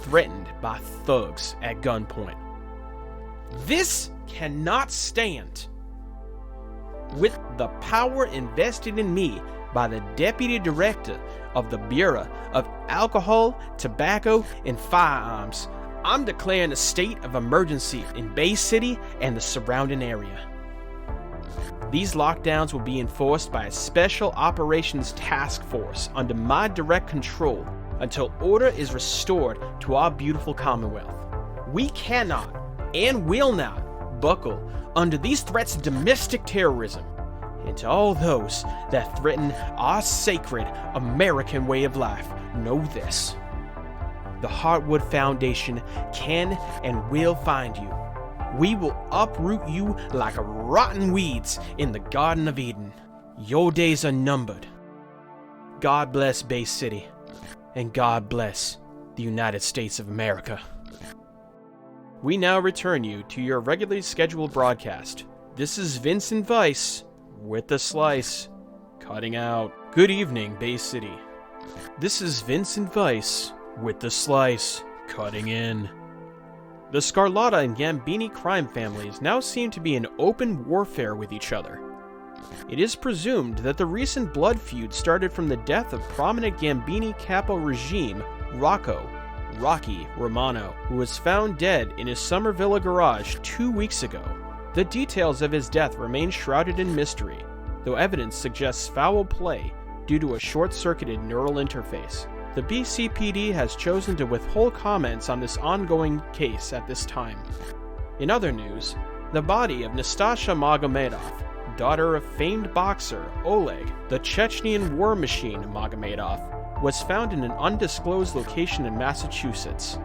threatened by thugs at gunpoint. This cannot stand. With the power invested in me by the Deputy Director of the Bureau of Alcohol, Tobacco, and Firearms, I'm declaring a state of emergency in Bay City and the surrounding area. These lockdowns will be enforced by a Special Operations Task Force under my direct control until order is restored to our beautiful Commonwealth. We cannot and will not buckle under these threats of domestic terrorism, and to all those that threaten our sacred American way of life, know this. The Heartwood Foundation can and will find you. We will uproot you like rotten weeds in the Garden of Eden. Your days are numbered. God bless Bay City, and God bless the United States of America. We now return you to your regularly scheduled broadcast. This is Vincent Weiss with the Slice, cutting out. Good evening, Bay City. This is Vincent Weiss with the Slice, cutting in. The Scarlatta and Gambini crime families now seem to be in open warfare with each other. It is presumed that the recent blood feud started from the death of prominent Gambini capo regime Rocky Romano, who was found dead in his summer villa garage 2 weeks ago. The details of his death remain shrouded in mystery, though evidence suggests foul play due to a short-circuited neural interface. The BCPD has chosen to withhold comments on this ongoing case at this time. In other news, the body of Nastasha Magomedov, daughter of famed boxer Oleg the Chechnyan war machine Magomedov, was found in an undisclosed location in Massachusetts.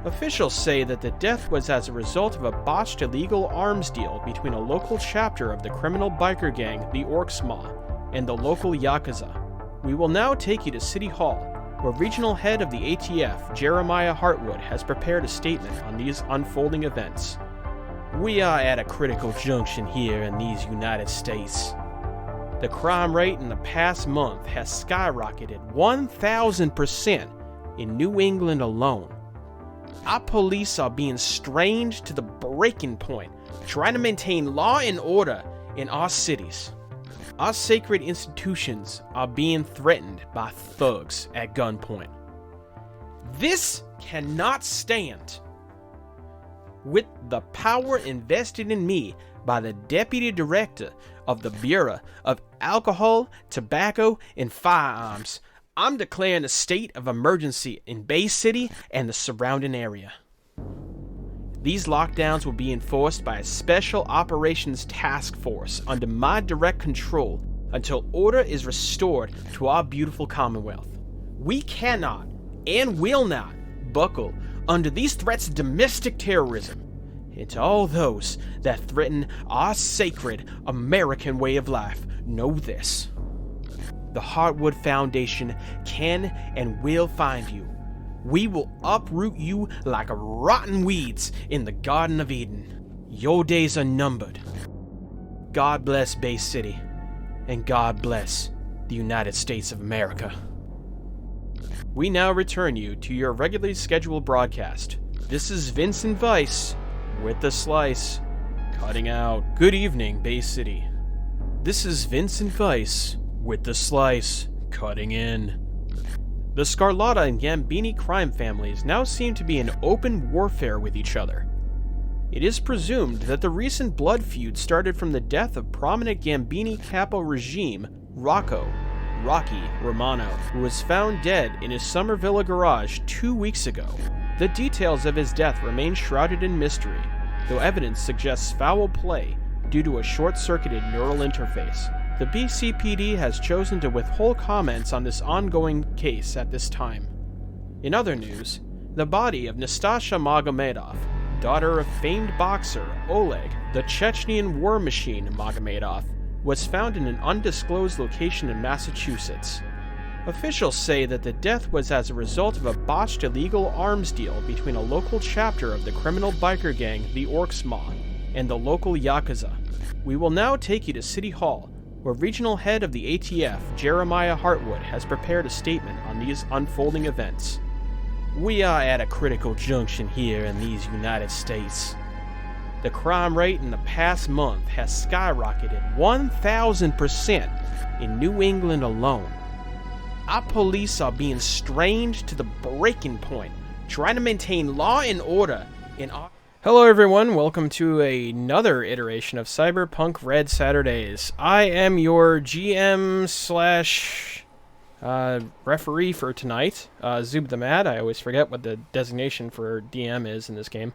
Officials say that the death was as a result of a botched illegal arms deal between a local chapter of the criminal biker gang the Orksma and the local Yakuza. We will now take you to City Hall, where Regional Head of the ATF, Jeremiah Hartwood, has prepared a statement on these unfolding events. We are at a critical junction here in these United States. The crime rate in the past month has skyrocketed 1,000% in New England alone. Our police are being strained to the breaking point, trying to maintain law and order in our cities. Our sacred institutions are being threatened by thugs at gunpoint. This cannot stand. With the power invested in me by the Deputy Director of the Bureau of Alcohol, Tobacco, and Firearms, I'm declaring a state of emergency in Bay City and the surrounding area. These lockdowns will be enforced by a Special Operations Task Force under my direct control until order is restored to our beautiful Commonwealth. We cannot and will not buckle under these threats of domestic terrorism, and to all those that threaten our sacred American way of life, know this. The Heartwood Foundation can and will find you. We will uproot you like rotten weeds in the Garden of Eden. Your days are numbered. God bless Bay City, and God bless the United States of America. We now return you to your regularly scheduled broadcast. This is Vincent Weiss with the Slice, cutting out. Good evening, Bay City. This is Vincent Weiss with the Slice, cutting in. The Scarlatta and Gambini crime families now seem to be in open warfare with each other. It is presumed that the recent blood feud started from the death of prominent Gambini capo regime Rocky Romano, who was found dead in his summer villa garage 2 weeks ago. The details of his death remain shrouded in mystery, though evidence suggests foul play due to a short-circuited neural interface. The BCPD has chosen to withhold comments on this ongoing case at this time. In other news, the body of Nastasha Magomedov, daughter of famed boxer Oleg the Chechnyan war machine Magomedov, was found in an undisclosed location in Massachusetts. Officials say that the death was as a result of a botched illegal arms deal between a local chapter of the criminal biker gang the Orksma and the local Yakuza. We will now take you to City Hall, where Regional Head of the ATF, Jeremiah Hartwood, has prepared a statement on these unfolding events. We are at a critical junction here in these United States. The crime rate in the past month has skyrocketed 1,000% in New England alone. Our police are being strained to the breaking point, trying to maintain law and order in our... Hello everyone, welcome to another iteration of Cyberpunk Red Saturdays. I am your GM slash referee for tonight, Zub the Mad. I always forget what the designation for DM is in this game.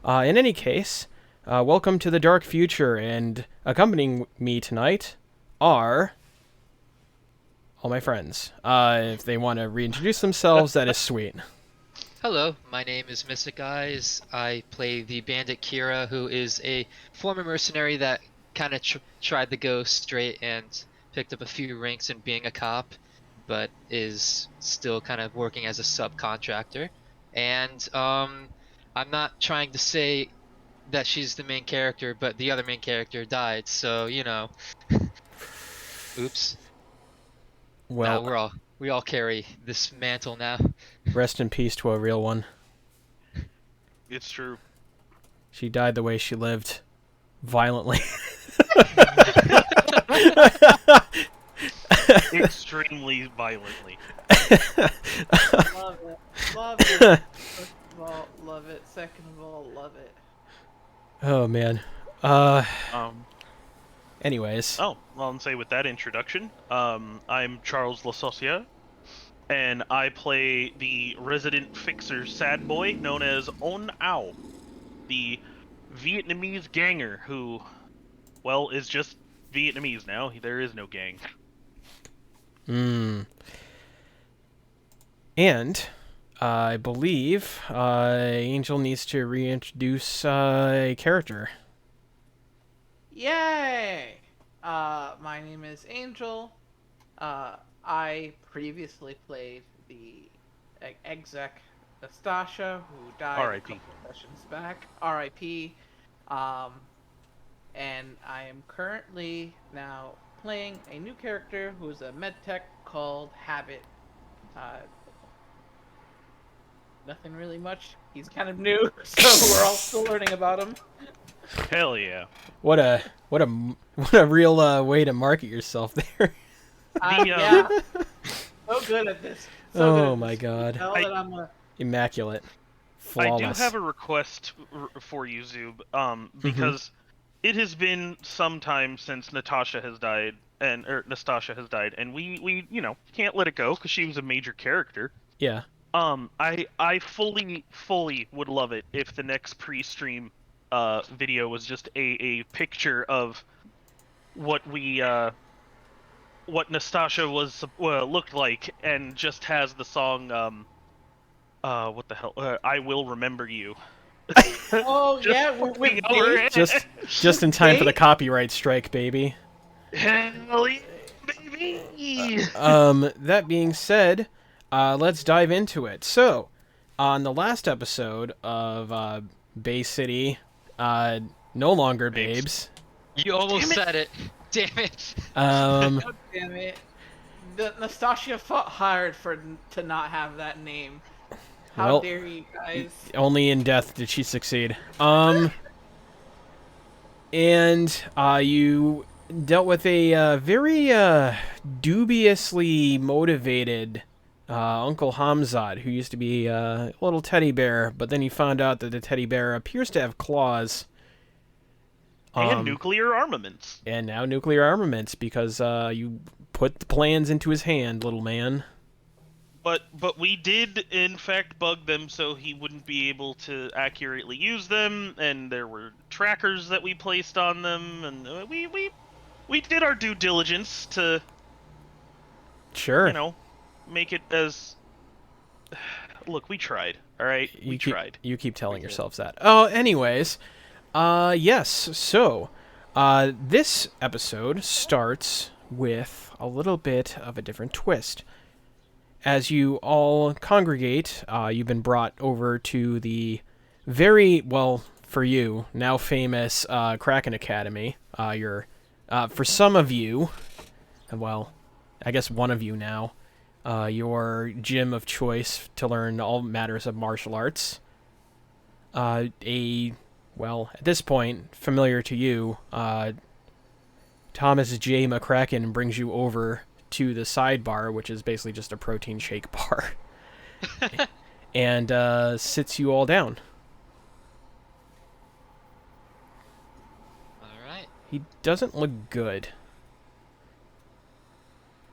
In any case, welcome to the dark future, and accompanying me tonight are all my friends. If they want to reintroduce themselves, that is sweet. Hello, my name is Mystic Eyes. I play the bandit Kira, who is a former mercenary that kind of tried to go straight and picked up a few ranks in being a cop, but is still kind of working as a subcontractor. And I'm not trying to say that she's the main character, but the other main character died, so you know. Oops. Well, we all carry this mantle now. rest in peace to a real one. It's true. She died the way she lived, violently. Extremely violently. Love it. Love it. First of all, love it. Second of all, love it. Oh man. Anyways. Oh, well, and say with that introduction, I'm Charles Lasocia, and I play the resident fixer sad boy known as On Ao, the Vietnamese ganger who, well, is just Vietnamese now. There is no gang. And I believe Angel needs to reintroduce a character. Yay! My name is Angel. I previously played the exec Nastasha, who died a R.I.P. couple of sessions back. R.I.P. And I am currently now playing a new character who is a medtech called Habit. Nothing really much. He's kind of new, so we're all still learning about him. Hell yeah. What a real way to market yourself there. Yeah. So good at this. So good Oh at my this. god. Tell that I'm Immaculate. I Flawless. do have a request for you, Zub, because it has been some time since Natasha has died, Nastasha has died, and we can't let it go because she was a major character. Yeah. I fully would love it if the next pre-stream video was just a picture of what Nastasha looked like, and just has the song what the hell, I Will Remember You. Oh yeah, with Dave. Just in time for the copyright strike, baby. Hell yeah, baby! That being said, let's dive into it. So, on the last episode of Bay City, no longer babes. You almost said it. Damn it. God damn it. Nastasia fought hard to not have that name. How Well, dare you guys? Only in death did she succeed. And you dealt with a very dubiously motivated Uncle Hamzat, who used to be a little teddy bear, but then you found out that the teddy bear appears to have claws. And nuclear armaments. And now nuclear armaments, because you put the plans into his hand, little man. But we did, in fact, bug them so he wouldn't be able to accurately use them, and there were trackers that we placed on them, and we did our due diligence to, Sure. make it as... Look, we tried, alright? We tried. You keep telling yourselves that. Oh, anyways, yes, so, this episode starts with a little bit of a different twist. As you all congregate, you've been brought over to the very, well, for you, now famous Kraken Academy. For some of you, well, I guess one of you now, your gym of choice to learn all matters of martial arts. At this point, familiar to you, Thomas J. McCracken brings you over to the sidebar, which is basically just a protein shake bar, and sits you all down. Alright. He doesn't look good.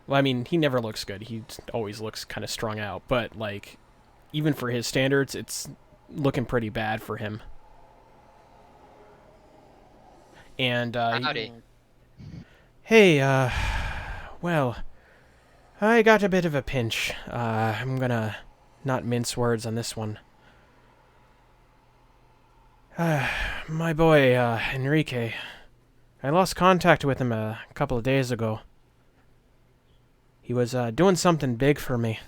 Well, I mean, he never looks good. He always looks kind of strung out, but, like, even for his standards, it's looking pretty bad for him. And, Howdy. hey, well, I got a bit of a pinch. I'm gonna not mince words on this one. My boy, Enrique. I lost contact with him a couple of days ago. He was, doing something big for me,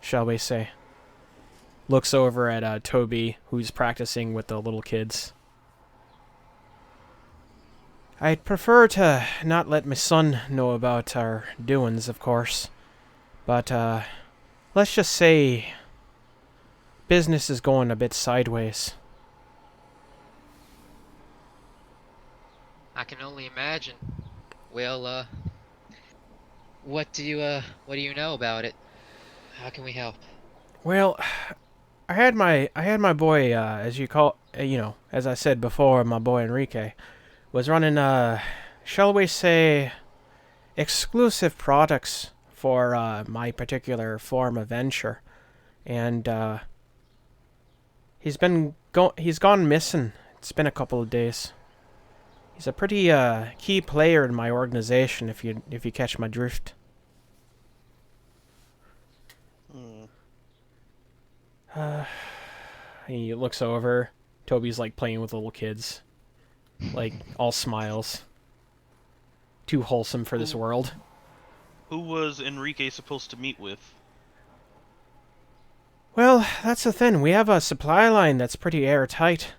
shall we say. Looks over at, Toby, who's practicing with the little kids. I'd prefer to not let my son know about our doings, of course. But, let's just say business is going a bit sideways. I can only imagine. Well, what do you know about it? How can we help? Well, I had my boy, as I said before, my boy Enrique was running, shall we say, exclusive products for my particular form of venture, and he's gone missing. It's been a couple of days. He's a pretty key player in my organization, if you catch my drift. He looks over. Toby's like playing with little kids, like all smiles. Too wholesome for this world. Who was Enrique supposed to meet with? Well, that's the thing. We have a supply line that's pretty airtight.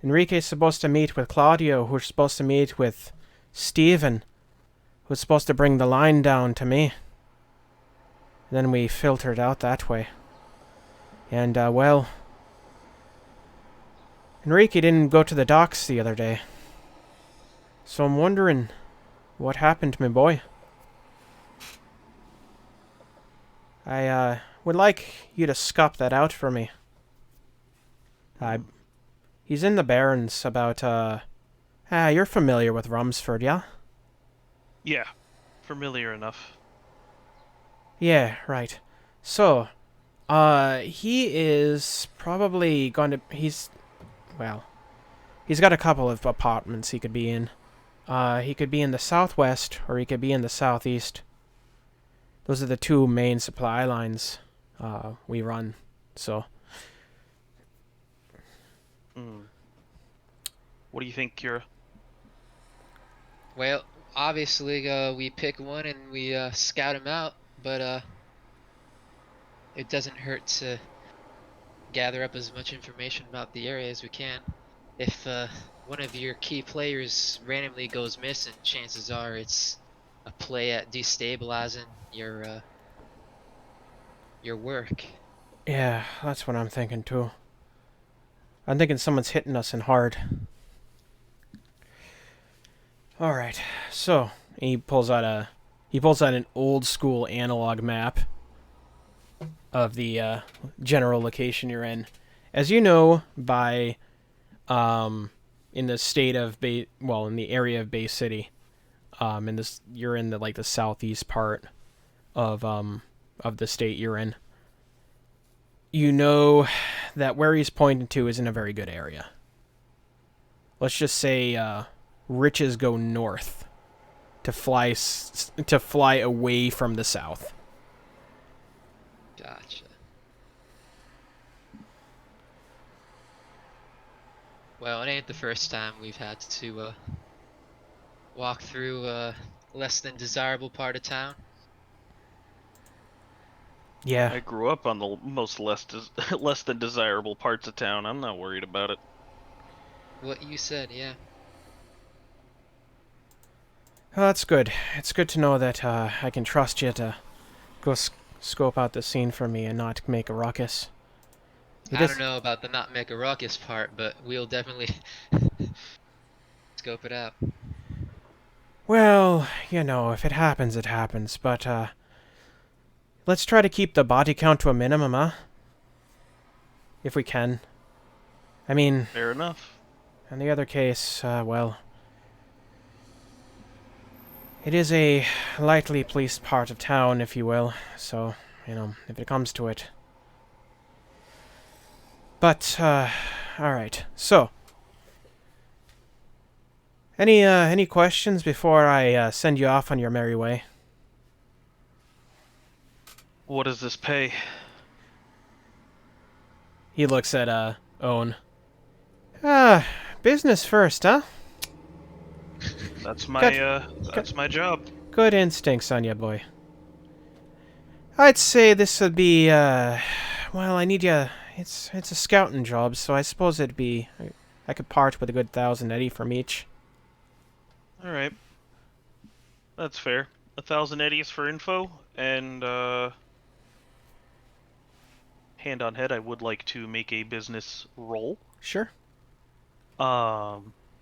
Enrique's supposed to meet with Claudio, who's supposed to meet with Steven, who's supposed to bring the line down to me. Then we filtered out that way. And, Enrique didn't go to the docks the other day. So I'm wondering what happened to my boy. I, would like you to scope that out for me. He's in the Barrens about, you're familiar with Rumsford, yeah? Yeah, familiar enough. Yeah, right. So, he is probably he's got a couple of apartments he could be in. He could be in the southwest, or he could be in the southeast. Those are the two main supply lines, we run, so. What do you think, Kira? Well, obviously, we pick one and we scout him out, but it doesn't hurt to gather up as much information about the area as we can. If one of your key players randomly goes missing, chances are it's a play at destabilizing your work. Yeah, that's what I'm thinking too. I'm thinking someone's hitting us in hard. Alright, so he pulls out an old school analog map of the general location you're in. As you know, by in the state of in the area of Bay City, you're in the southeast part of the state you're in. You know that where he's pointing to isn't a very good area. Let's just say riches go north to fly away from the south. Gotcha. Well, it ain't the first time we've had to walk through a less than desirable part of town. Yeah. I grew up on the most less than desirable parts of town. I'm not worried about it. What you said, yeah. Well, that's good. It's good to know that I can trust you to go scope out the scene for me and not make a ruckus. It I is. don't know about the not make a ruckus part, but we'll definitely scope it out. Well, if it happens, it happens. But, let's try to keep the body count to a minimum, huh? If we can. I mean, Fair enough. in the other case, well... It is a lightly policed part of town, if you will. So, if it comes to it. But, alright. So... Any questions before I send you off on your merry way? What does this pay? He looks at, Owen. Business first, huh? That's Good. my job. Good instincts on you, boy. I'd say this would be, well, I need you... It's a scouting job, so I suppose it'd be... I could part with a good 1,000 eddy from each. All right. That's fair. 1,000 eddies for info, and hand on head, I would like to make a business roll. Sure.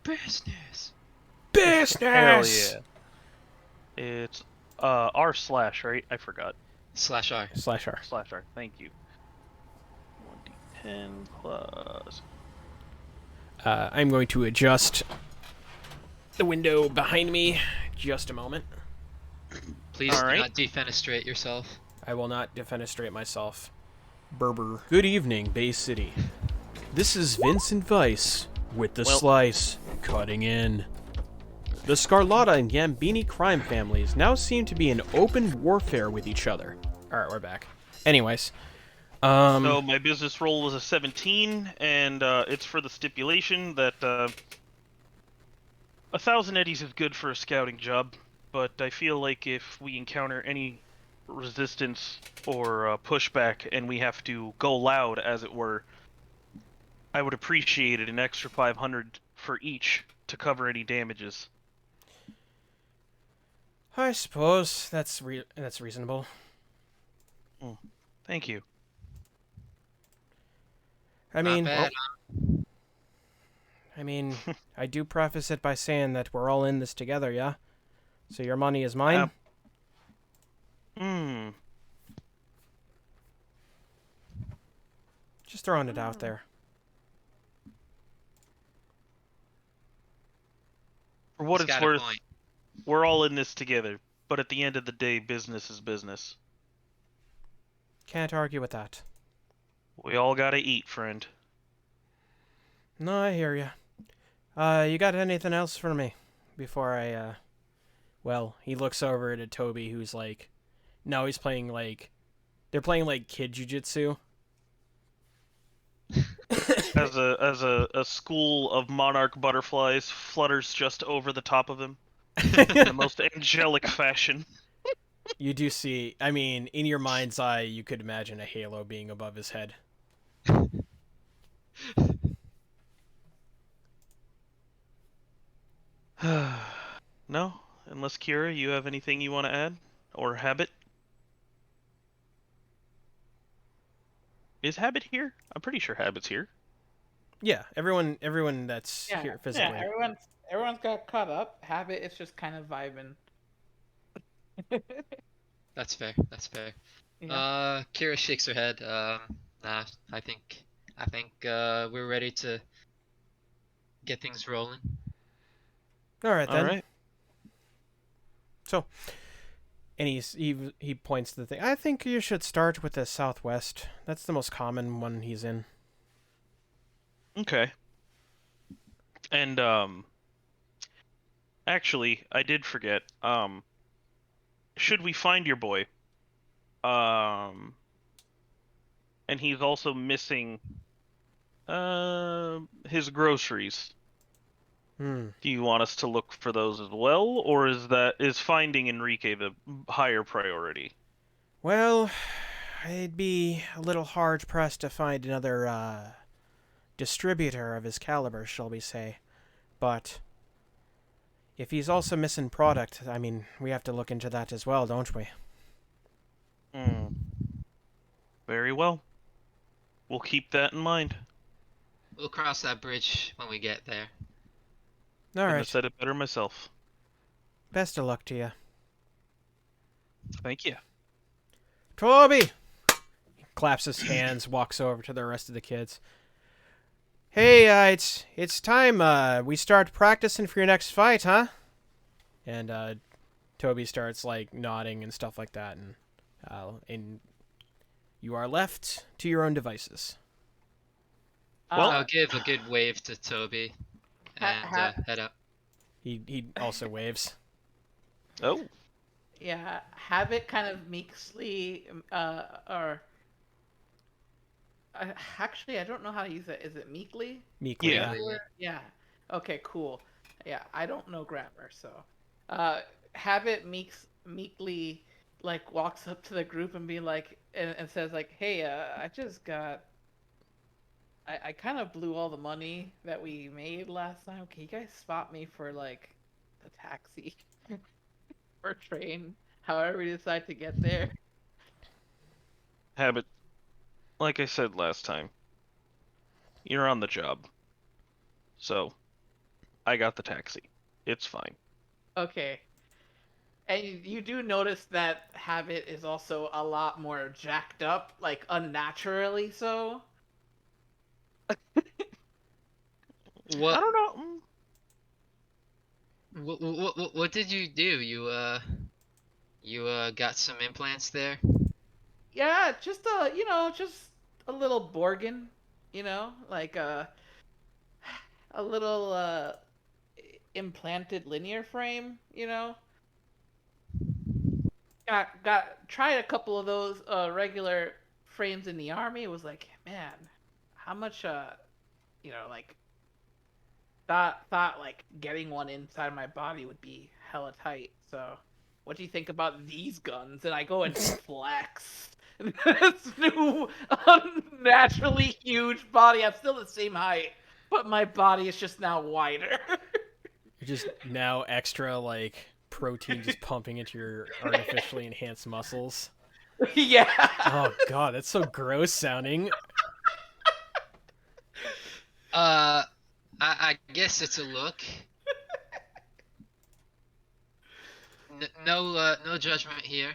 Business. Hell yeah. It's R slash, right? I forgot. /R. /R. Slash R. Thank you. 1d10 plus. I'm going to adjust the window behind me. Just a moment. Please All do right. not defenestrate yourself. I will not defenestrate myself. Berber. Good evening, Bay City. This is Vincent Weiss with the Slice, cutting in. The Scarlatta and Gambini crime families now seem to be in open warfare with each other. Alright, we're back. Anyways. So my business roll was a 17, and it's for the stipulation that 1,000 eddies is good for a scouting job, but I feel like if we encounter any resistance or pushback and we have to go loud, as it were, I would appreciate it an extra 500 for each to cover any damages. I suppose that's reasonable. Thank you. I Not mean, bad. I do preface it by saying that we're all in this together, yeah? So your money is mine? Just throwing it out there. For what He's it's got a worth, point. we're all in this together, but at the end of the day, business is business. Can't argue with that. We all gotta eat, friend. No, I hear you. You got anything else for me? Before I, Well, he looks over at Toby, who's like... No, he's playing, like... They're playing, like, kid jujitsu. As a school of monarch butterflies flutters just over the top of him in the most angelic fashion. You do see... I mean, in your mind's eye, you could imagine a halo being above his head. No? Unless, Kira, you have anything you want to add? Or Habit? Is Habit here? I'm pretty sure Habit's here. Yeah, everyone that's here physically. Yeah, everyone's got caught up. Habit is just kind of vibing. That's fair. That's fair. Yeah. Kira shakes her head. Nah, I think we're ready to get things rolling. All right, then. All right. So, and he points to the thing. I think you should start with the southwest. That's the most common one he's in. Okay. And, actually, I did forget, should we find your boy, and he's also missing, his groceries. Do you want us to look for those as well, or is finding Enrique the higher priority? Well, it'd be a little hard pressed to find another distributor of his caliber, shall we say. But if he's also missing product, I mean, we have to look into that as well, don't we? Very well. We'll keep that in mind. We'll cross that bridge when we get there. All Couldn't have right. said it better myself. Best of luck to you. Thank you. Toby! He claps his hands, walks over to the rest of the kids. Hey, it's time we start practicing for your next fight, huh? And Toby starts like nodding and stuff like that, and you are left to your own devices. I'll give a good wave to Toby and head up. He also waves. Oh. Yeah, Habit kind of meekly, or actually, I don't know how to use it. Is it meekly? Meekly, Yeah. yeah. Yeah. Okay, cool. Yeah, I don't know grammar, so Habit meekly like walks up to the group and be like, and says like, "Hey, I just got, I kind of blew all the money that we made last time. Can you guys spot me for like the taxi or train, however we decide to get there?" Habit, like I said last time, you're on the job. So, I got the taxi. It's fine. Okay. And you do notice that Habit is also a lot more jacked up, like unnaturally so. I What don't know. what did you do? You got some implants there? Yeah, just just a little Borgin, like a little implanted linear frame, Got tried a couple of those regular frames in the army. It was like, man, how much like thought like getting one inside my body would be hella tight. So, what do you think about these guns? And I go and flex this new unnaturally huge body. I'm still the same height, but my body is just now wider. You're just now extra like protein just pumping into your artificially enhanced muscles. Yeah. Oh god, that's so gross sounding. I guess it's a look. No judgment here.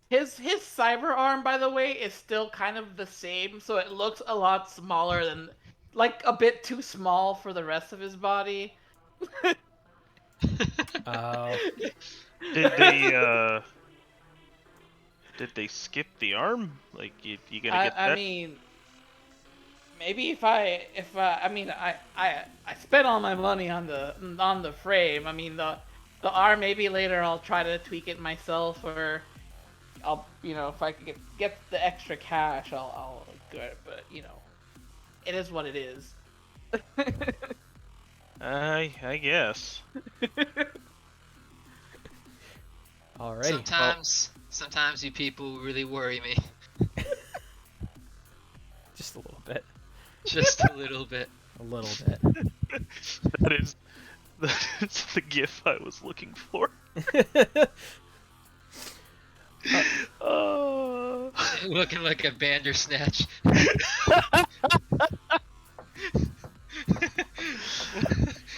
His cyber arm, by the way, is still kind of the same, so it looks a lot smaller than, like a bit too small for the rest of his body. Oh, Did they, did they skip the arm? Like, you gonna get I that? mean, maybe I mean I spent all my money on the frame. I mean the arm, maybe later I'll try to tweak it myself, or I'll if I could get the extra cash I'll do it. But it is what it is. I guess. alrighty. Sometimes you people really worry me. Just a little bit. Just a little bit. A little bit. That is the gif I was looking for. Looking like a Bandersnatch.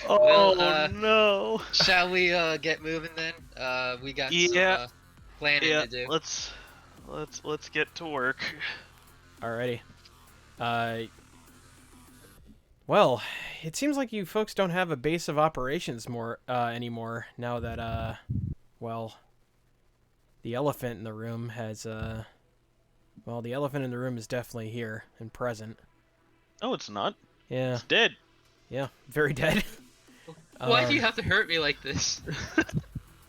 Oh Well, no. Shall we get moving then? We got Yeah. some planning Yeah, to do. let's get to work. Alrighty. Well, it seems like you folks don't have a base of operations anymore now that well, the elephant in the room has well, the elephant in the room is definitely here and present. No, it's not. Yeah. It's dead. Yeah, very dead. Why do you have to hurt me like this?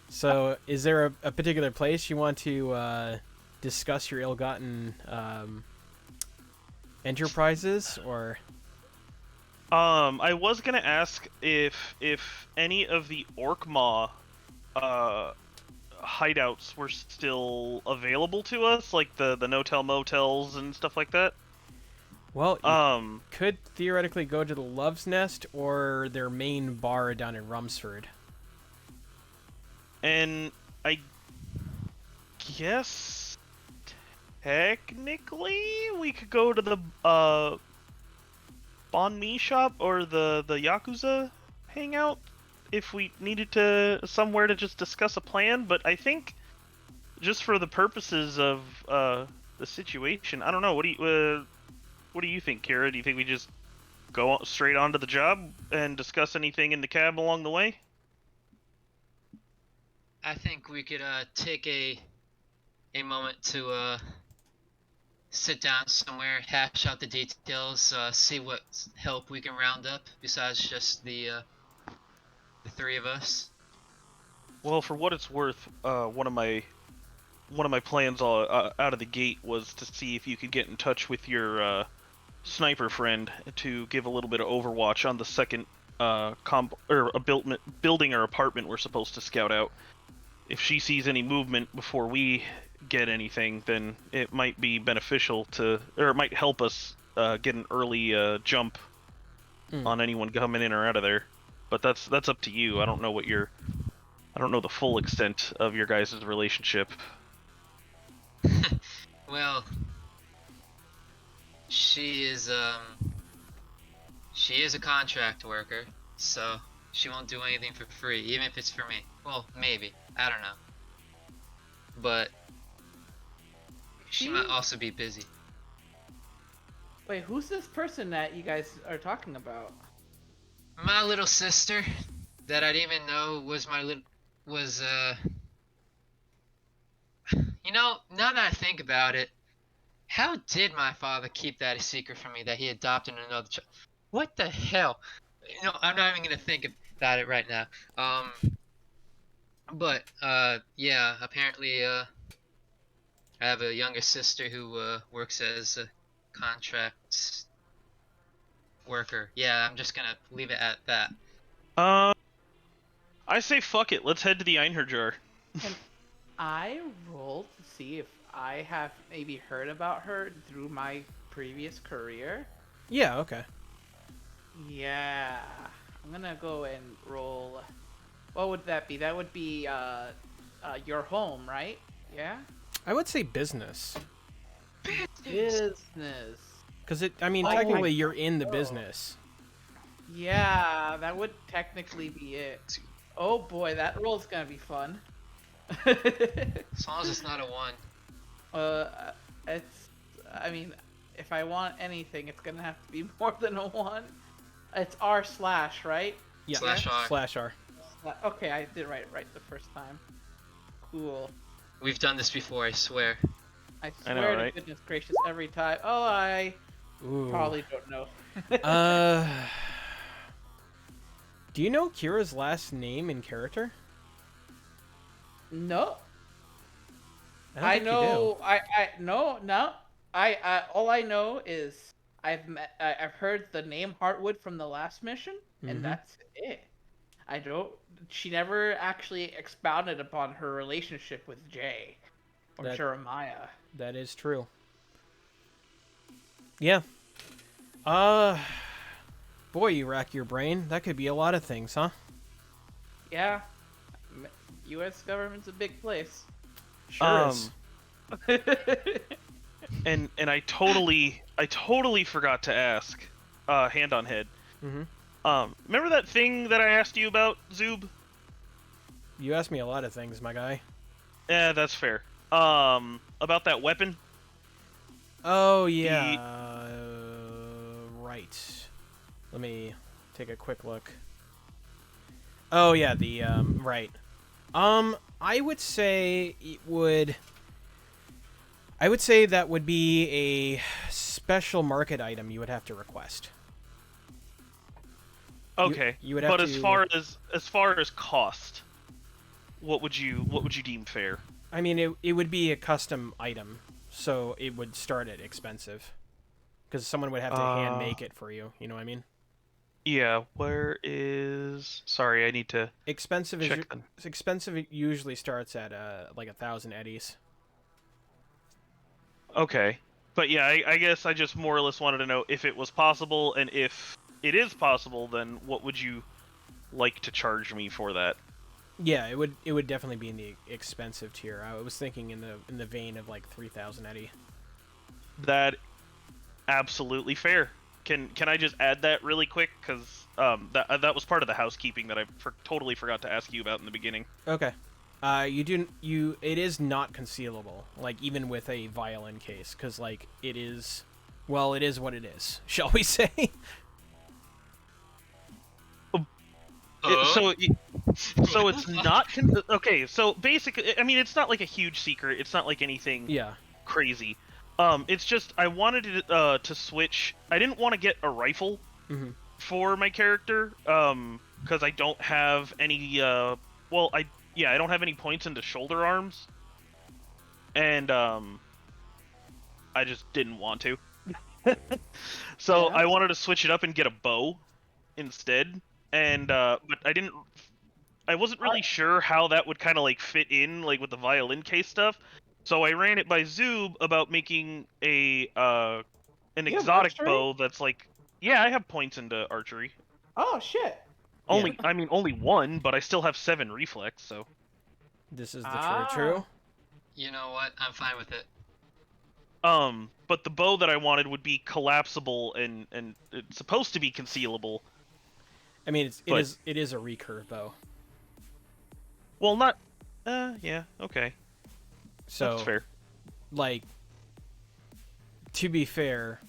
So, is there a particular place you want to discuss your ill-gotten enterprises, or? I was gonna ask if any of the Orkmaw hideouts were still available to us, like the no-tell motels and stuff like that. Well, you could theoretically go to the Love's Nest or their main bar down in Rumsford. And I guess technically, we could go to the banh mi shop or the Yakuza hangout if we needed to somewhere to just discuss a plan. But I think just for the purposes of the situation, I don't know. What do you think, Kira? Do you think we just go straight on to the job and discuss anything in the cab along the way? I think we could take a moment to sit down somewhere, hash out the details, see what help we can round up besides just the three of us. Well, for what it's worth, one of my plans out of the gate was to see if you could get in touch with your sniper friend to give a little bit of overwatch on the second building or apartment we're supposed to scout out. If she sees any movement before we get anything, then it might be beneficial or it might help us get an early jump on anyone coming in or out of there. But that's up to you. I don't know I don't know the full extent of your guys' relationship. Well, she is a contract worker, so she won't do anything for free, even if it's for me. Well, maybe. I don't know. But she might also be busy. Wait, who's this person that you guys are talking about? My little sister that I didn't even know was you know, now that I think about it, how did my father keep that a secret from me that he adopted another child? What the hell? You know, I'm not even gonna think about it right now. But yeah, apparently I have a younger sister who works as a contract worker. Yeah, I'm just gonna leave it at that. I say fuck it. Let's head to the Einherjar. Can I roll to see if I have maybe heard about her through my previous career? Yeah, okay. Yeah. I'm gonna go and roll. What would that be? That would be your home, right? Yeah? I would say business. Business. Because Oh technically my you're in the God. business. Yeah, that would technically be it. Oh boy, that roll's gonna be fun. As long as it's not a 1. It's. I mean, if I want anything, it's gonna have to be more than a 1. It's R slash, right? Yeah. Slash R. Slash R. Okay, I did right the first time. Cool. We've done this before, I swear. I I know, swear to right? goodness gracious, every time. Oh, I Ooh. probably don't know. Do you know Kira's last name in character? No. I don't I think know. No. I all I know is I've heard the name Heartwood from the last mission, and Mhm. that's it. I don't. She never actually expounded upon her relationship with Jay or That- Jeremiah. you do. That is true. Yeah. Boy, you rack your brain. That could be a lot of things, huh? Yeah. U.S. government's a big place. Sure is. And I totally forgot to ask, hand on head. Mm-hmm. Remember that thing that I asked you about, Zoob? You asked me a lot of things, my guy. Yeah, that's fair. About that weapon? Oh, yeah. Right. Let me take a quick look. Oh, yeah, right. I would say it would... I would say that would be a special market item you would have to request. Okay. you would have but to- as far as cost, what would you deem fair? I mean, it would be a custom item, so it would start at expensive. Because someone would have to hand make it for you, you know what I mean? Yeah, where is... Sorry, I need to Expensive check. expensive it usually starts at like 1,000 eddies. Okay. But yeah, I guess I just more or less wanted to know if it was possible, and if it is possible, then what would you like to charge me for that? Yeah, it would definitely be in the expensive tier. I was thinking in the vein of like 3,000 eddy. That absolutely fair. Can I just add that really quick? Because that was part of the housekeeping that I totally forgot to ask you about in the beginning. Okay. It is not concealable, like, even with a violin case, because, like, it is what it is, shall we say? So it's not okay. So basically, I mean, it's not like a huge secret. It's not like anything Yeah. crazy. It's just I wanted to switch. I didn't want to get a rifle Mm-hmm. for my character, because I don't have any. I don't have any points into shoulder arms, and I just didn't want to. So Yeah. I wanted to switch it up and get a bow instead, and but I wasn't really sure how that would kind of like fit in like with the violin case stuff. So I ran it by Zoob about making an You have exotic archery? bow that's like, yeah, I have points into archery. Oh shit. Only one, but I still have 7 reflex, so. This is the Ah. true. You know what? I'm fine with it. But the bow that I wanted would be collapsible and it's supposed to be concealable. I mean, it But- is a recurve bow. Well, not. Yeah, okay, So, that's fair. like, to be fair,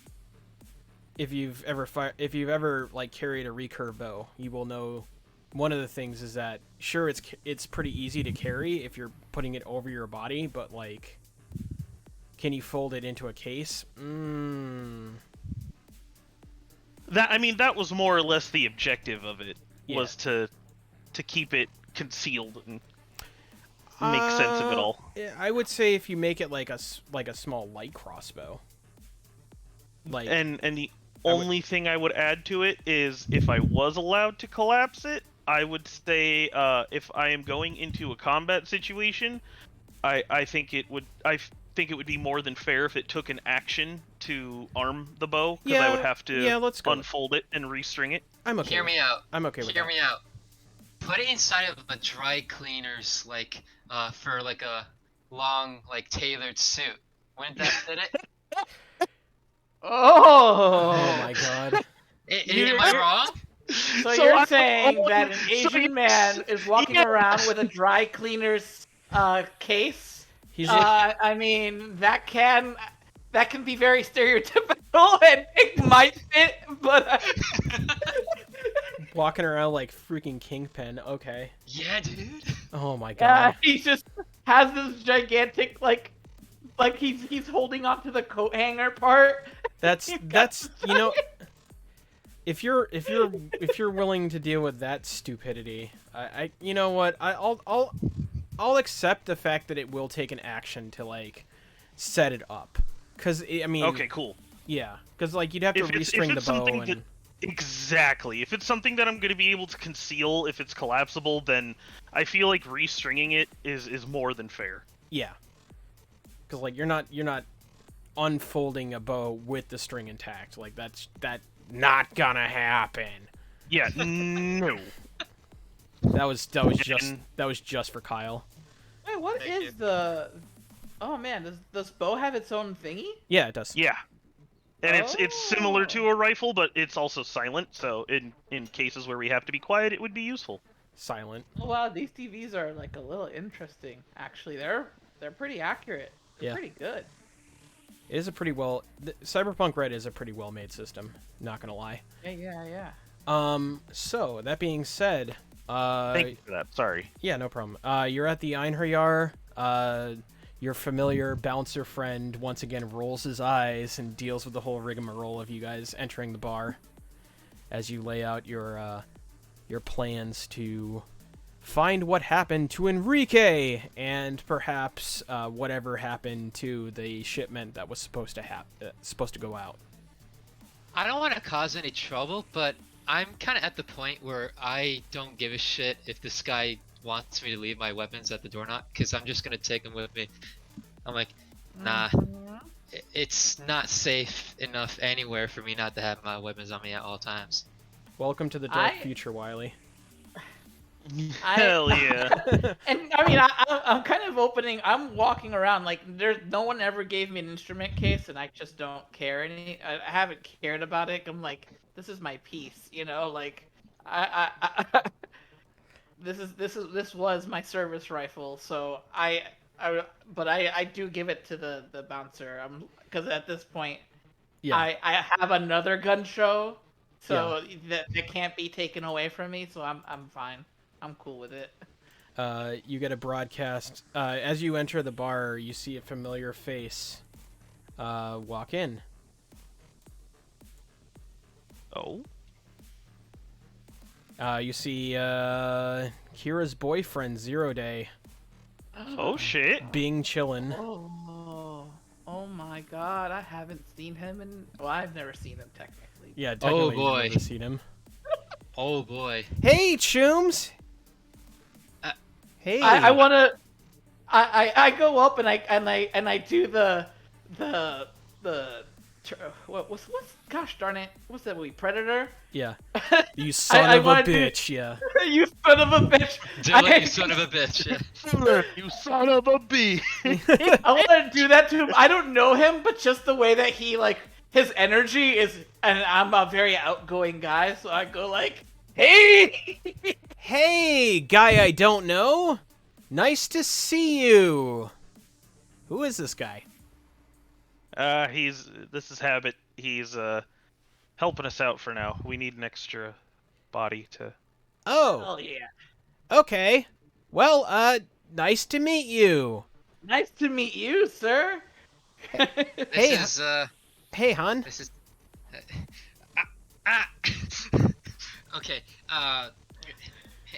if you've ever like carried a recurve bow, you will know one of the things is that sure it's pretty easy to carry if you're putting it over your body, but like, can you fold it into a case? That was more or less the objective of it, Yeah. was to keep it concealed and make sense of it all. I would say if you make it like a small light crossbow. Like, And the I would- only thing I would add to it is if I was allowed to collapse it, I would say if I am going into a combat situation, I think it would be more than fair if it took an action to arm the bow, because I would have to let's go. unfold it and restring it. I'm okay. Hear me out. I'm okay with Hear that. me out. Put it inside of a dry cleaner's, like, for like a long, like, tailored suit. Wouldn't that fit it? Oh. Oh my god. Am I wrong? So So you're I- saying oh, that an so Asian you- man is walking yeah. around with a dry cleaner's case? He's I mean, that can be very stereotypical, and it might fit, but walking around like freaking Kingpin. Okay. Yeah, dude. Oh my yeah, god. he just has this gigantic like he's holding onto the coat hanger part. That's You got you know, if you're willing to deal with that stupidity, I you know what, I'll accept the fact that it will take an action to like set it up, because I mean, Okay, cool. yeah, because like you'd have to If it's restring the bow something and that exactly, if it's something that I'm going to be able to conceal, if it's collapsible, then I feel like restringing it is more than fair. yeah, because like you're not unfolding a bow with the string intact, like that's not gonna happen. Yeah, no. That was just for Kyle. Wait, what Thank is you. the? Oh man, does bow have its own thingy? Yeah, it does. Yeah. And it's similar Oh. to a rifle, but it's also silent, so in cases where we have to be quiet, it would be useful. Silent. Oh wow, these TVs are like a little interesting. Actually, they're pretty accurate. They're Yeah. pretty good. It is a pretty Cyberpunk Red is a pretty well made system. Not gonna lie. Yeah. So that being said, Thank you for that. Sorry. yeah, no problem. You're at the Einherjar. Your familiar bouncer friend once again rolls his eyes and deals with the whole rigmarole of you guys entering the bar as you lay out your plans to find what happened to Enrique and perhaps whatever happened to the shipment that was supposed to go out. I don't want to cause any trouble, but I'm kind of at the point where I don't give a shit if this guy wants me to leave my weapons at the door not, because I'm just gonna take them with me. I'm like, nah, it's not safe enough anywhere for me not to have my weapons on me at all times. Welcome to the dark I- future, Wiley. Hell yeah. And I mean, I'm kind of opening. I'm walking around like there's no one ever gave me an instrument case, and I just don't care any. I haven't cared about it. I'm like, this is my piece, you know. Like, I this was my service rifle, so but I do give it to the bouncer. Because at this point, Yeah. I have another gun show, Yeah. so that can't be taken away from me. So I'm fine. I'm cool with it. You get a broadcast. As you enter the bar, you see a familiar face walk in. Oh. You see Kira's boyfriend, Zero Day, Oh shit. being chillin'. Oh my God! I haven't seen him in. Well, I've never seen him technically. Yeah, technically boy. you've never seen him. Oh boy. Hey, Chooms! Hey! I want to. I go up and I do the what's gosh darn it, what's that movie, Predator? Yeah. You son I of a wanna do- bitch, yeah. You son of a bitch. Dylan, you son of a bitch. Yeah. You son of a bee. I want to do that to him. I don't know him, but just the way that he like his energy is, and I'm a very outgoing guy, so I go like, hey. Hey, guy I don't know! Nice to see you! Who is this guy? This is Habit. He's helping us out for now. We need an extra body to. Oh, Oh yeah. okay. Well, nice to meet you. Nice to meet you, sir. This is Hey, hon. This is. Ah. Okay.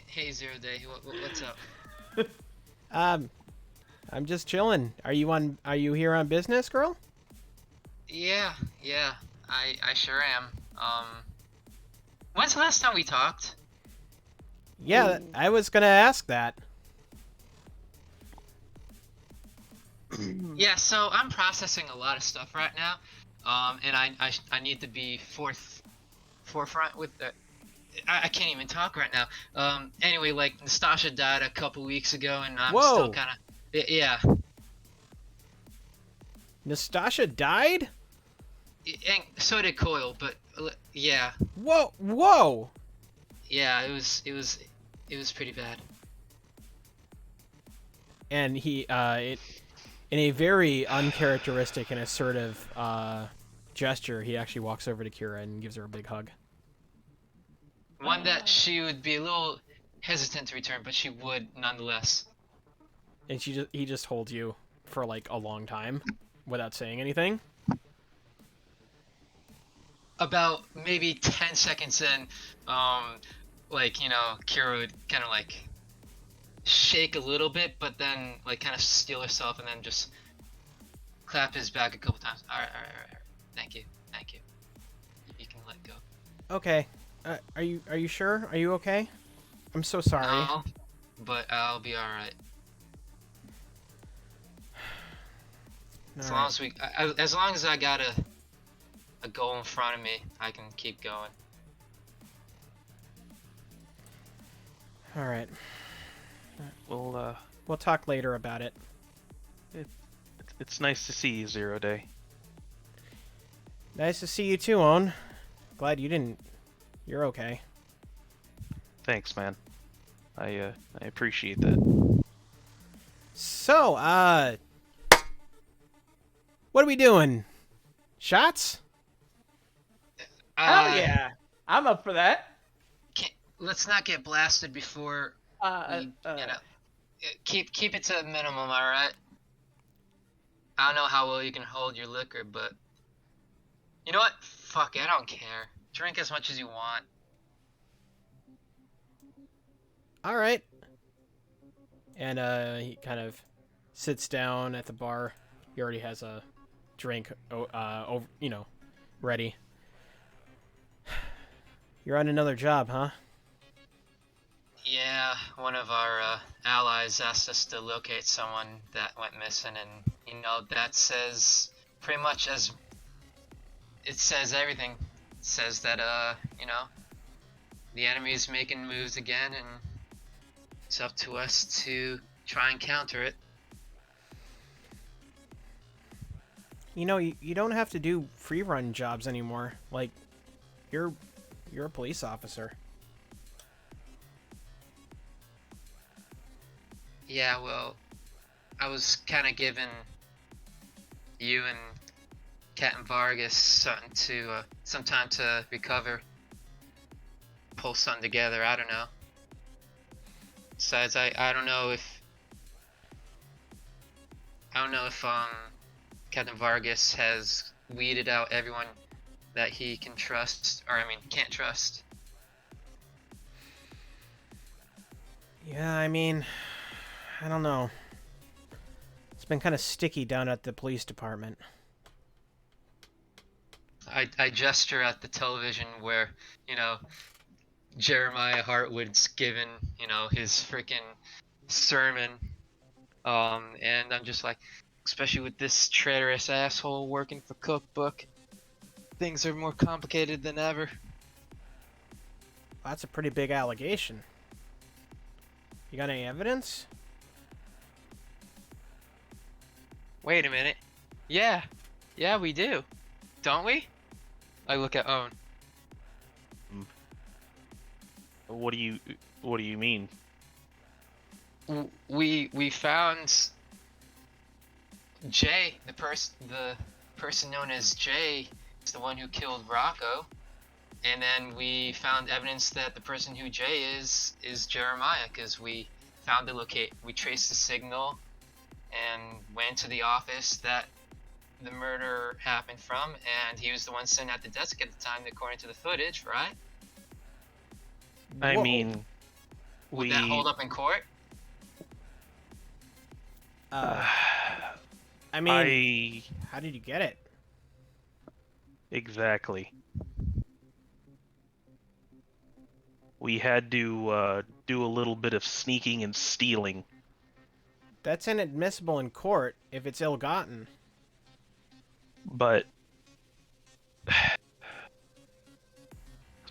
Hey, Zero Day. What's up? I'm just chilling. Are you here on business, girl? Yeah. I sure am. When's the last time we talked? Yeah, I was gonna ask that. Yeah. So I'm processing a lot of stuff right now. And I need to be forefront with the. I can't even talk right now. Anyway, like Nastasha died a couple weeks ago, and I'm Whoa. still kind of. Yeah. Nastasha died? And so did Coil, but yeah, Whoa! yeah, it was pretty bad. And he, in a very uncharacteristic and assertive gesture, he actually walks over to Kira and gives her a big hug. One that she would be a little hesitant to return, but she would nonetheless. And he just holds you for like a long time without saying anything. About maybe 10 seconds in, like, you know, Kira would kind of like shake a little bit, but then like kind of steel herself and then just clap his back a couple times. All right. Thank you. You can let go. Okay. Are you sure? Are you okay? I'm so sorry. No, but I'll be all right. As long as as long as I got a goal in front of me, I can keep going. All right. We'll talk later about it. It's nice to see you, Zero Day. Nice to see you too, Owen. Glad you're okay. Thanks, man. I appreciate that. So, what are we doing? Shots? Oh yeah, I'm up for that. Let's not get blasted before we, keep it to a minimum, all right? I don't know how well you can hold your liquor, but you know what? Fuck it, I don't care. Drink as much as you want. All right. And he kind of sits down at the bar. He already has a drink, ready. You're on another job, huh? Yeah, one of our allies asked us to locate someone that went missing, and that says pretty much it says everything. It says that the enemy is making moves again, and It's up to us to try and counter it. You know, you don't have to do free run jobs anymore. Like, you're a police officer. Yeah, well, I was kind of giving you and Captain Vargas some time to recover, pull something together. I don't know. Besides, I don't know if Captain Vargas has weeded out everyone that he can trust, or I mean can't trust. Yeah, I mean, I don't know. It's been kind of sticky down at the police department. I gesture at the television where, Jeremiah Hartwood's given, his freaking sermon. And I'm just like, especially with this traitorous asshole working for Cookbook, things are more complicated than ever. That's a pretty big allegation. You got any evidence? Wait a minute. Yeah, we do, don't we? I look at Owen. What do you mean? We found Jay, the person known as Jay, is the one who killed Rocco, and then we found evidence that the person who Jay is Jeremiah, because we traced the signal and went to the office that the murder happened from, and he was the one sitting at the desk at the time, according to the footage, right? I Whoa. mean, Would that hold up in court? I mean, how did you get it? Exactly. We had to do a little bit of sneaking and stealing. That's inadmissible in court if it's ill-gotten. But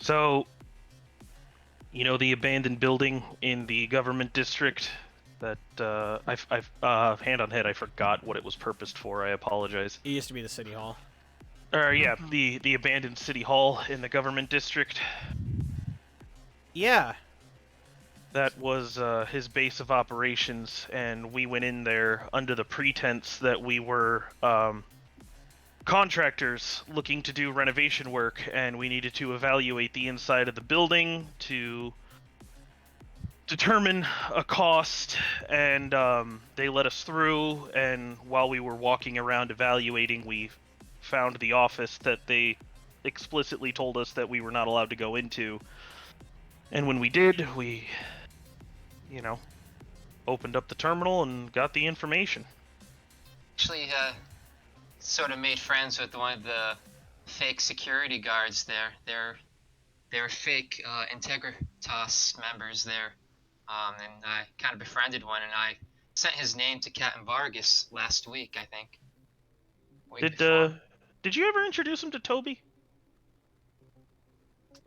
so, the abandoned building in the government district that I've hand on head, I forgot what it was purposed for. I apologize. It used to be the city hall. Yeah, the abandoned city hall in the government district. Yeah. That was his base of operations, and we went in there under the pretense that we were contractors looking to do renovation work, and we needed to evaluate the inside of the building to determine a cost, and they let us through, and while we were walking around evaluating, we found the office that they explicitly told us that we were not allowed to go into. And when we did, we, opened up the terminal and got the information. Actually, sort of made friends with one of the fake security guards there. They're fake Integritas members there, and I kind of befriended one, and I sent his name to Captain Vargas last week, I think. Did you ever introduce him to Toby?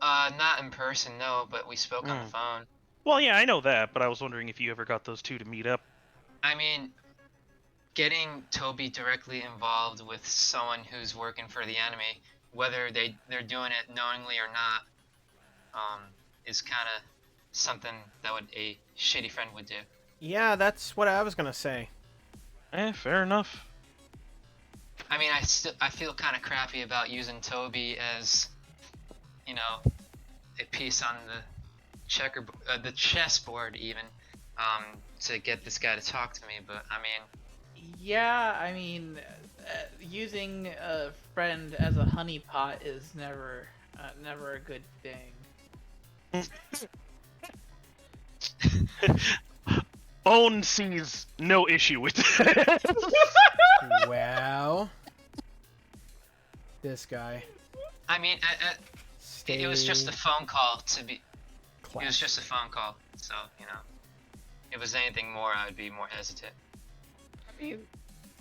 Not in person, no, but we spoke on the phone. Well, yeah, I know that, but I was wondering if you ever got those two to meet up. I mean, getting Toby directly involved with someone who's working for the enemy, whether they're doing it knowingly or not, is kind of something that a shitty friend would do. Yeah, that's what I was gonna say. Fair enough. I mean, I feel kind of crappy about using Toby as, a piece on the chessboard even, to get this guy to talk to me. But I mean, yeah, using a friend as a honeypot is never a good thing. Owen sees no issue with that. Well, this guy. I mean, it was just a phone call to be. Class. It was just a phone call, so if it was anything more, I would be more hesitant. I mean,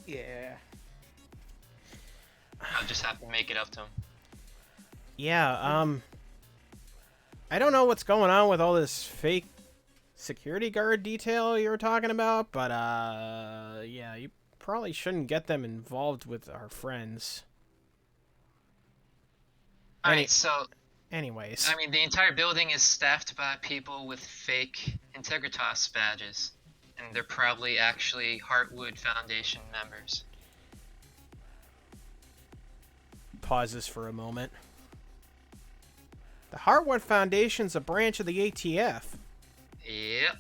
yeah. I'll just have to make it up to him. Yeah, I don't know what's going on with all this fake security guard detail you were talking about, but yeah, you probably shouldn't get them involved with our friends. Alright, so, Anyways, I mean, the entire building is staffed by people with fake Integritas badges. And they're probably actually Heartwood Foundation members. pauses for a moment. The Heartwood Foundation's a branch of the ATF. Yep.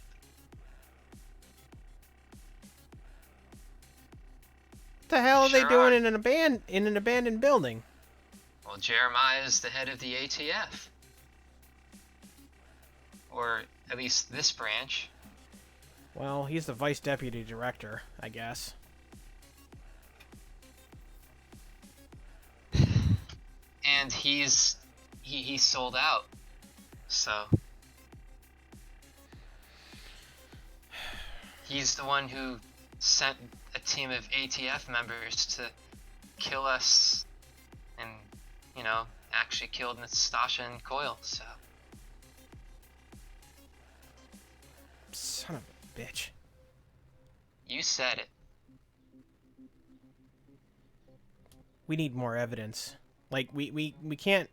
What the hell are they Sure doing are. in an abandoned building? Well, Jeremiah is the head of the ATF. Or at least this branch. Well, he's the vice deputy director, I guess. And he's sold out. So he's the one who sent a team of ATF members to kill us and, you know, actually killed Nastasha and Coil, so Son of a bitch. you said it. We need more evidence. Like, we can't...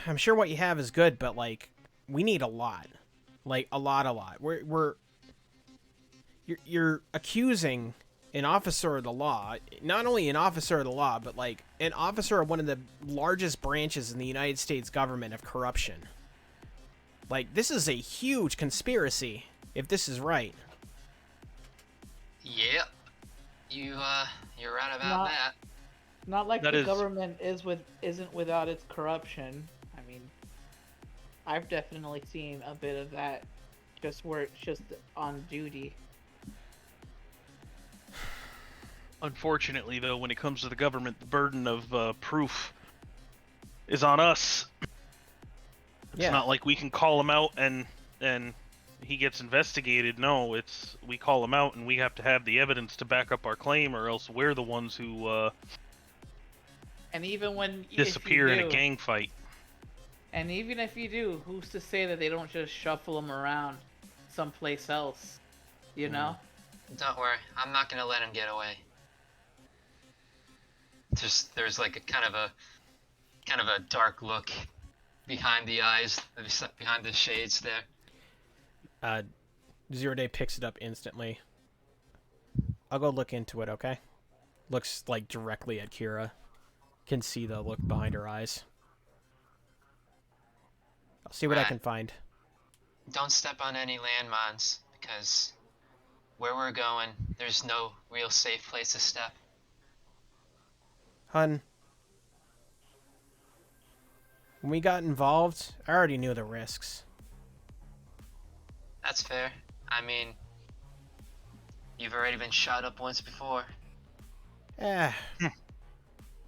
I'm sure what you have is good, but, like, we need a lot. Like, a lot. You're accusing an officer of the law, not only an officer of the law, but, like, an officer of one of the largest branches in the United States government of corruption. Like, this is a huge conspiracy, if this is right. Yep. You're right about Not- that. Not like That the is- government isn't without its corruption. I mean, I've definitely seen a bit of that, just where it's just on duty. Unfortunately, though, when it comes to the government, the burden of proof is on us. It's Yeah. not like we can call him out and he gets investigated. No, it's we call him out and we have to have the evidence to back up our claim, or else we're the ones who And even when disappear if in you a do, gang fight. and even if you do, who's to say that they don't just shuffle them around someplace else? You know? Don't worry, I'm not gonna let him get away. There's like a kind of a dark look behind the eyes, behind the shades there. Zero Day picks it up instantly. I'll go look into it, okay? Looks, like, directly at Kira. Can see the look behind her eyes. I'll see what I Right. can find. Don't step on any landmines, because where we're going, there's no real safe place to step. Hun, when we got involved, I already knew the risks. That's fair. I mean, you've already been shot up once before. Eh.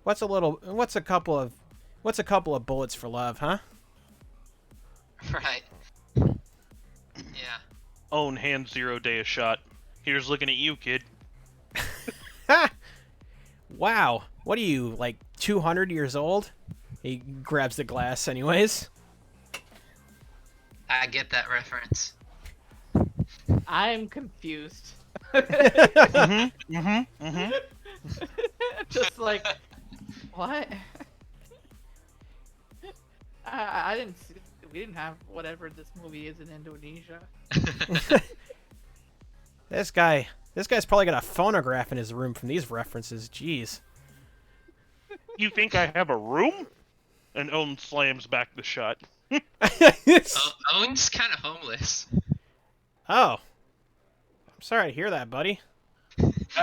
What's a couple of bullets for love, huh? Right. Yeah. Own hand 0 Day a shot. Here's looking at you, kid. Ha! Wow. What are you, like 200 years old? He grabs the glass anyways. I get that reference. I'm confused. Mm-hmm. Just like, what? I didn't see. We didn't have whatever this movie is in Indonesia. This guy's probably got a phonograph in his room from these references. Jeez. You think I have a room? And Owen slams back the shot. Owen's kind of homeless. Oh. I'm sorry to hear that, buddy.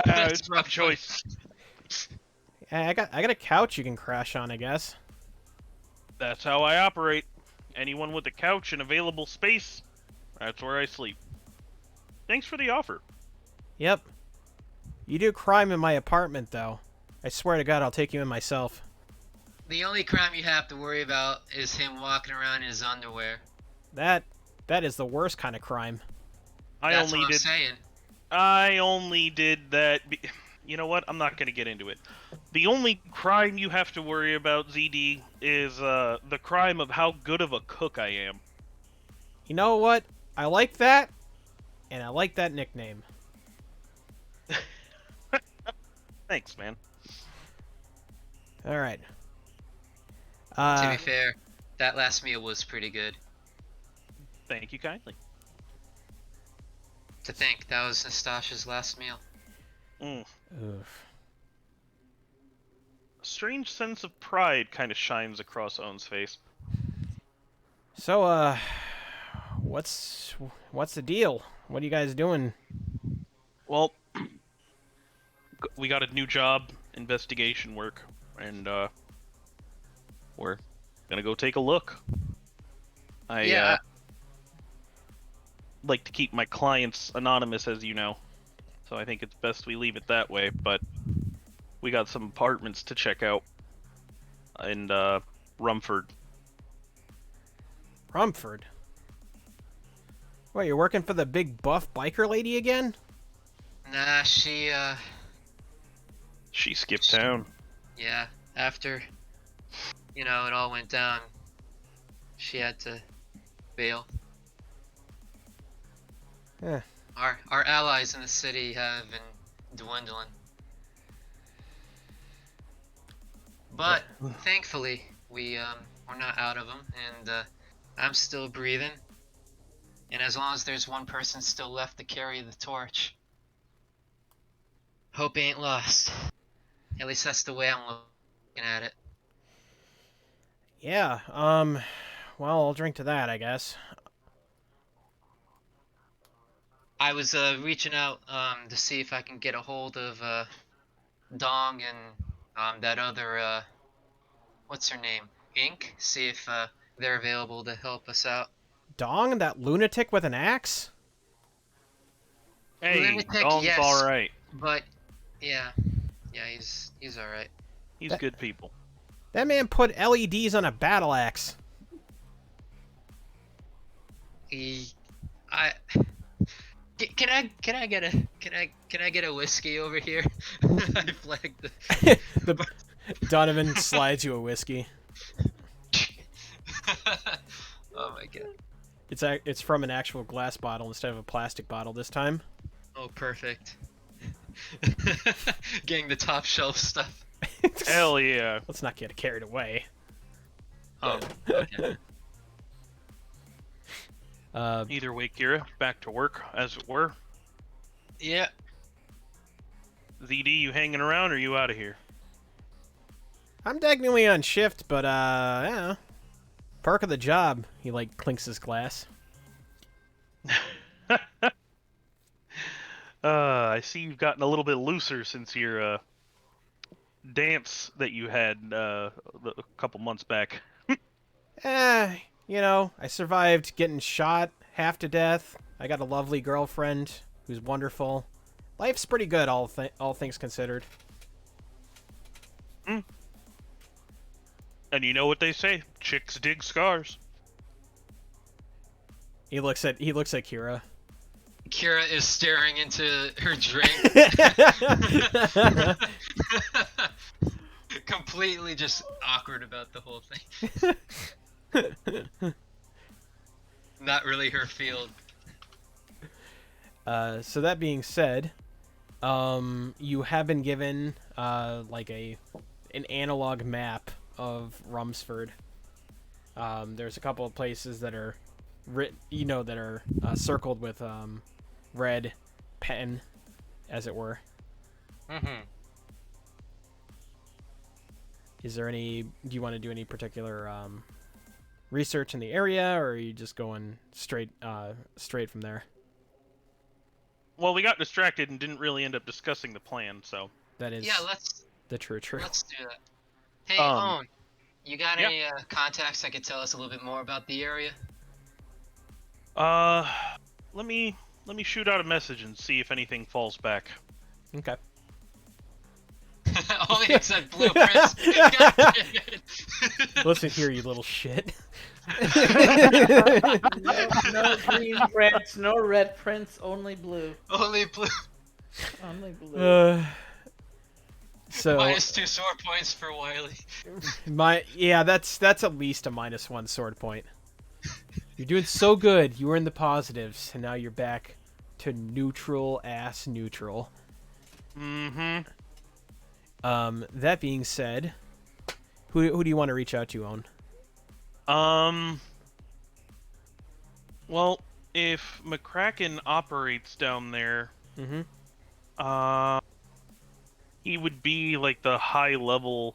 That's It's rough a choice. I got a couch you can crash on, I guess. That's how I operate. Anyone with a couch and available space, that's where I sleep. Thanks for the offer. Yep. You do crime in my apartment, though. I swear to God, I'll take you in myself. The only crime you have to worry about is him walking around in his underwear. That is the worst kind of crime. That's what I'm saying. I only did that. You know what? I'm not going to get into it. The only crime you have to worry about, ZD, is the crime of how good of a cook I am. You know what? I like that, and I like that nickname. Thanks, man. All right. To be fair, that last meal was pretty good. Thank you kindly. To think that was Nastasha's last meal. Mm. Oof. A strange sense of pride kind of shines across Owen's face. So, what's the deal? What are you guys doing? Well, we got a new job, investigation work, and we're gonna go take a look. I like to keep my clients anonymous, as you know, so I think it's best we leave it that way. But we got some apartments to check out in Rumford. Rumford. What, you're working for the big buff biker lady again? Nah, she skipped town. yeah, after it all went down, she had to bail. Eh. Our allies in the city have been dwindling. But thankfully, we're not out of them, and I'm still breathing. And as long as there's one person still left to carry the torch, hope ain't lost. At least that's the way I'm looking at it. Yeah, well, I'll drink to that, I guess. I was reaching out to see if I can get a hold of Dong and that other what's her name? Ink? See if they're available to help us out. Dong, that lunatic with an axe? Hey, Lunatic, Dong's yes. all right. But yeah, he's all right. He's good people. That man put LEDs on a battle axe. Can I get a whiskey over here? I flagged the. Donovan slides you a whiskey. Oh my god. It's from an actual glass bottle instead of a plastic bottle this time. Oh, perfect. Getting the top shelf stuff. Hell yeah. Let's not get carried away. Oh, okay. Either way, Kira, back to work, as it were. Yeah. ZD, you hanging around or you out of here? I'm technically on shift, but yeah. Perk of the job. He clinks his glass. I see you've gotten a little bit looser since your dance that you had a couple months back. I survived getting shot half to death. I got a lovely girlfriend who's wonderful. Life's pretty good, all things considered. Mm. And you know what they say, chicks dig scars. He looks at Kira. Kira is staring into her drink. Completely just awkward about the whole thing. Not really her field. So that being said, you have been given an analog map of Rumsford. There's a couple of places that are circled with red pen, as it were. Mm-hmm. Do you want to do any particular research in the area, or are you just going straight from there? Well, we got distracted and didn't really end up discussing the plan, so. That is the true. Let's do that. Hey, Owen, you got any contacts that could tell us a little bit more about the area? Let me shoot out a message and see if anything falls back. Okay. Only accept blueprints. God damn it. Listen here, you little shit. No green prints, no red prints, only blue. Only blue. Only blue. So -2 sword points for Wiley. that's at least a -1 sword point. You're doing so good. You were in the positives, and now you're back to neutral. Mm-hmm. That being said, who do you want to reach out to, Owen? Well, if McCracken operates down there, Mm-hmm. he would be like the high level.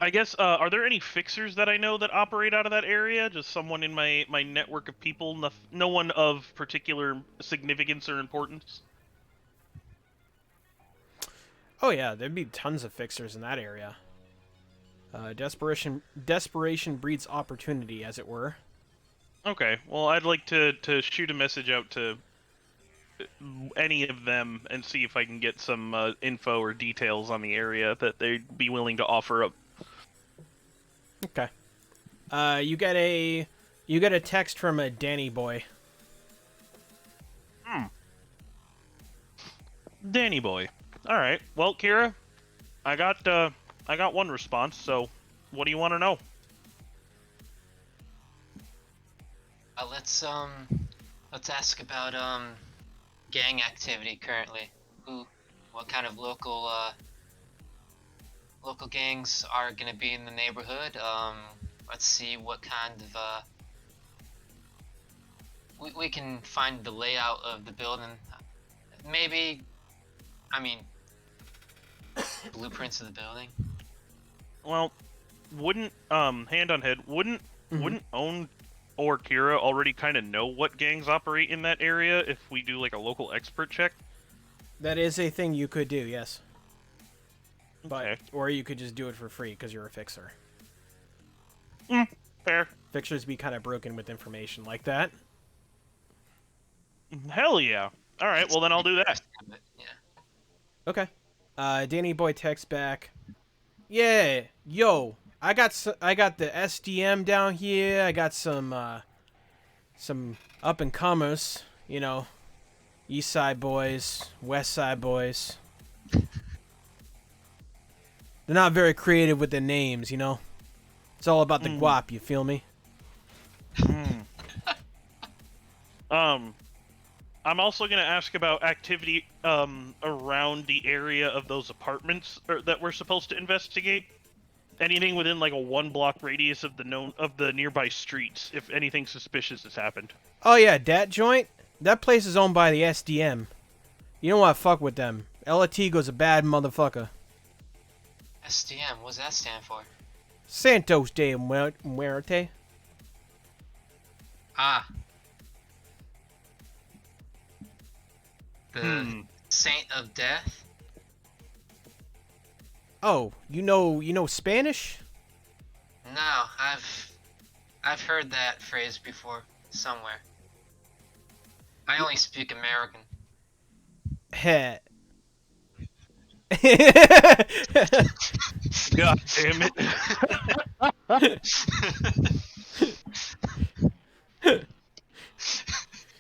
I guess. Are there any fixers that I know that operate out of that area? Just someone in my network of people. No one of particular significance or importance. Oh yeah, there'd be tons of fixers in that area. Desperation breeds opportunity, as it were. Okay. Well, I'd like to shoot a message out to any of them and see if I can get some info or details on the area that they'd be willing to offer up. Okay. You get a text from a Danny boy. Danny boy. All right. Well, Kira, I got one response. So, what do you want to know? Let's ask about gang activity currently. What kind of local gangs are gonna be in the neighborhood? Let's see what kind of we can find the layout of the building. Maybe, I mean, blueprints of the building. Well, wouldn't hand on head, wouldn't Own or Kira already kind of know what gangs operate in that area if we do like a local expert check? That is a thing you could do, yes. But Okay. or you could just do it for free because you're a fixer. Fair. Fixers be kind of broken with information like that. Hell yeah. All right. Well, then I'll do that. Yeah. Okay. Danny boy texts back. Yeah, yo, I got the SDM down here. I got some up and comers. You know, East Side boys, West Side boys. They're not very creative with their names, you know. It's all about the guap. You feel me? I'm also going to ask about activity around the area of those apartments that we're supposed to investigate. Anything within like a 1-block radius of the nearby streets, if anything suspicious has happened. Oh yeah, that joint. That place is owned by the SDM. You don't want to fuck with them. Elatigo's a bad motherfucker. SDM, what's that stand for? Santos de Muerte. Ah. The Saint of Death? Oh, you know Spanish? No, I've heard that phrase before somewhere. I only speak American. Heh. God damn it.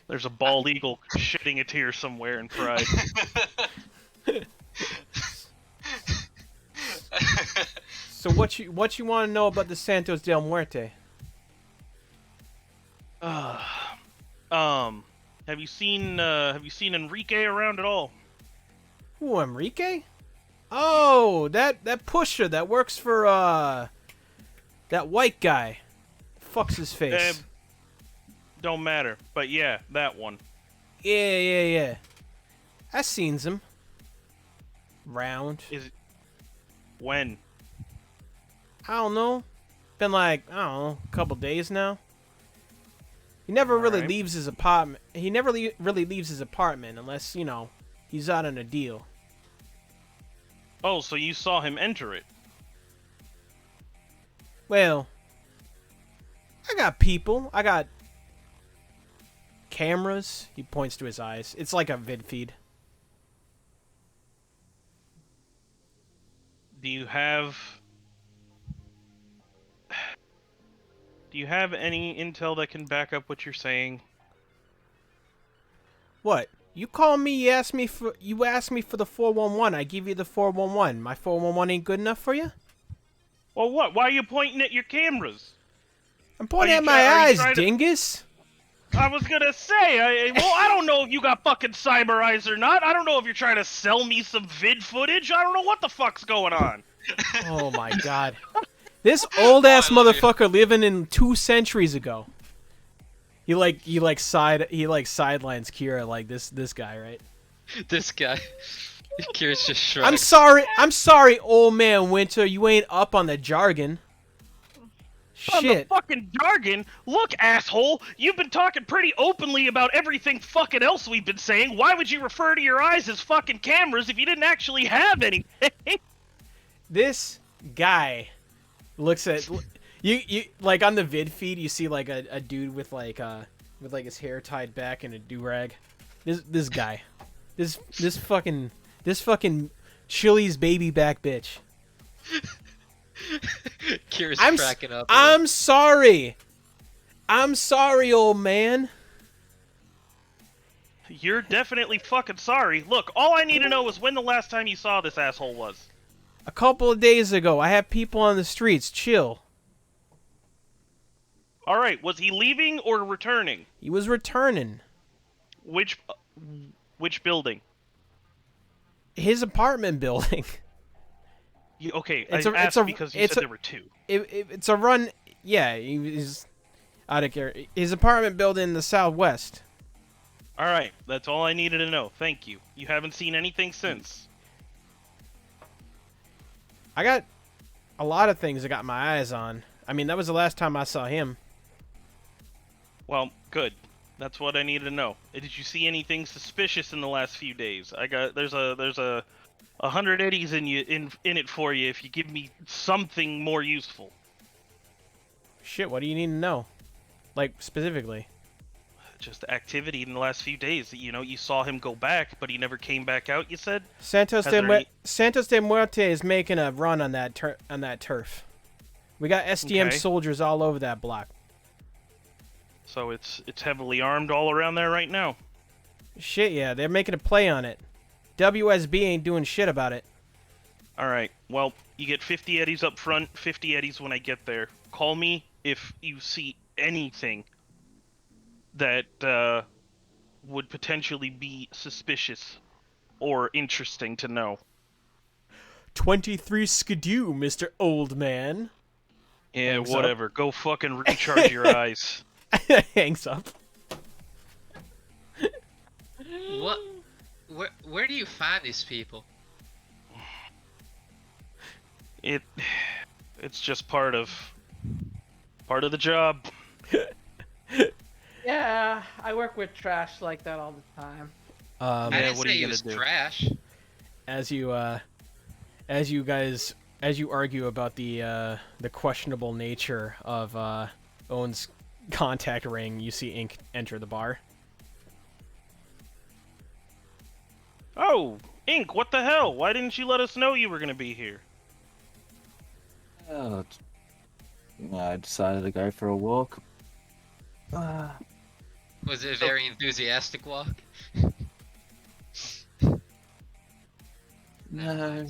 There's a bald eagle shitting a tear somewhere in pride. So what you want to know about the Santos del Muerte? Have you seen Enrique around at all? Who, Enrique? Oh, that pusher that works for that white guy. Fuck's his face. Don't matter, but yeah, that one. Yeah. I seen him. Round. When? I don't know. Been like, I don't know, a couple days now. He never really Alright. leaves his apartment. He never really leaves his apartment unless, you know, he's out on a deal. Oh, so you saw him enter it? Well, I got people. I got cameras. He points to his eyes. It's like a vid feed. Do you have any intel that can back up what you're saying? What? You call me, you asked me for the 411. I give you the 411. My 411 ain't good enough for you? Well, what? Why are you pointing at your cameras? I'm pointing Are at you my try- are you eyes, trying to- dingus. I was gonna say, I don't know if you got fucking cyber eyes or not. I don't know if you're trying to sell me some vid footage. I don't know what the fuck's going on. Oh my god. This old ass I love you. motherfucker living in 2 centuries ago. He sidelines Kira like this guy, right? This guy. Kira's just shrugged. I'm sorry, old man Winter, you ain't up on the jargon. On the Shit. fucking jargon. Look, asshole, you've been talking pretty openly about everything fucking else we've been saying. Why would you refer to your eyes as fucking cameras if you didn't actually have anything? This guy looks at you like on the vid feed you see like a dude with like his hair tied back in a do-rag. This guy. This fucking Chili's baby back bitch. Kira's I'm cracking up. I'm sorry, old man. You're definitely fucking sorry. Look, all I need to know is when the last time you saw this asshole was. A couple of days ago, I had people on the streets. Chill. Alright, was he leaving or returning? He was returning. Which building? His apartment building. Okay, It's I a- asked it's a- because you it's said a- there were two. It's a run. Yeah, he's out of care. His apartment building in the southwest. Alright, that's all I needed to know. Thank you. You haven't seen anything since. I got a lot of things I got my eyes on. I mean, that was the last time I saw him. Well, good. That's what I needed to know. Did you see anything suspicious in the last few days? There's a 100 eddies in it for you if you give me something more useful. Shit, what do you need to know? Like, specifically. Just activity in the last few days. You know, you saw him go back, but he never came back out. You said. Santos Has there any- de Muerte is making a run on that turf. We got SDM Okay. soldiers all over that block. So it's heavily armed all around there right now. Shit, yeah, they're making a play on it. WSB ain't doing shit about it. All right. Well, you get 50 eddies up front, 50 eddies when I get there. Call me if you see anything that would potentially be suspicious or interesting to know. 23 skidoo, Mr. Old Man. Yeah, Hangs up. whatever. Go fucking recharge your eyes. Hangs up. What? Where do you find these people? It's just part of the job. Yeah, I work with trash like that all the time. I Yeah, didn't what are say you he gonna was do? trash. As you argue about the questionable nature of Owen's contact ring, you see Ink enter the bar. Oh, Ink, what the hell? Why didn't you let us know you were gonna be here? Oh, I decided to go for a walk. Was it a very enthusiastic walk? No.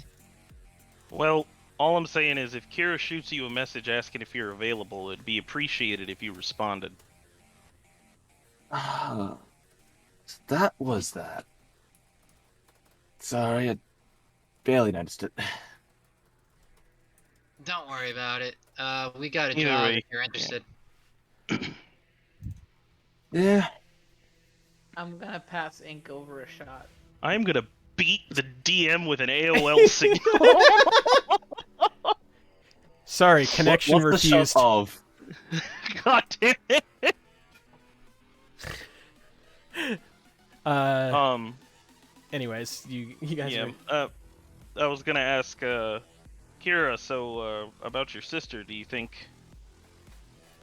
Well, all I'm saying is if Kira shoots you a message asking if you're available, it'd be appreciated if you responded. Ah, so that was that. Sorry, I barely noticed it. Don't worry about it. We got a Either job way, if you're interested. Yeah. I'm gonna pass Ink over a shot. I'm gonna beat the DM with an AOL signal. Sorry, connection What's the refused. shot of? God damn it. Anyways, you guys Yeah. are... I was gonna ask Kira. So about your sister, do you think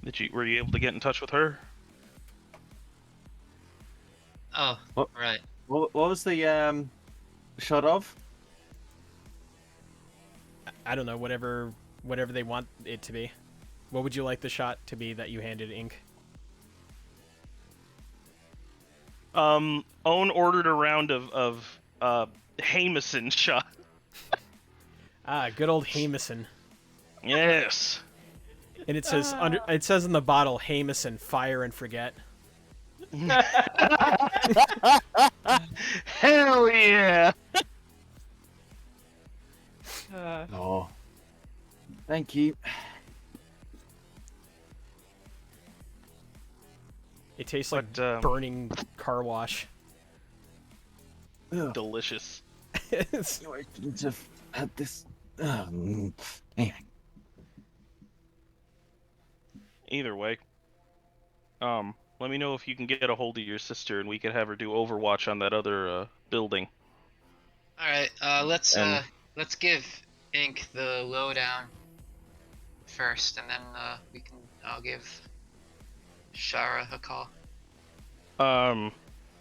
that were you able to get in touch with her? Oh, What? right. What was the shot of? I don't know, whatever they want it to be. What would you like the shot to be that you handed Ink? Owen ordered a round of Jameson shot. Ah, good old Jameson. Yes. And it says it says in the bottle, Jameson, fire and forget. Hell yeah. Oh, thank you. It tastes like But, burning car wash. Ugh. Delicious. It's- I shouldn't have had this. Anyway, Either way. Let me know if you can get a hold of your sister and we could have her do Overwatch on that other building. All right, And- let's give Ink the lowdown first, and then I'll give Shara a call.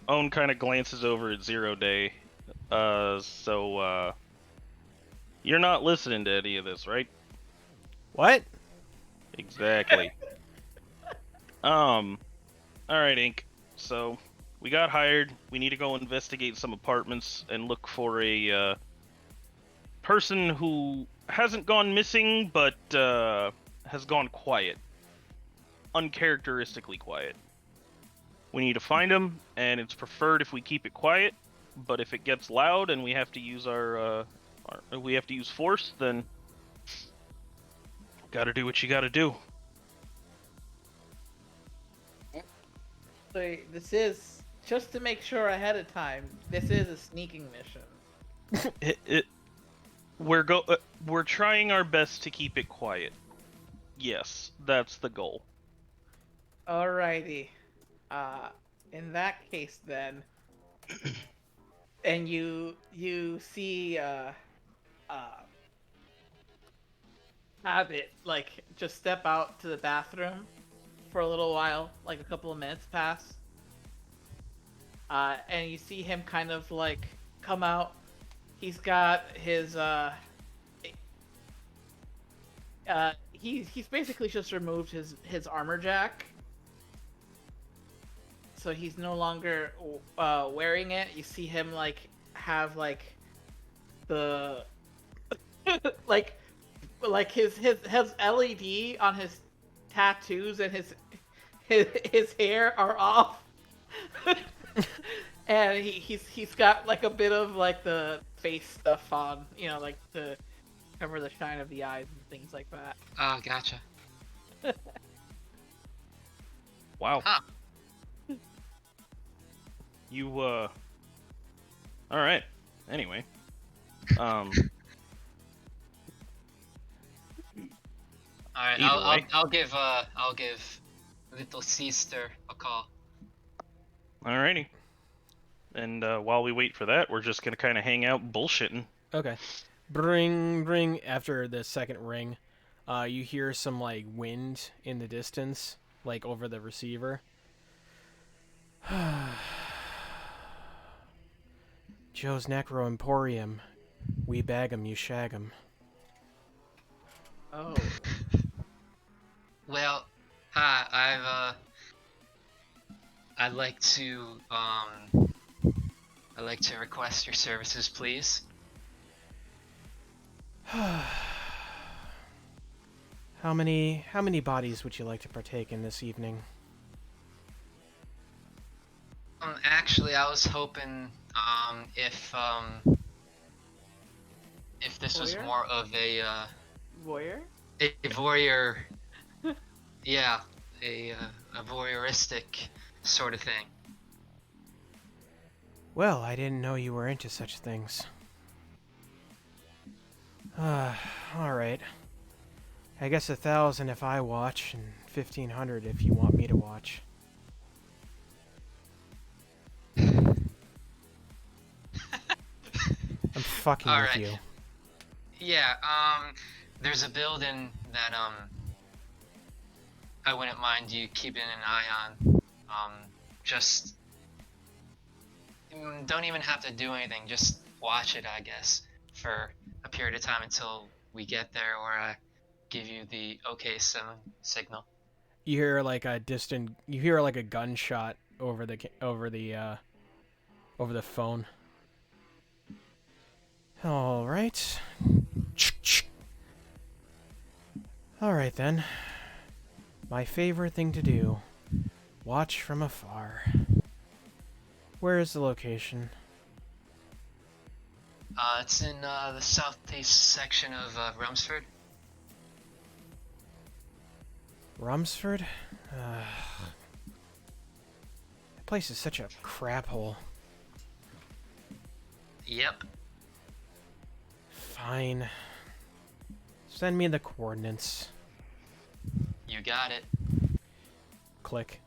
Owen kind of glances over at 0 Day. So you're not listening to any of this, right? what? Exactly. Alright, Ink. So, we got hired. We need to go investigate some apartments and look for a, person who hasn't gone missing, but, has gone quiet. Uncharacteristically quiet. We need to find him, and it's preferred if we keep it quiet, but if it gets loud and we have to use we have to use force, then gotta do what you gotta do. So this is just to make sure ahead of time. This is a sneaking mission. We're trying our best to keep it quiet. Yes, that's the goal. Alrighty. In that case then, and you see Abbott like just step out to the bathroom for a little while, like a couple of minutes pass. And you see him kind of like come out. He's got his he's basically just removed his armor jack. So he's no longer wearing it. You see him like have like the like his LED on his tattoos and his hair are off. And he's got like a bit of like the face stuff on, you know, like to cover the shine of the eyes and things like that. Oh, gotcha. Wow. Huh. You all right. Anyway, All right, Either way. I'll give little sister a call. alrighty. And while we wait for that, we're just gonna kind of hang out bullshitting. Okay. Bring. After the second ring, you hear some like wind in the distance, like over the receiver. Joe's Necro Emporium. We bag 'em, you shag 'em. Oh. Well, hi, I'd like to request your services, please. How many bodies would you like to partake in this evening? Actually, I was hoping, if this was Voyeur? more of a Voyeur? voyeur, yeah, a voyeuristic sort of thing. Well, I didn't know you were into such things. Alright. I guess 1,000 if I watch, and 1,500 if you want me to watch. I'm fucking with Alright. you. Yeah, there's a building that, I wouldn't mind you keeping an eye on. Just, don't even have to do anything, just watch it, I guess, for a period of time until we get there, or I give you the okay signal. You hear like a gunshot over the phone. All right. Alright then. My favorite thing to do. Watch from afar. Where is the location? It's in the southeast section of Rumsford. Rumsford? That place is such a crap hole. Yep. Fine. Send me the coordinates. You got it. Click.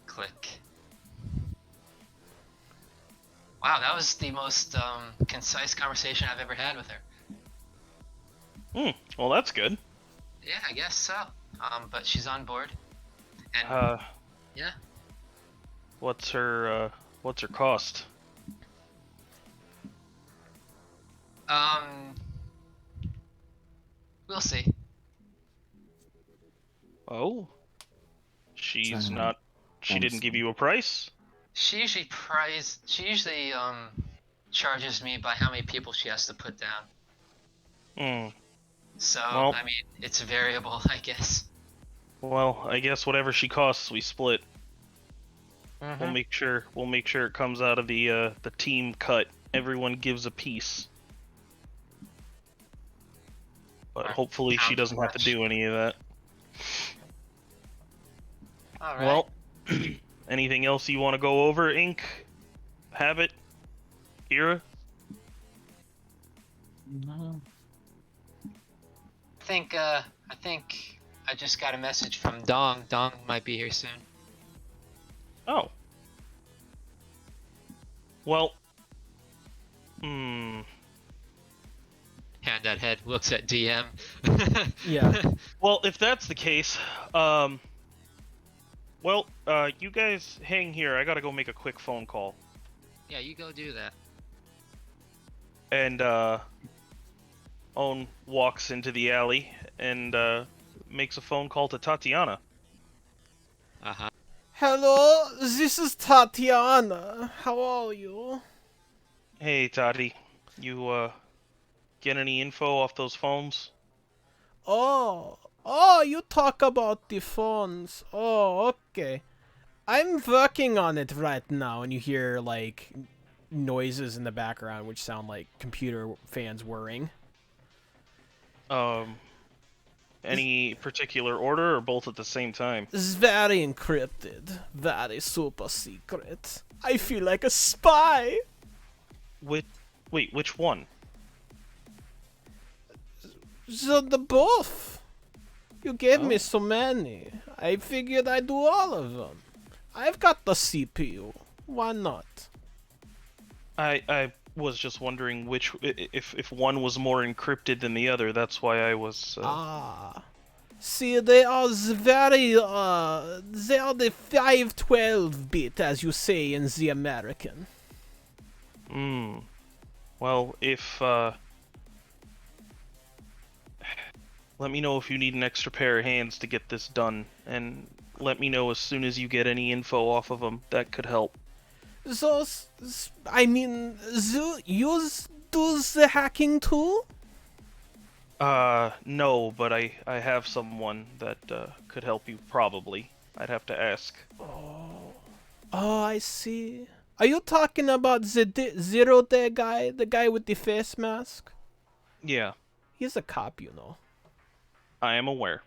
Click. Wow, that was the most concise conversation I've ever had with her. Well, that's good. Yeah, I guess so. But she's on board. And yeah. What's her cost? We'll see. Oh, she's So, not. She didn't thanks. give you a price. She usually charges me by how many people she has to put down. So Well- I mean, it's variable, I guess. Well, I guess whatever she costs, we split. Mm-hmm. We'll make sure it comes out of the team cut. Everyone gives a piece. But Alright, hopefully she sounds doesn't have to much. do any of that. All right. Well, anything else you want to go over, Ink? Habit? Kira? No. I think I just got a message from Dong. Dong might be here soon. Oh. Well. Hmm. Hand that head, looks at DM. Yeah. Well, if that's the case, you guys hang here. I gotta go make a quick phone call. Yeah, you go do that. And, Owen walks into the alley and, makes a phone call to Tatiana. Uh-huh. Hello, this is Tatiana. How are you? Hey, Tati. You, get any info off those phones? Oh, you talk about the phones. Oh, okay. I'm working on it right now, and you hear, like, noises in the background which sound like computer fans whirring. Any particular order or both at the same time? It's very encrypted, very super secret. I feel like a spy. Wait, which one? So the both. You gave me Oh. so many. I figured I'd do all of them. I've got the CPU. Why not? I was just wondering which if one was more encrypted than the other. That's why I was. See, they are they are the 512 bit, as you say in the American. Well, if let me know if you need an extra pair of hands to get this done, and let me know as soon as you get any info off of them. That could help. So, I mean, you do the hacking too? No, but I have someone that could help you. Probably, I'd have to ask. Oh, I see. Are you talking about the zero-day guy, the guy with the face mask? Yeah, He's a cop, you know. I am aware.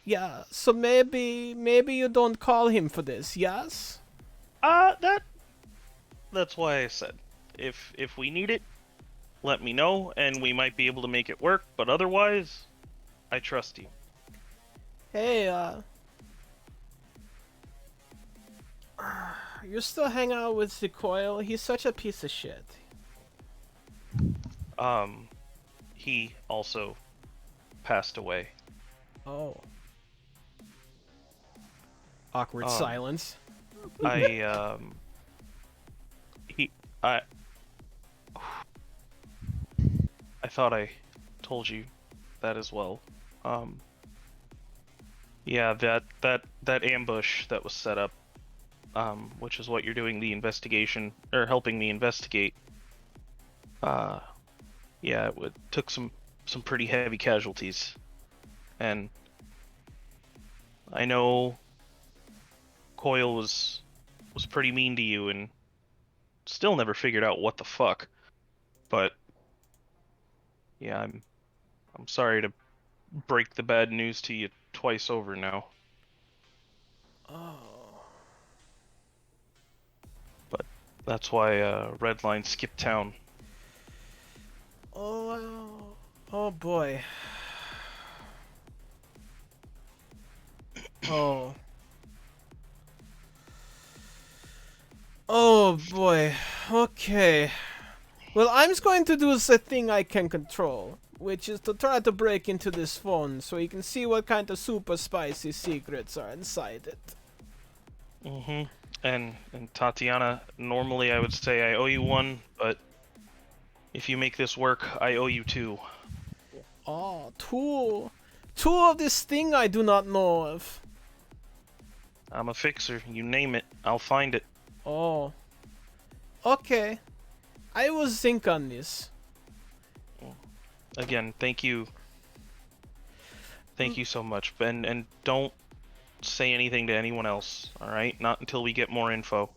Yeah, so maybe you don't call him for this, yes? That's why I said, if we need it, let me know, and we might be able to make it work. But otherwise, I trust you. Hey, you still hang out with the Coil? He's such a piece of shit. He also passed away. Oh. Awkward silence. I thought I told you that as well. Yeah, that ambush that was set up, which is what you're doing the investigation or helping me investigate. yeah, it took some pretty heavy casualties, and I know Coil was pretty mean to you, and still never figured out what the fuck. But yeah, I'm sorry to break the bad news to you twice over now. Oh. But that's why Redline skipped town. Oh. Oh boy. Oh. Oh boy. Okay. Well, I'm just going to do the thing I can control, which is to try to break into this phone so you can see what kind of super spicy secrets are inside it. Mm-hmm. And Tatiana, normally I would say I owe you one, but if you make this work, I owe you two. Oh, two. Two of this thing I do not know of. I'm a fixer. You name it, I'll find it. Oh. Okay. I will think on this. Again, thank you. Thank you so much. And don't say anything to anyone else, alright? Not until we get more info.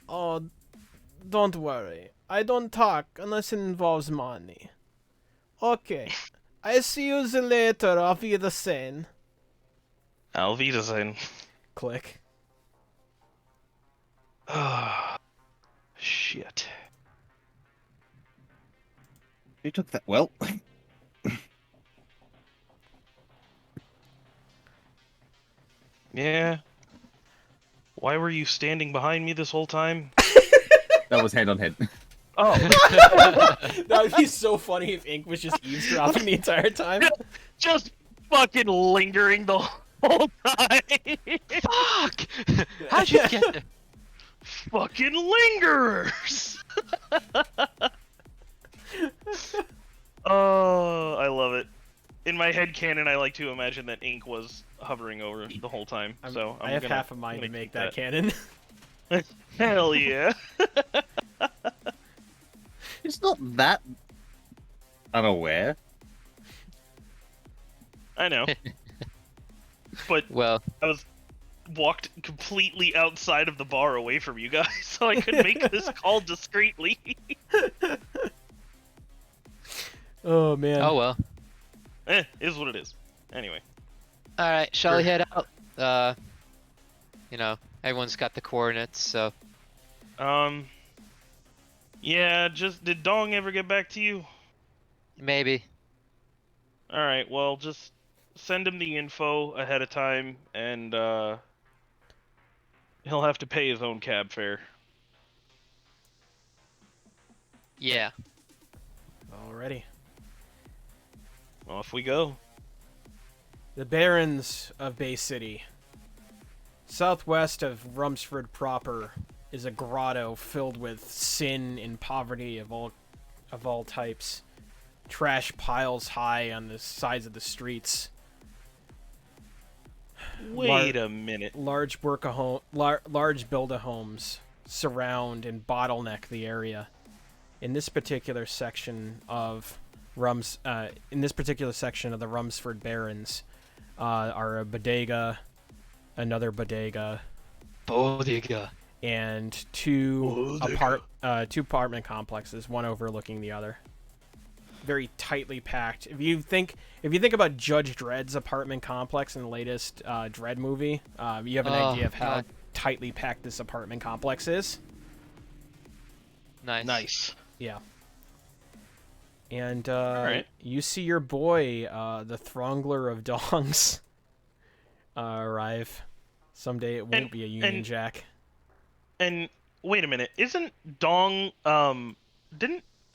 Oh, don't worry. I don't talk unless it involves money. Okay. I see you later. Auf Wiedersehen. Auf Wiedersehen. Click. Ah, shit. You took that well. Yeah. Why were you standing behind me this whole time? That was hand on head. Oh, That would be so funny if Ink was just eavesdropping the entire time. just fucking lingering the whole time. Fuck! How'd you get there? Fucking lingerers. Oh, I love it. In my head canon, I like to imagine that Ink was hovering over the whole time. So I have half a mind to make that canon. Hell yeah. It's not that unaware. I know. But Well, I was walked completely outside of the bar away from you guys, so I could make this call discreetly. Oh man. oh well. Is what it is. Anyway. Alright, shall we head out? You know, everyone's got the coordinates, so. Yeah, did Dong ever get back to you? Maybe. Alright, well, just send him the info ahead of time, and, he'll have to pay his own cab fare. Yeah. Alrighty. Off we go. The Barrens of Bay City. Southwest of Rumsford proper is a grotto filled with sin and poverty of all types. Trash piles high on the sides of the streets. Wait a minute. Large build-a homes surround and bottleneck the area. In this particular section of the Rumsford Barrens, are a bodega, another bodega, and two apartment complexes, one overlooking the other. Very tightly packed. If you think about Judge Dredd's apartment complex in the latest Dredd movie, you have an idea of how God. tightly packed this apartment complex is. Nice. Yeah. And Alright. you see your boy, the Throngler of Dongs, arrive. Someday it won't be a Union Jack. And wait a minute, isn't Dong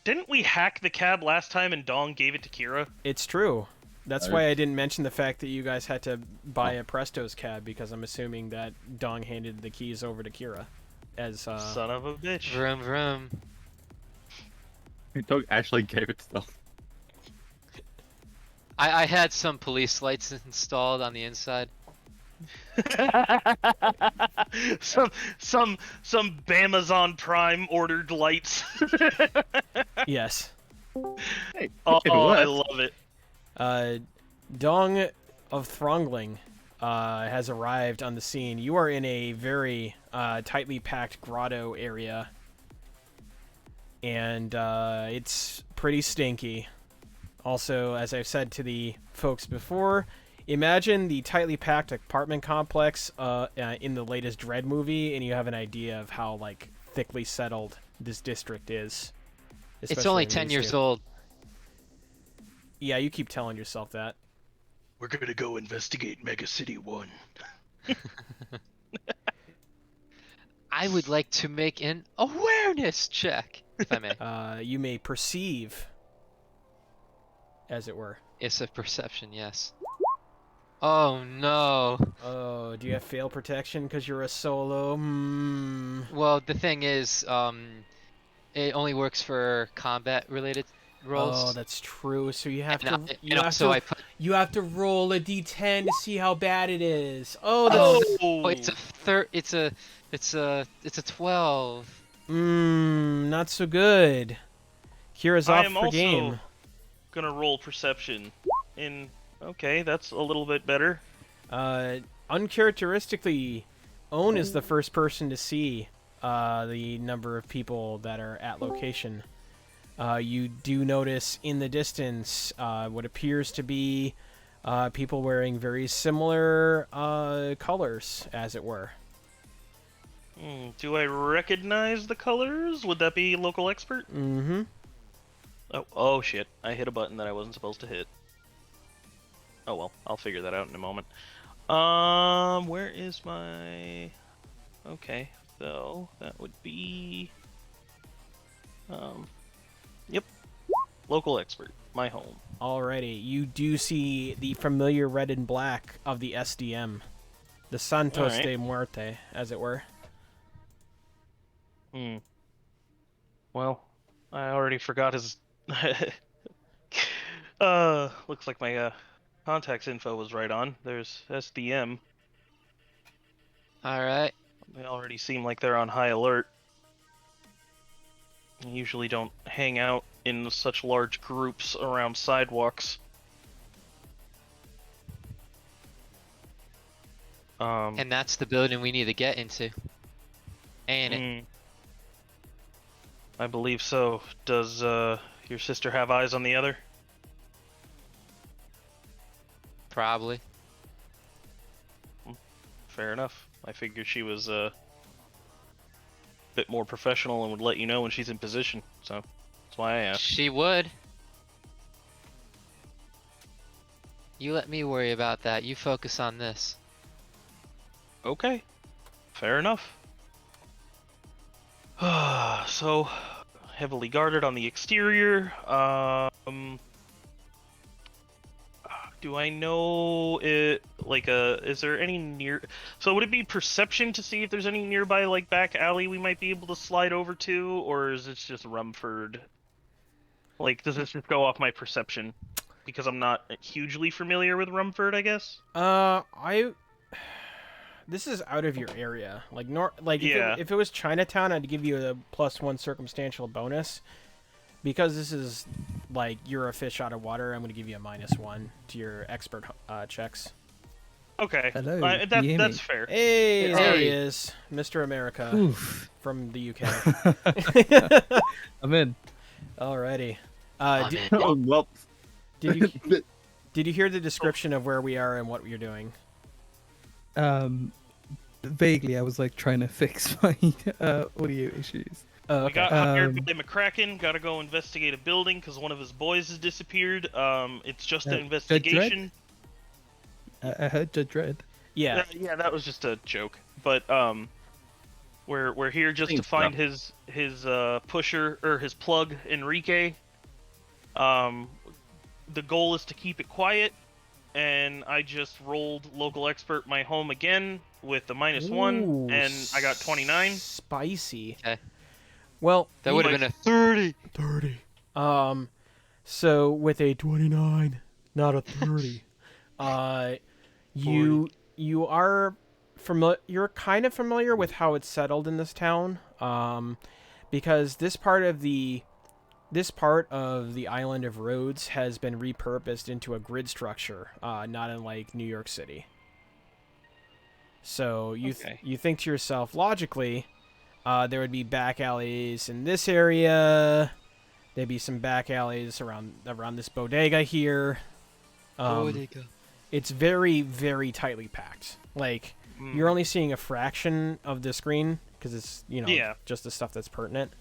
didn't we hack the cab last time and Dong gave it to Kira? It's true. That's why I didn't mention the fact that you guys had to buy a Presto's cab, because I'm assuming that Dong handed the keys over to Kira. As Son of a bitch. Vroom vroom. Dog actually gave it to them. I had some police lights installed on the inside. some Bamazon Prime ordered lights. yes. Hey, Oh, if it I works. love it. Dong of Throngling has arrived on the scene. You are in a very tightly packed grotto area, and it's pretty stinky. Also, as I've said to the folks before, imagine the tightly packed apartment complex in the latest Dread movie, and you have an idea of how like thickly settled this district is. It's especially only in 10 these years days. old. Yeah, you keep telling yourself that. We're gonna go investigate Mega City 1. I would like to make an awareness check, if I may. You may perceive, as it were. It's a perception, yes. Oh no. Oh, do you have fail protection because you're a solo? Well, the thing is, it only works for combat-related rolls. Oh, that's true. So you have And, to I, and also I put. you have to roll a d10 to see how bad it is. Oh, that's Oh, Oh, no, it's a 12. not so good. Kira's I off am for also game. gonna roll perception. Okay, that's a little bit better. Uncharacteristically, Own is the first person to see the number of people that are at location. You do notice in the distance what appears to be people wearing very similar colors, as it were. Do I recognize the colors? Would that be local expert? Mm-hmm. Oh shit! I hit a button that I wasn't supposed to hit. Oh well, I'll figure that out in a moment. Where is my? Okay, so that would be. Yep, local expert, my home. Alrighty, you do see the familiar red and black of the SDM, the Santos Alright. de Muerte, as it were. Well, I already forgot his. Looks like my contacts info was right on. There's SDM. Alright. They already seem like they're on high alert. They usually don't hang out in such large groups around sidewalks. And that's the building we need to get into. Ain't it? I believe so. Does your sister have eyes on the other? Probably. Fair enough. I figured she was a bit more professional and would let you know when she's in position, so that's why I asked. She would. You let me worry about that. You focus on this. Okay, fair enough. So, heavily guarded on the exterior. Do I know it? Like, is there any near? So, would it be perception to see if there's any nearby, like, back alley we might be able to slide over to, or is this just Rumford? Like, does this just go off my perception? Because I'm not hugely familiar with Rumford, I guess. This is out of your area. Like, Yeah. if it was Chinatown, I'd give you a +1 circumstantial bonus. Because this is, like, you're a fish out of water, I'm going to give you a -1 to your expert checks. Okay. Hello, That, can you hear that's me? fair. Hey, there he Hey. is. Mr. America Oof. from the UK. I'm in. Alrighty. I'm Did, in. Oh, well. did you did you hear the description of where we are and what you're doing? Vaguely, I was like trying to fix my audio issues. Oh, We okay. got hired by McCracken. Got to go investigate a building because one of his boys has disappeared. It's just an Judge investigation. I heard Judge Dredd. Yeah. Yeah, that was just a joke. But we're here just to Thanks, find bro. his pusher or his plug Enrique. The goal is to keep it quiet, and I just rolled local expert my home again with the -1, Ooh, and I got 29. Spicy. Okay. Well, That would have been a 30. 30. So with a 29, not a 30, you are familiar. You're kind of familiar with how it's settled in this town, because this part of the this part of the island of Rhodes has been repurposed into a grid structure, not unlike New York City. So you think to yourself, logically, there would be back alleys in this area. There'd be some back alleys around this bodega here. It's very, very tightly packed. Like, you're only seeing a fraction of the screen because it's, just the stuff that's pertinent.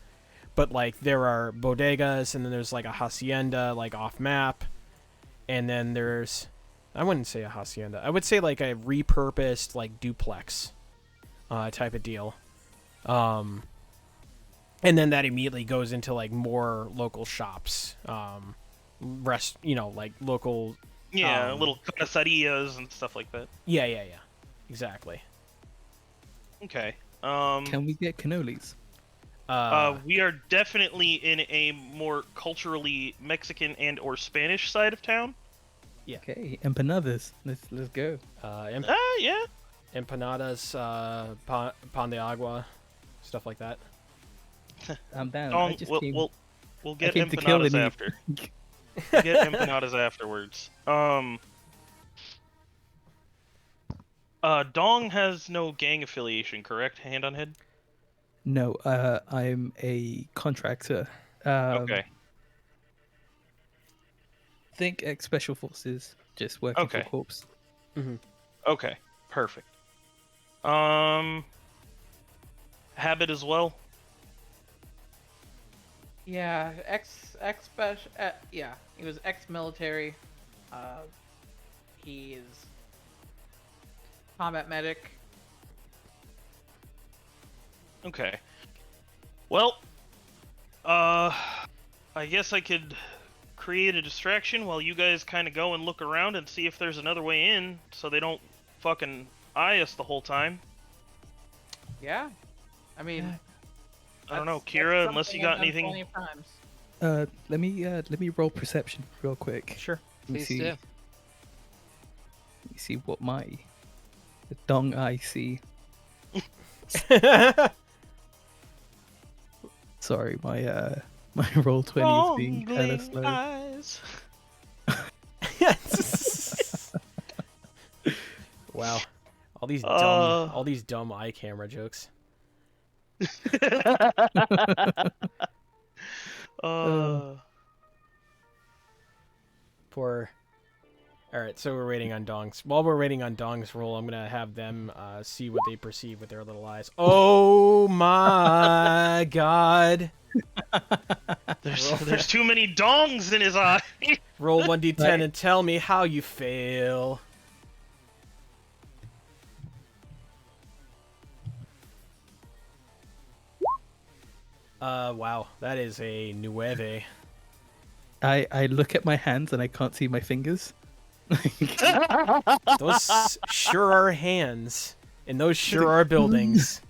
But, like, there are bodegas, and then there's, like, a hacienda, like, off-map. And then there's... I wouldn't say a hacienda. I would say, like, a repurposed, like, duplex type of deal. And then that immediately goes into, like, more local shops. Like, local... Yeah, little carnicerias and stuff like that. Yeah. Exactly. Okay. Can we get cannolis? We are definitely in a more culturally Mexican and or Spanish side of town. Yeah. Okay, empanadas. Let's go. Yeah. Empanadas, pan de agua, stuff like that. I'm down. We'll get came to kill empanadas any- after. We'll get empanadas afterwards. Dong has no gang affiliation, correct? Hand on head? No, I'm a contractor. Okay. Think ex special forces, just working Okay. for corps. Okay. Perfect. Habit as well? Yeah, he was ex-military. He is combat medic. Okay. Well, I guess I could create a distraction while you guys kind of go and look around and see if there's another way in, so they don't fucking eye us the whole time. Yeah, I mean, I don't know, that's Kira, unless something you got I've done anything. plenty of times. Let me roll perception real quick. Sure. Let me Please see. do. Let me see what the dong I see. Sorry, my my roll 20 is being kind of slow. Eyes. Wow. All these dumb eye camera jokes. Poor. All right, so we're waiting on Dong's. While we're waiting on Dong's roll, I'm gonna have them see what they perceive with their little eyes. Oh my god! There's too many dongs in his eye. Roll 1d10 and tell me how you fail. Wow, that is a 9. I look at my hands and I can't see my fingers. Those sure are hands, and those sure are buildings.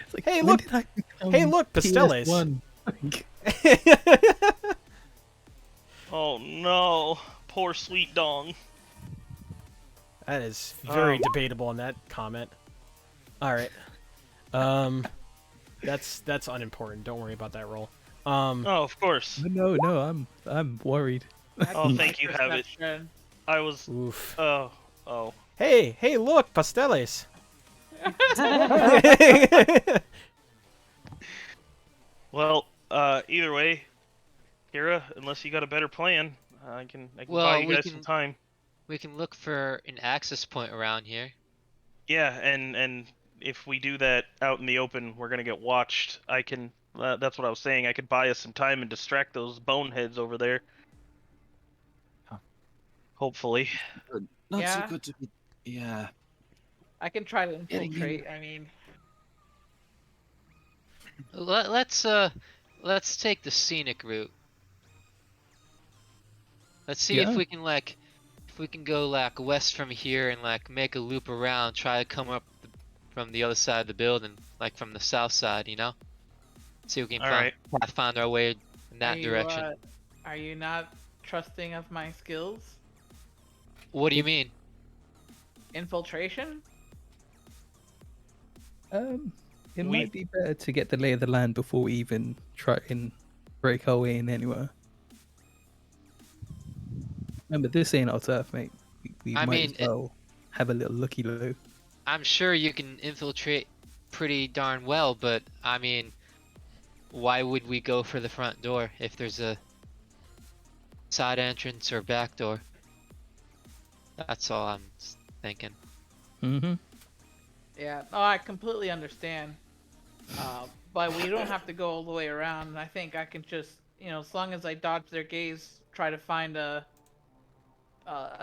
It's like, Hey, when look! did I become Hey, look, Pasteles. PS1? Oh no, poor sweet dong. That is very debatable in that comment. All right. That's unimportant. Don't worry about that roll. Oh, of course. No, I'm worried. Oh, thank you, Habit. Perception. I was. Oof. Oh. Hey, look, Pasteles. Well, either way, Kira, unless you got a better plan, I can Well, buy you we guys can- some time. We can look for an access point around here. Yeah, and if we do that out in the open, we're gonna get watched. I can. That's what I was saying. I could buy us some time and distract those boneheads over there. Huh. Hopefully. Not Yeah. so good to be. Yeah. I can try to Getting in. infiltrate. I mean, Let's take the scenic route. Let's see Yeah. if we can go like west from here and like make a loop around, try to come up from the other side of the building, like from the south side, you know? See if we can Alright. find our way in that are direction. You, are you not trusting of my skills? What do you mean? Infiltration? It We- might be better to get the lay of the land before we even try and break our way in anywhere. Remember, this ain't our turf, mate. We I might mean, as well have a little looky-loo. I'm sure you can infiltrate pretty darn well, but I mean, why would we go for the front door if there's a side entrance or back door? That's all I'm thinking. Mm-hmm. Yeah, no, I completely understand. But we don't have to go all the way around. And I think I can just, as long as I dodge their gaze, try to find a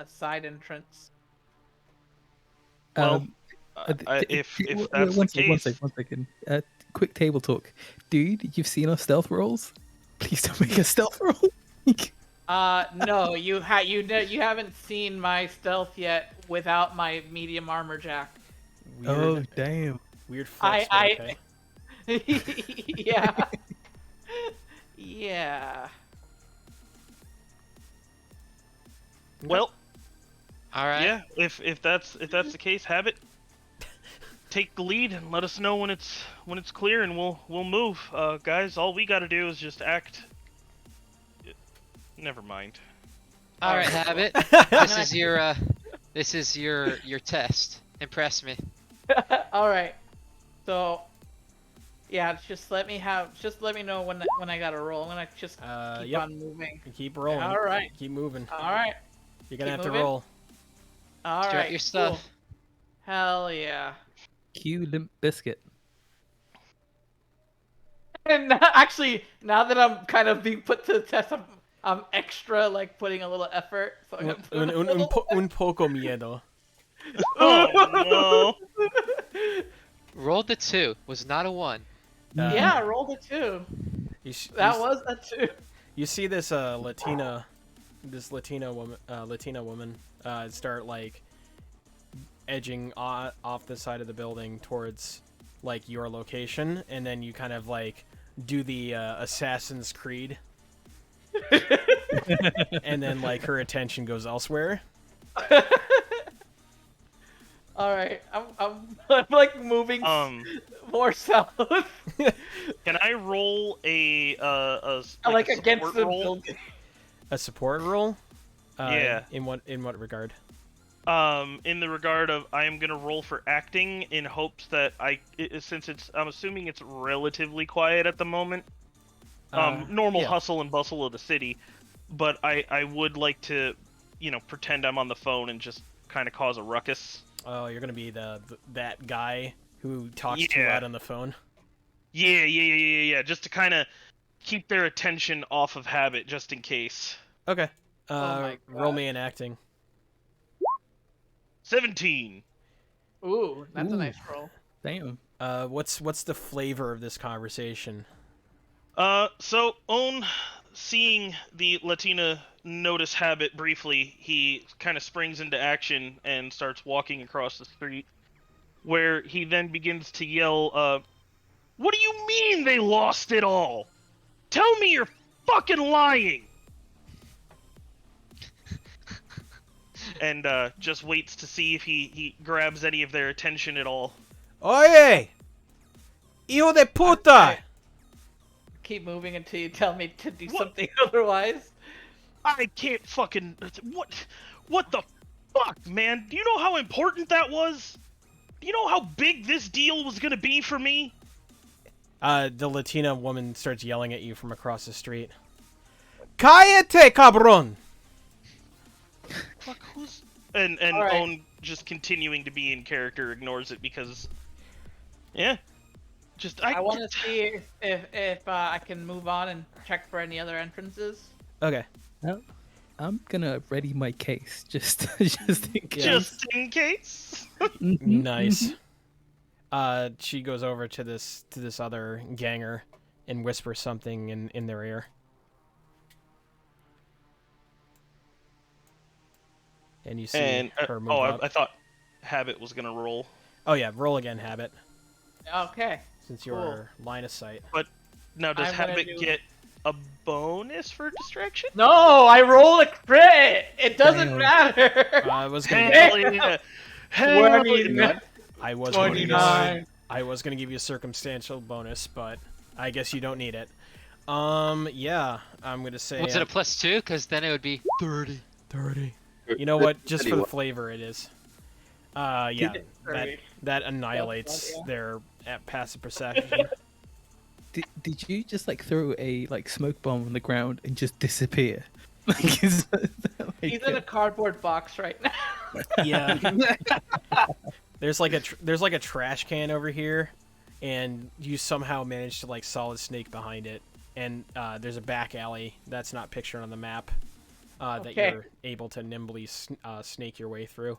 side entrance. Well, if that's the case, One second. Quick table talk, dude. You've seen our stealth rolls. Please don't make a stealth roll. No, you haven't seen my stealth yet without my medium armor jack. Weird, Oh damn. weird flex, but okay. Yeah. Yeah. well, All right. yeah. If that's the case, Habit, take the lead and let us know when it's clear, and we'll move. Guys, all we got to do is just act. Never mind. All right, Habit. This is your test. Impress me. All right. So, yeah, just let me know when I gotta roll. I'm gonna just keep Yep. on moving. Keep rolling. All right. Keep moving. All right. You're gonna keep have moving. to roll. All Strut right. your stuff. Cool. Hell yeah. Cue Limp Biscuit. And actually, now that I'm kind of being put to the test, I'm extra like putting a little effort. So I'm gonna put a little Un poco miedo. Oh no! Rolled the 2. Was not a 1. Yeah, I rolled a 2. That was a 2. You see this Latina woman start like edging off the side of the building towards like your location, and then you kind of like do the Assassin's Creed, and then like her attention goes elsewhere. All right, I'm like moving more south. Can I roll a like a against support the roll? building. A support roll? Yeah. In what regard? In the regard of I am gonna roll for acting in hopes that since I'm assuming it's relatively quiet at the moment. Normal yeah. hustle and bustle of the city, but I would like to, pretend I'm on the phone and just kind of cause a ruckus. Oh, you're gonna be that guy who talks too Yeah. loud on the phone. Yeah. Just to kind of keep their attention off of Habit, just in case. Okay. my Roll God. me in acting. 17. Ooh, that's a Ooh. nice roll. Damn. What's the flavor of this conversation? So Own, seeing the Latina notice Habit briefly, he kind of springs into action and starts walking across the street, where he then begins to yell, "What do you mean they lost it all? Tell me you're fucking lying!" And just waits to see if he grabs any of their attention at all. Oye! Hijo de puta! Keep moving until you tell me to do something otherwise. I can't fucking... What the fuck, man? Do you know how important that was? Do you know how big this deal was gonna be for me? The Latina woman starts yelling at you from across the street. Cállate, cabrón! Fuck, who's... And Alright. Own, just continuing to be in character, ignores it because... Yeah. Just, I want to see if I can move on and check for any other entrances. Okay. Well, I'm gonna ready my case just in case. Just in case. Mhm, Nice. mhm. She goes over to this other ganger and whispers something in their ear. And you see And, her move up. I thought Habit was gonna roll. Oh yeah, roll again, Habit, Okay. since you're line of sight. Now, does I'm gonna Habit do- get a bonus for distraction? No, I roll a crit. It doesn't Damn. matter. I was gonna. Hell yeah! Hell 20, yeah! I was gonna give you, 29. I was gonna give you a circumstantial bonus, but I guess you don't need it. Yeah, I'm gonna say. Was it a +2? Because then it would be 30. 30? You know what? Just for the 31. flavor, it is. Yeah, that Sorry. that annihilates yeah. their passive perception. Did you just like throw a like smoke bomb on the ground and just disappear? Like, is that, like, He's in a cardboard box right now. Yeah. There's like a trash can over here, and you somehow managed to like solid snake behind it, and there's a back alley that's not pictured on the map that Okay. you're able to nimbly snake your way through.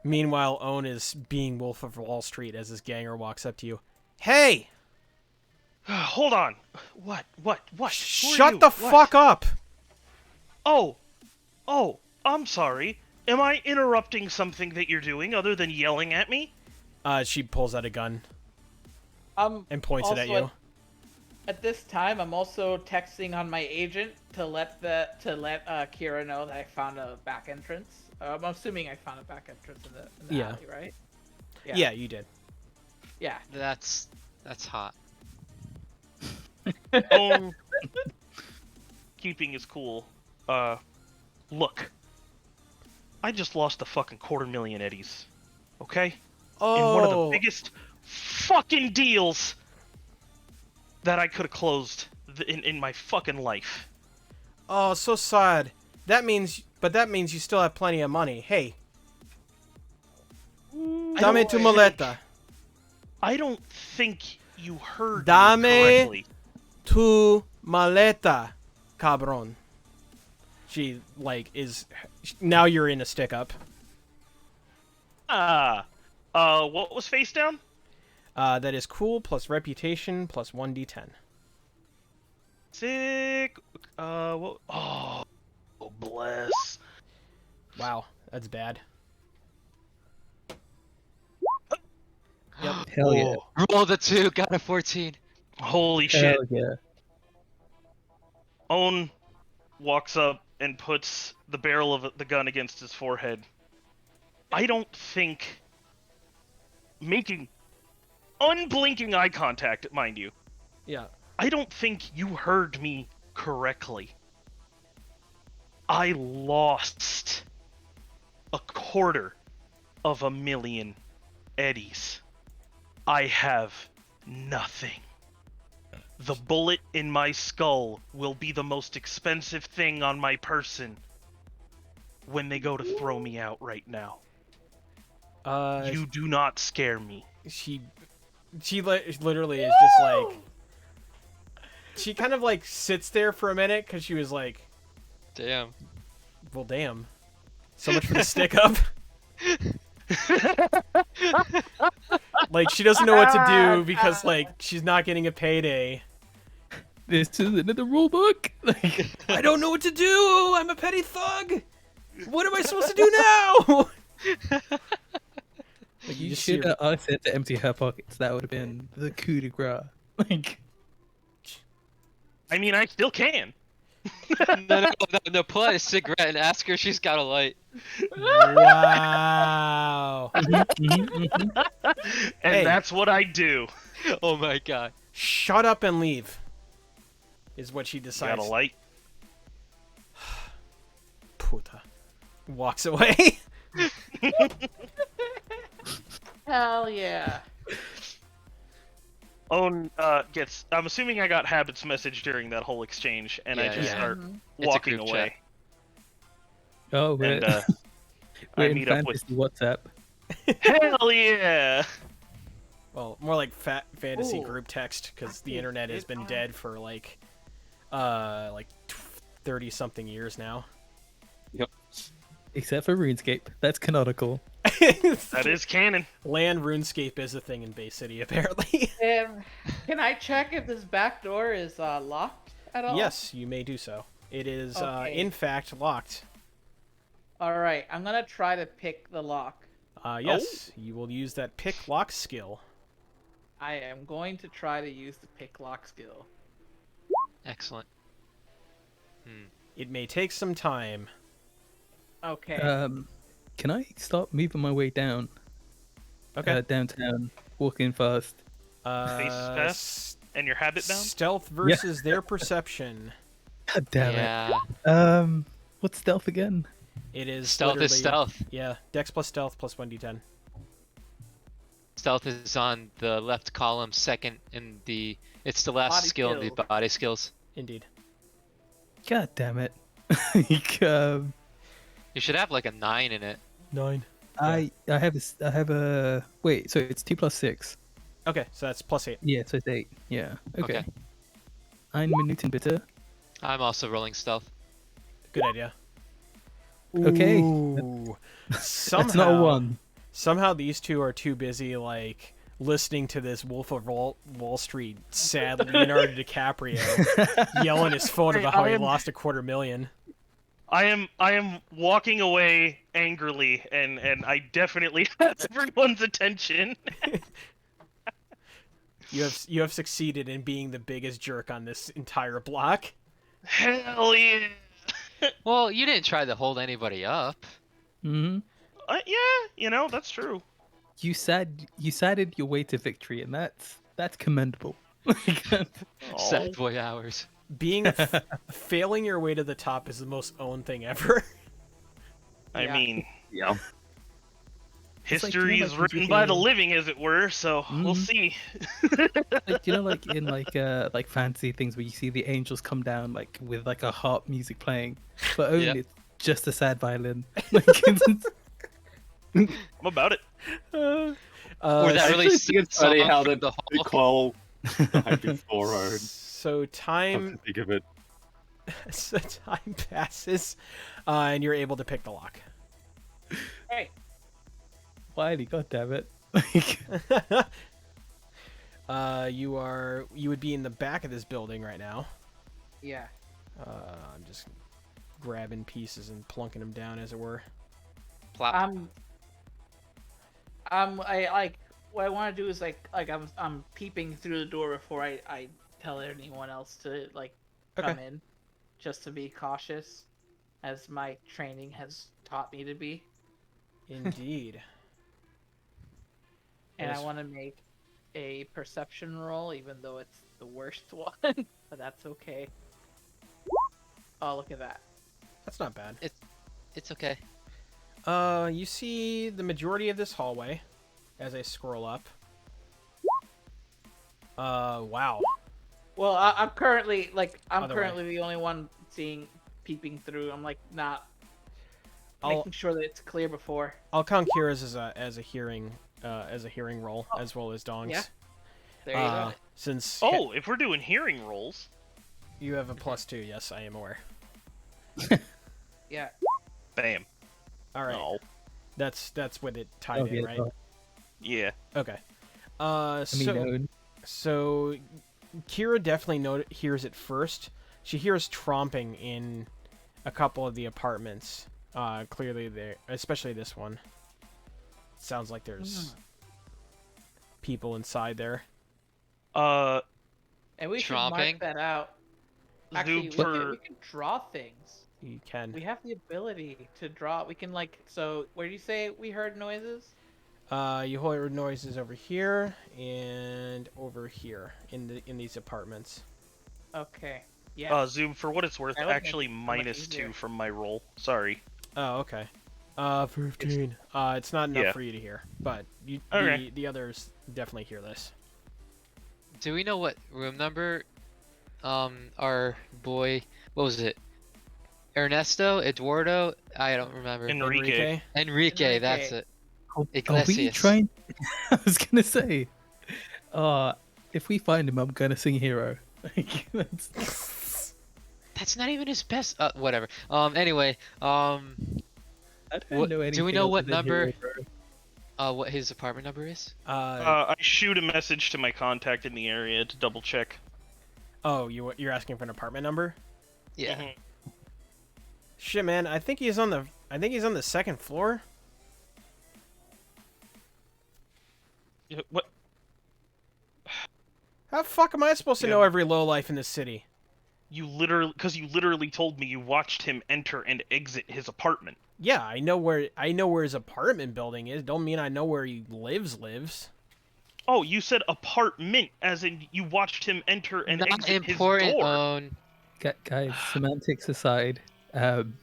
Meanwhile, Owen is being Wolf of Wall Street as his ganger walks up to you. Hey! Hold on. What? Who are Shut you? the What? fuck up! Oh, I'm sorry. Am I interrupting something that you're doing other than yelling at me? She pulls out a gun and points it at also you. At this time, I'm also texting on my agent to let Kira know that I found a back entrance. I'm assuming I found a back entrance in the Yeah. alley, right? Yeah, you did. Yeah. That's hot. Keeping his cool. Look. I just lost a fucking 250,000 eddies. Okay? Oh, In one of the biggest fucking deals that I could have closed in my fucking life. Oh, so sad. That means you still have plenty of money. Hey, dame tu maleta. I don't think you heard Dame me correctly. Tu maleta, cabron. She is now you're in a stick up. What was face down? That is cool plus reputation plus 1d10. Sick. What? Oh, bless. Wow, that's bad. Hell yeah. Roll the 2, got a 14. Holy shit. Hell yeah. Owen walks up and puts the barrel of the gun against his forehead. I don't think making unblinking eye contact, mind you. Yeah. I don't think you heard me correctly. I lost 250,000 eddies. I have nothing. The bullet in my skull will be the most expensive thing on my person when they go to throw me out right now. You do not scare me. She literally is just like, she kind of like sits there for a minute because she was like, Damn. well, damn, so much for the stick up. Like, she doesn't know what to do because like she's not getting a payday. This isn't in the rule book. Like, I don't know what to do. I'm a petty thug. What am I supposed to do now? Like, you just should see have asked her to empty her pockets. That would have been the coup de grace. Like, I mean, I still can. No, pull out a cigarette and ask her if she's got a light. Wow. And Hey. that's what I do. Oh my god. Shut up and leave. Is what she Got decides. a light? Puta. Walks away. Hell yeah. Owen gets. I'm assuming I got Habit's message during that whole exchange, and I Yeah, just yeah. start It's a walking group away. oh, we're, And we're I in meet up with. fantasy WhatsApp. Hell yeah! Well, more like fantasy Ooh. group text because the internet has been It's dead for like 30 something years now. Except for RuneScape. That's canonical. That is canon. Land RuneScape is a thing in Bay City, apparently. Can I check if this back door is locked at all? Yes, you may do so. It is, Okay. in fact, locked. All right, I'm gonna try to pick the lock. Yes, you will use that pick lock skill. I am going to try to use the pick lock skill. Excellent. It may take some time. Okay. Can I start moving my way down? Okay. Downtown, walking fast. Face fast? and your habit bound. Stealth versus their perception. God damn Yeah. it. What's stealth again? It is Stealth is literally- stealth. Yeah, Dex plus stealth plus 1d10. Stealth is on the left column, second in the. It's the last Body skill in the skills. body skills. Indeed. God damn it. Like, You should have like a 9 in it. 9. I have a wait. So it's 2 plus 6. Okay, so that's plus 8. Yeah, so it's 8. Yeah. Okay. Okay. Ein Minuten bitte. I'm also rolling stealth. Good idea. Okay. Ooh. Somehow, That's not a 1. Somehow these two are too busy, like, listening to this Wolf of Wall Street sad Leonardo DiCaprio yelling his phone about how he lost $250,000. I am walking away angrily, and I definitely have everyone's attention. You have succeeded in being the biggest jerk on this entire block. Hell yeah! Well, you didn't try to hold anybody up. Mm-hmm. Yeah, you know that's true. You sided your way to victory, and that's commendable. Sad boy hours. Failing your way to the top is the most own thing ever. I Yeah. mean, Yeah. history like, is when written you by the hear- living, as it were. So we'll Mhm. see. Like, you know, like in like fantasy things where you see the angels come down like with like a harp music playing, but only Yeah. it's just a sad violin. Like, it's- I'm about it. Or Uh, that really I think it's funny song how from the Hulk. Quell died before her. so Come time to think of it. so time passes, and you're able to pick the lock. Hey, Wiley, god damn it! Like, You would be in the back of this building right now. yeah. I'm just grabbing pieces and plunking them down, as it were. Plop. I like what I want to do is like I'm peeping through the door before I tell anyone else to like come Okay. in, just to be cautious, as my training has taught me to be. Indeed. And I Yes. want to make a perception roll, even though it's the worst one, but that's okay. Oh, look at that. That's not bad. It's okay. You see the majority of this hallway as I scroll up. Wow. Well, I'm currently Other way. currently the only one peeping through. I'm like not I'll- making sure that it's clear before. I'll count Kira's as a hearing roll, Oh. as well as Dong's. Yeah. There you go. Since Oh, if we're doing hearing rolls, you have a +2, yes, I am aware. Yeah. bam. All right, No. that's with it tied oh, in, yeah, right? Yeah. Okay. I mean, So no, so Kira definitely hears it first. She hears tromping in a couple of the apartments. Clearly there, especially this one. Sounds like there's people inside there. And we should Tromping. mark that out. Actually, Zoom we can draw things. You can. We have the ability to draw. We can like. So, where do you say we heard noises? You heard noises over here and over here in these apartments. Okay. Yeah. Zoom, for what it's worth, That would make actually it so much -2 easier. from my roll. Sorry. Oh, okay. 15. It's not enough Yeah. for you to hear, but Okay. the others definitely hear this. Do we know what room number our boy, what was it? Ernesto? Eduardo? I don't remember. Enrique. Enrique, that's it. are we Iglesias. trying? I was gonna say, if we find him, I'm gonna sing hero. Like, That's not even his best. Whatever. Anyway, I don't What- know do we anything know other what than number- hero, bro. what his apartment number is? I shoot a message to my contact in the area to double check. Oh, you're asking for an apartment number? Yeah. Mhm. Shit, man. I think he's on the second floor. What? How the fuck am I supposed to Yeah. know every lowlife in this city? You literally told me you watched him enter and exit his apartment. Yeah, I know where his apartment building is. Don't mean I know where he lives. Oh, you said apartment, as in you watched him enter and Not exit important. his door. Own. Guys, semantics aside,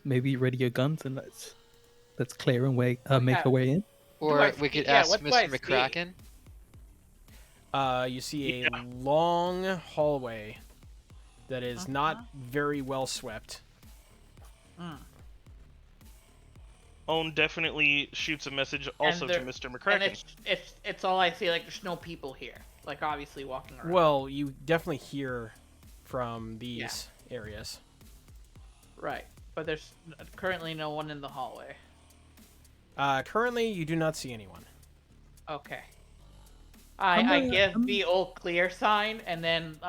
maybe ready your guns and let's clear and make our way in. Or we could ask what do I Mr. see? McCracken. You see a Yeah. long hallway that is not very well swept. Owen definitely shoots a message also to Mr. And McCracken. it's all I see. Like there's no people here. Like obviously walking around. Well, you definitely hear from these areas. Right, but there's currently no one in the hallway. Currently, you do not see anyone. Okay. I give the old clear sign and then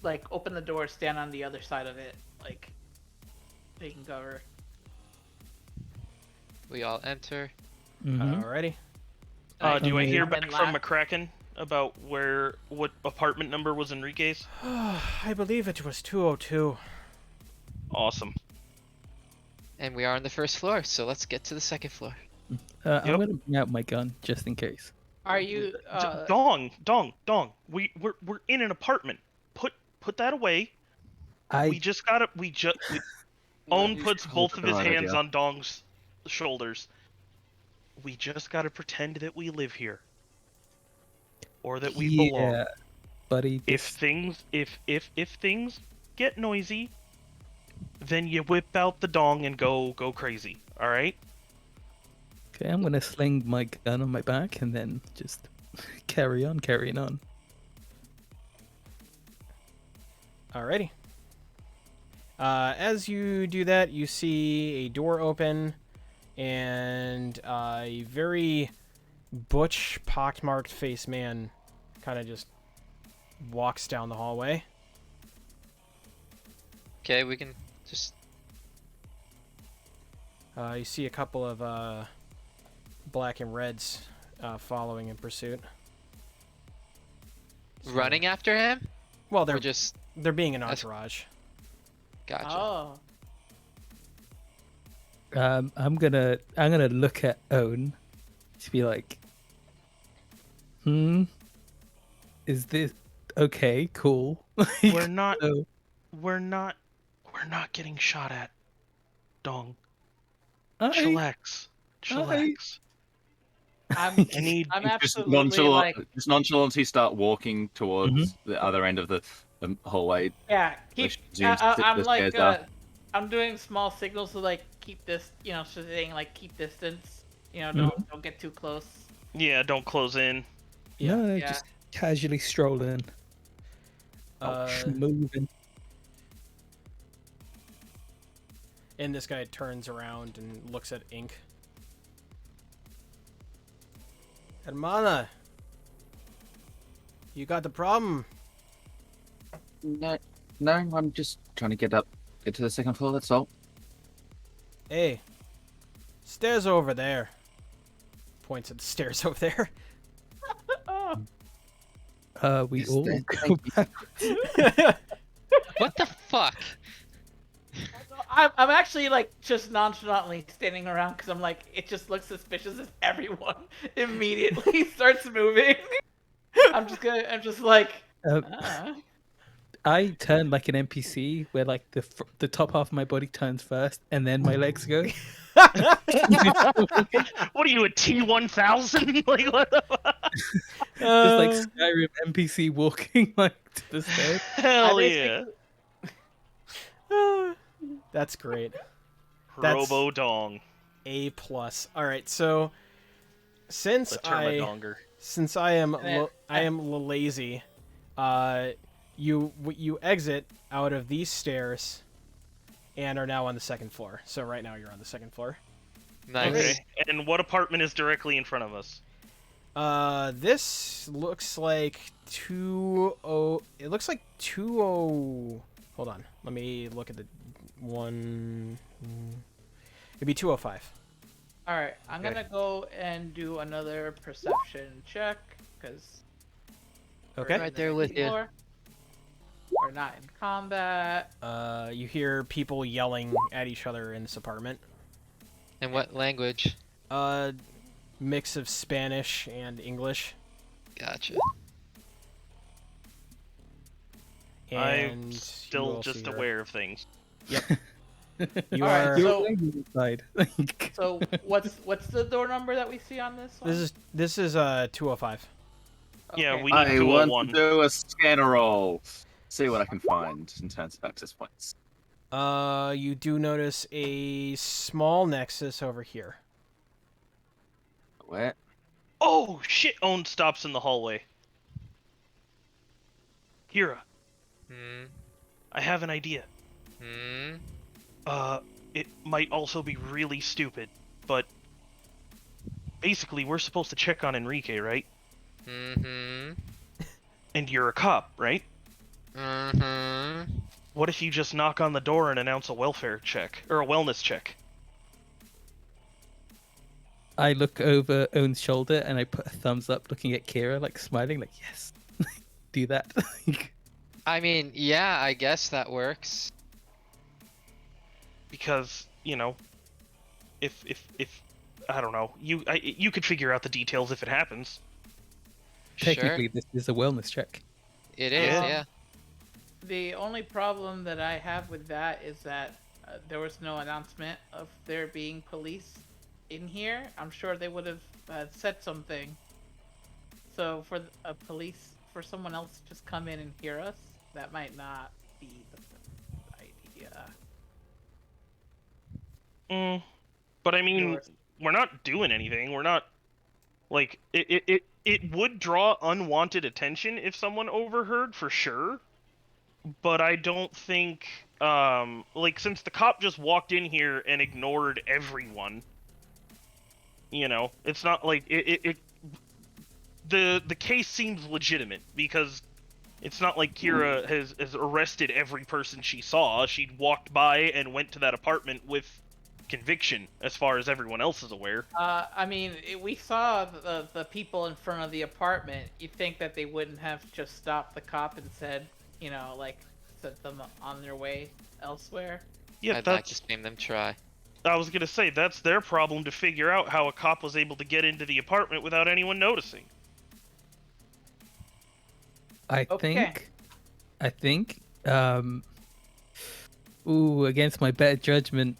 like open the door, stand on the other side of it, like taking cover. We all enter. Alrighty. Do I hear And then back from McCracken about what apartment number was Enrique's? I believe it was 202. Awesome. And we are on the first floor, so let's get to the second floor. I'm gonna bring out my gun just in case. Are you Dong. We're in an apartment. Put that away. We just gotta. Owen puts both of his hands on Dong's shoulders. We just gotta pretend that we live here, or that we belong. Yeah, buddy. If things get noisy, then you whip out the dong and go crazy. All right. Okay, I'm gonna sling my gun on my back and then just carrying on. Alrighty. As you do that, you see a door open, and a very butch, pockmarked face man kind of just walks down the hallway. Okay, we can just. You see a couple of black and reds following in pursuit. Running after him? Well, Or just. they're being an entourage. Gotcha. Oh. I'm gonna look at Owen to be like, is this okay? Cool. We're not. So- We're not getting shot at. Dong. I- Chillax. I'm I need. I'm Just absolutely like nonchalantly start walking towards the other end of the hallway. yeah. Keep. Zooms I'm the like stairs up. I'm doing small signals to like keep this, saying like keep distance. Don't get too close. Yeah, don't close in. No, Yeah. just casually stroll in. Moving. And this guy turns around and looks at Ink. Hermana, you got the problem. No, I'm just trying to get to the second floor. That's all. Hey, stairs over there. Points at the stairs over there. We Yes, all thank go you. back. What the fuck? I'm actually like just nonchalantly standing around because I'm like it just looks suspicious if everyone immediately starts moving. I'm just like. I turn like an NPC where like the top half of my body turns first and then my legs go. What are you, a T-1000? Like what the fuck? Just like Skyrim NPC walking like to the stairs. Hell yeah. That's great. That's Robo Dong. A+. All right, so since The Termadonger. I am And I am lazy, you exit out of these stairs and are now on the second floor. So right now you're on the second floor. Nice. Okay. And what apartment is directly in front of us? This looks like 20. It looks like 20. Hold on, let me look at the one. It'd be 205. All right, I'm gonna go and do another perception check because. Okay. Right there with you. We're not in combat. You hear people yelling at each other in this apartment. And what language? Mix of Spanish and English. Gotcha. And I'm you still also just hear- aware of things. You All right, are. You're so- playing inside. Like, So what's the door number that we see on this one? This is 205. Yeah, Okay. we need I want 201. to do a scanner roll. See what I can find in terms of access points. You do notice a small nexus over here. Where? Oh shit! Owen stops in the hallway. Kira, Hmm. I have an idea. Hmm. It might also be really stupid, but basically we're supposed to check on Enrique, right? Mm-hmm. And you're a cop, right? Mm-hmm. What if you just knock on the door and announce a welfare check or a wellness check? I look over Owen's shoulder and I put a thumbs up, looking at Kira, like smiling, like yes, do that. I mean, yeah, I guess that works. Because if I don't know, you could figure out the details if it happens. Technically, Sure. this is a wellness check. It is, Yeah. yeah. The only problem that I have with that is that there was no announcement of there being police in here. I'm sure they would have said something. So for someone else to just come in and hear us, that might not be the best idea. But I mean, Yours. we're not doing anything. We're not like it would draw unwanted attention if someone overheard for sure. But I don't think like since the cop just walked in here and ignored everyone, it's not like the case seems legitimate because it's not like Kira has arrested every person she saw. She'd walked by and went to that apartment with conviction, as far as everyone else is aware. I mean, we saw the people in front of the apartment. You'd think that they wouldn't have just stopped the cop and said, like, sent them on their way elsewhere. Yeah, I'd like that's. to see them try. I was gonna say that's their problem to figure out how a cop was able to get into the apartment without anyone noticing. I Okay. think, against my better judgment,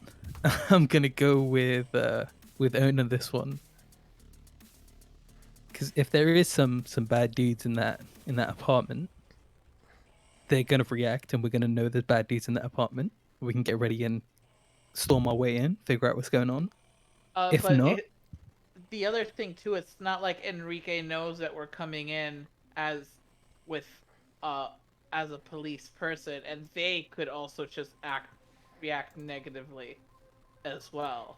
I'm gonna go with Owen on this one. Because if there is some bad dudes in that apartment, they're gonna react, and we're gonna know there's bad dudes in that apartment. We can get ready and storm our way in, figure out what's going on. If But not- the other thing too, it's not like Enrique knows that we're coming in as a police person, and they could also just react negatively as well.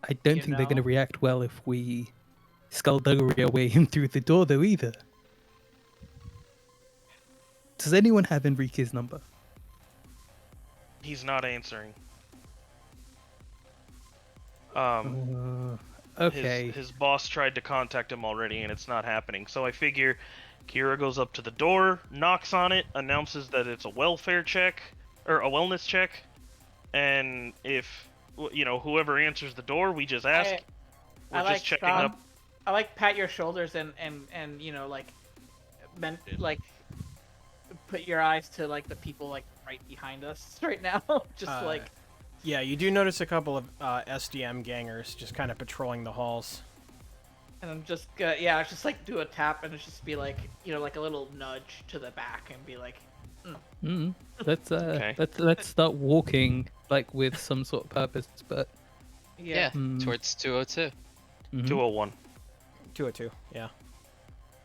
I don't You think they're gonna know? react well if we skullduggery our way in through the door, though. Either. Does anyone have Enrique's number? He's not answering. Okay. His boss tried to contact him already, and it's not happening. So I figure Kira goes up to the door, knocks on it, announces that it's a welfare check or a wellness check, and if whoever answers the door, we just ask. We're I just like checking Sean. up. I like pat your shoulders and like put your eyes to like the people like right behind us right now. Just like Yeah, you do notice a couple of SDM gangers just kind of patrolling the halls. and I'm just gonna just like do a tap and it's just be like like a little nudge to the back and be like Let's Okay. let's start walking like with some sort of purpose, but Yeah, Hmm. towards 202. 201. 202, yeah.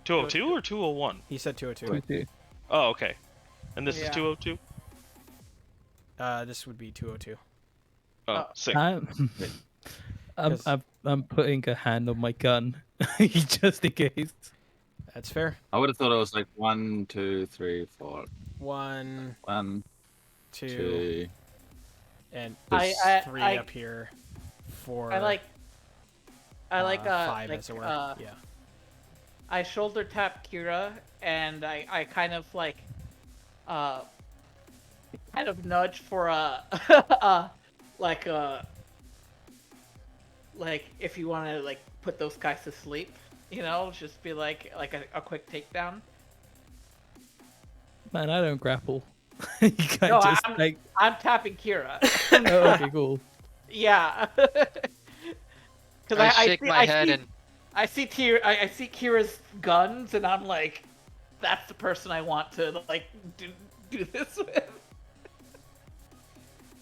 202 or 201? He said 202. two. Oh, okay. And this is Yeah. 202? This would be 202. Oh, sick. I'm putting a hand on my gun just in case. That's fair. I would have thought it was like 1, 2, 3, 4. 1, 1, 2, 2. and I- 3 I- up here. 4. I like 5 like as it were. Yeah. I shoulder tap Kira and I kind of like kind of nudge for like if you want to like put those guys to sleep. You know, just be like a quick takedown. Man, I don't grapple. You can't No, just I'm like. I'm tapping Kira. Oh, okay, cool. Yeah. Because I shake my head and I see Kira's guns, and I'm like, that's the person I want to like do this with.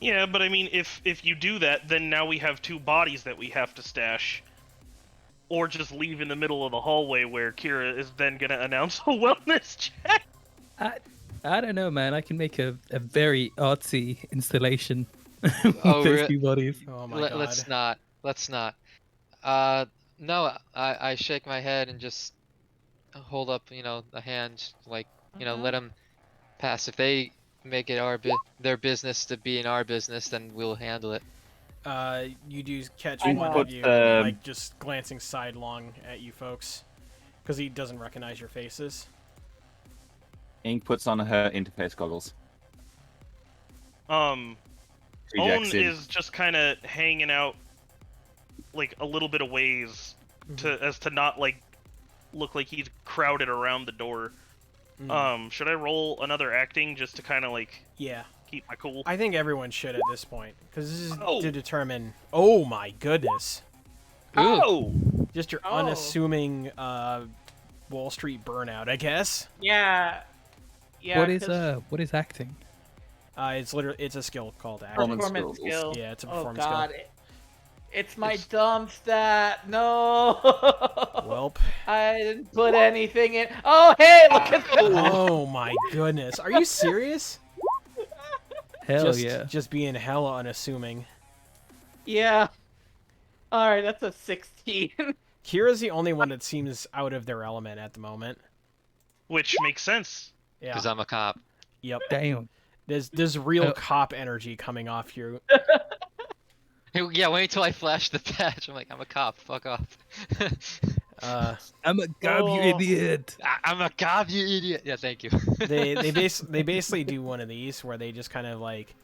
Yeah, but I mean, if you do that, then now we have 2 bodies that we have to stash. Or just leave in the middle of the hallway where Kira is then gonna announce a wellness check. I don't know, man. I can make a very artsy installation with Oh, those 2 bodies. Oh my god. let's not. Let's not. No, I shake my head and just hold up, a hand, like, let them pass. If they make it their business to be in our business, then we'll handle it. You do catch I one know. of you, like, just glancing sidelong at you folks. Because he doesn't recognize your faces. Ink puts on her interface goggles. Owen Ejects in. is just kind of hanging out, like, a little bit of ways to not, like, look like he's crowded around the door. Should I roll another acting just to kind of, like, Yeah. keep my cool? I think everyone should at this point. Because this is Oh. to determine... Oh my goodness. Ooh. Oh! Just your Oh. unassuming Wall Street burnout, I guess. Yeah. Yeah. What is acting? It's a skill called acting. Performance performance skill? Yeah, it's a Oh performance god. skill. It's my It's- dumb stat. No. Welp. I didn't put anything in. Oh, hey, look at this. Oh my goodness. Are you serious? Hell yeah. Just being hella unassuming. Yeah. All right, that's a 16. Kira's the only one that seems out of their element at the moment. Which makes sense. Yeah. Because I'm a cop. Yep. Damn. There's real Oh. cop energy coming off you. Hey, yeah, wait until I flash the badge. I'm like, I'm a cop. Fuck off. I'm a gob, you Oh. idiot. I'm a cop, you idiot. Yeah, thank you. they basically do one of these where they just kind of like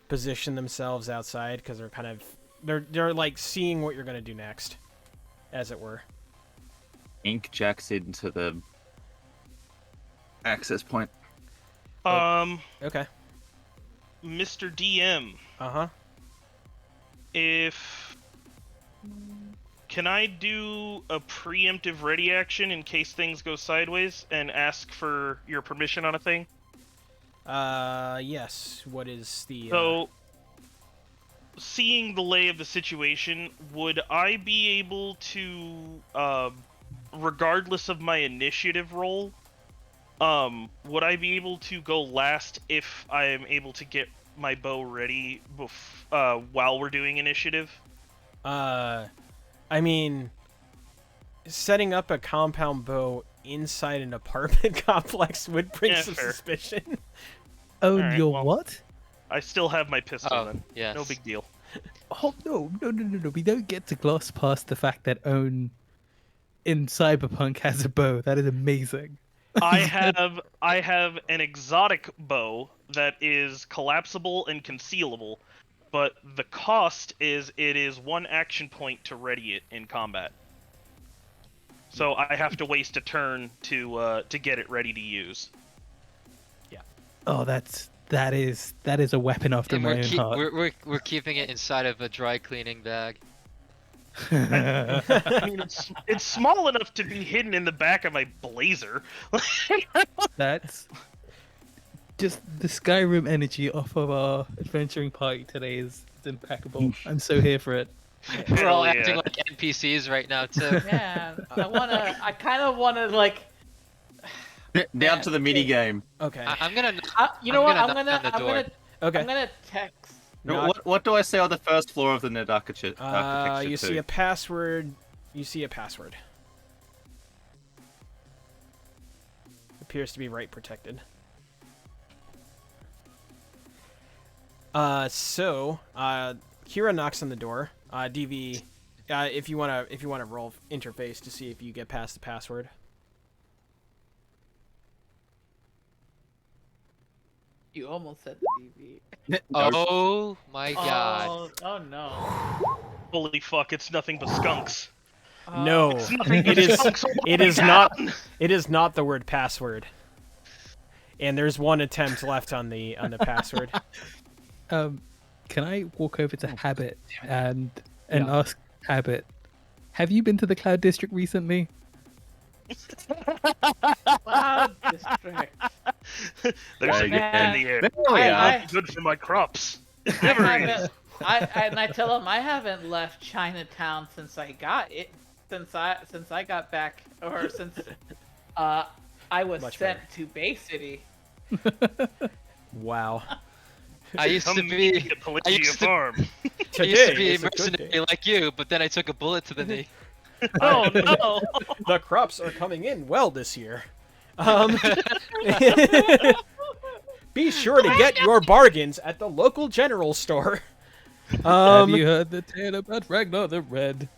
position themselves outside because they're kind of they're like seeing what you're gonna do next, as it were. Ink jacks into the access point. Okay. Mr. DM, Uh-huh. can I do a preemptive ready action in case things go sideways and ask for your permission on a thing? Yes. What is the So, seeing the lay of the situation, would I be able to, regardless of my initiative roll, would I be able to go last if I am able to get my bow ready while we're doing initiative? I mean, setting up a compound bow inside an apartment complex would bring Yeah, some fair. suspicion. Oh, Alright, you're well- what? I still have my pistol Oh, then. yes. No big deal. Oh, no. We don't get to gloss past the fact that Own in Cyberpunk has a bow. That is amazing. I have an exotic bow that is collapsible and concealable, but the cost is it is 1 action point to ready it in combat. So I have to waste a turn to get it ready to use. Oh, that is a weapon after And my own heart. we're keeping it inside of a dry cleaning bag. I mean, it's small enough to be hidden in the back of my blazer. That's just the Skyrim energy off of our adventuring party today is impeccable. I'm so here for it. We're all Hell yeah. acting like NPCs right now too. Man, I kind of wanna like. Down to the mini game. Okay. I'm gonna. You know I'm what? gonna I'm knock gonna, on the I'm door. gonna, Okay. I'm gonna text. Knock. What do I say on the first floor of the Ned architecture? You see a password. You see a password. Appears to be right protected. Kira knocks on the door. DV, if you wanna roll interface to see if you get past the password. You almost said the DV. Oh my god. Oh no. Holy fuck! It's nothing but skunks. No, It's nothing it but is. chunks of It is down. not. It is not the word password. And there's one attempt left on the password. Can I walk over to Habit and Yeah. ask Habit, have you been to the Cloud District recently? Cloud District. There's a Yeah, gun in the air. There we are. I- Good for my crops. I Never haven't. is. And I tell him I haven't left Chinatown since I got it. Since I got back, or since I was Much sent better. to Bay City. Wow. I used to Come be. meet me at I Pelagia used to- Farm. I used to be a is a good mercenary day. like you, but then I took a bullet to the knee. Oh no! The crops are coming in well this year. Be sure to get your bargains at the local general store. Have you heard the tale about Ragnar the Red?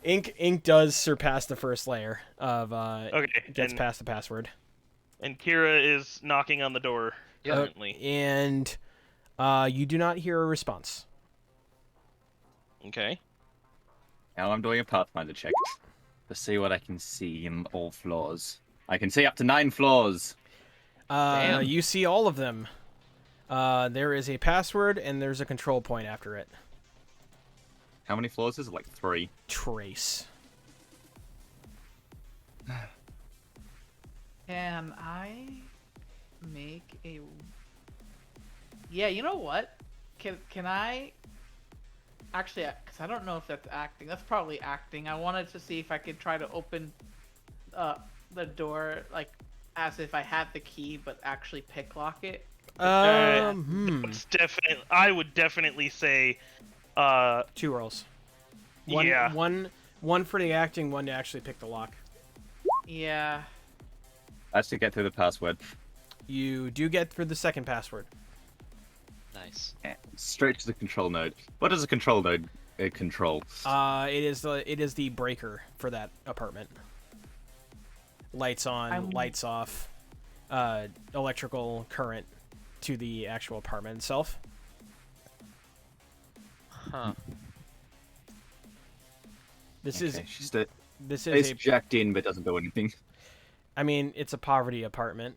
Ink does surpass the first layer of Okay, gets and, past the password. and Kira is knocking on the door Yep. currently. And you do not hear a response. Okay. Now I'm doing a Pathfinder check to see what I can see in all floors. I can see up to 9 floors. Damn. You see all of them. There is a password and there's a control point after it. How many floors is it? Like 3. Trace. Can I make a? Yeah, you know what? Can I? Actually, because I don't know if that's acting. That's probably acting. I wanted to see if I could try to open the door like as if I had the key, but actually picklock it. It's definitely. I would definitely say. 2 rolls. One, Yeah. one for the acting, one to actually pick the lock. Yeah. That's to get through the password. You do get through the second password. Nice. Straight to the control node. What does a control node control? It is the breaker for that apartment. Lights on, lights off, electrical current to the actual apartment itself. Huh. This Okay, this it's is a. jacked in but doesn't do anything. I mean, it's a poverty apartment.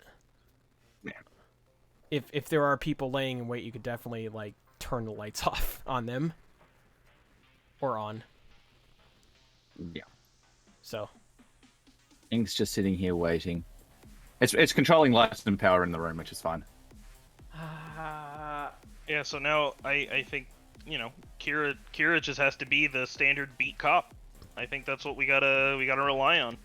Yeah. If there are people laying in wait, you could definitely like turn the lights off on them. Or on. Yeah. So. Ink's just sitting here waiting. It's controlling lights and power in the room, which is fine. Yeah. So now I think Kira just has to be the standard beat cop. I think that's what we gotta rely on.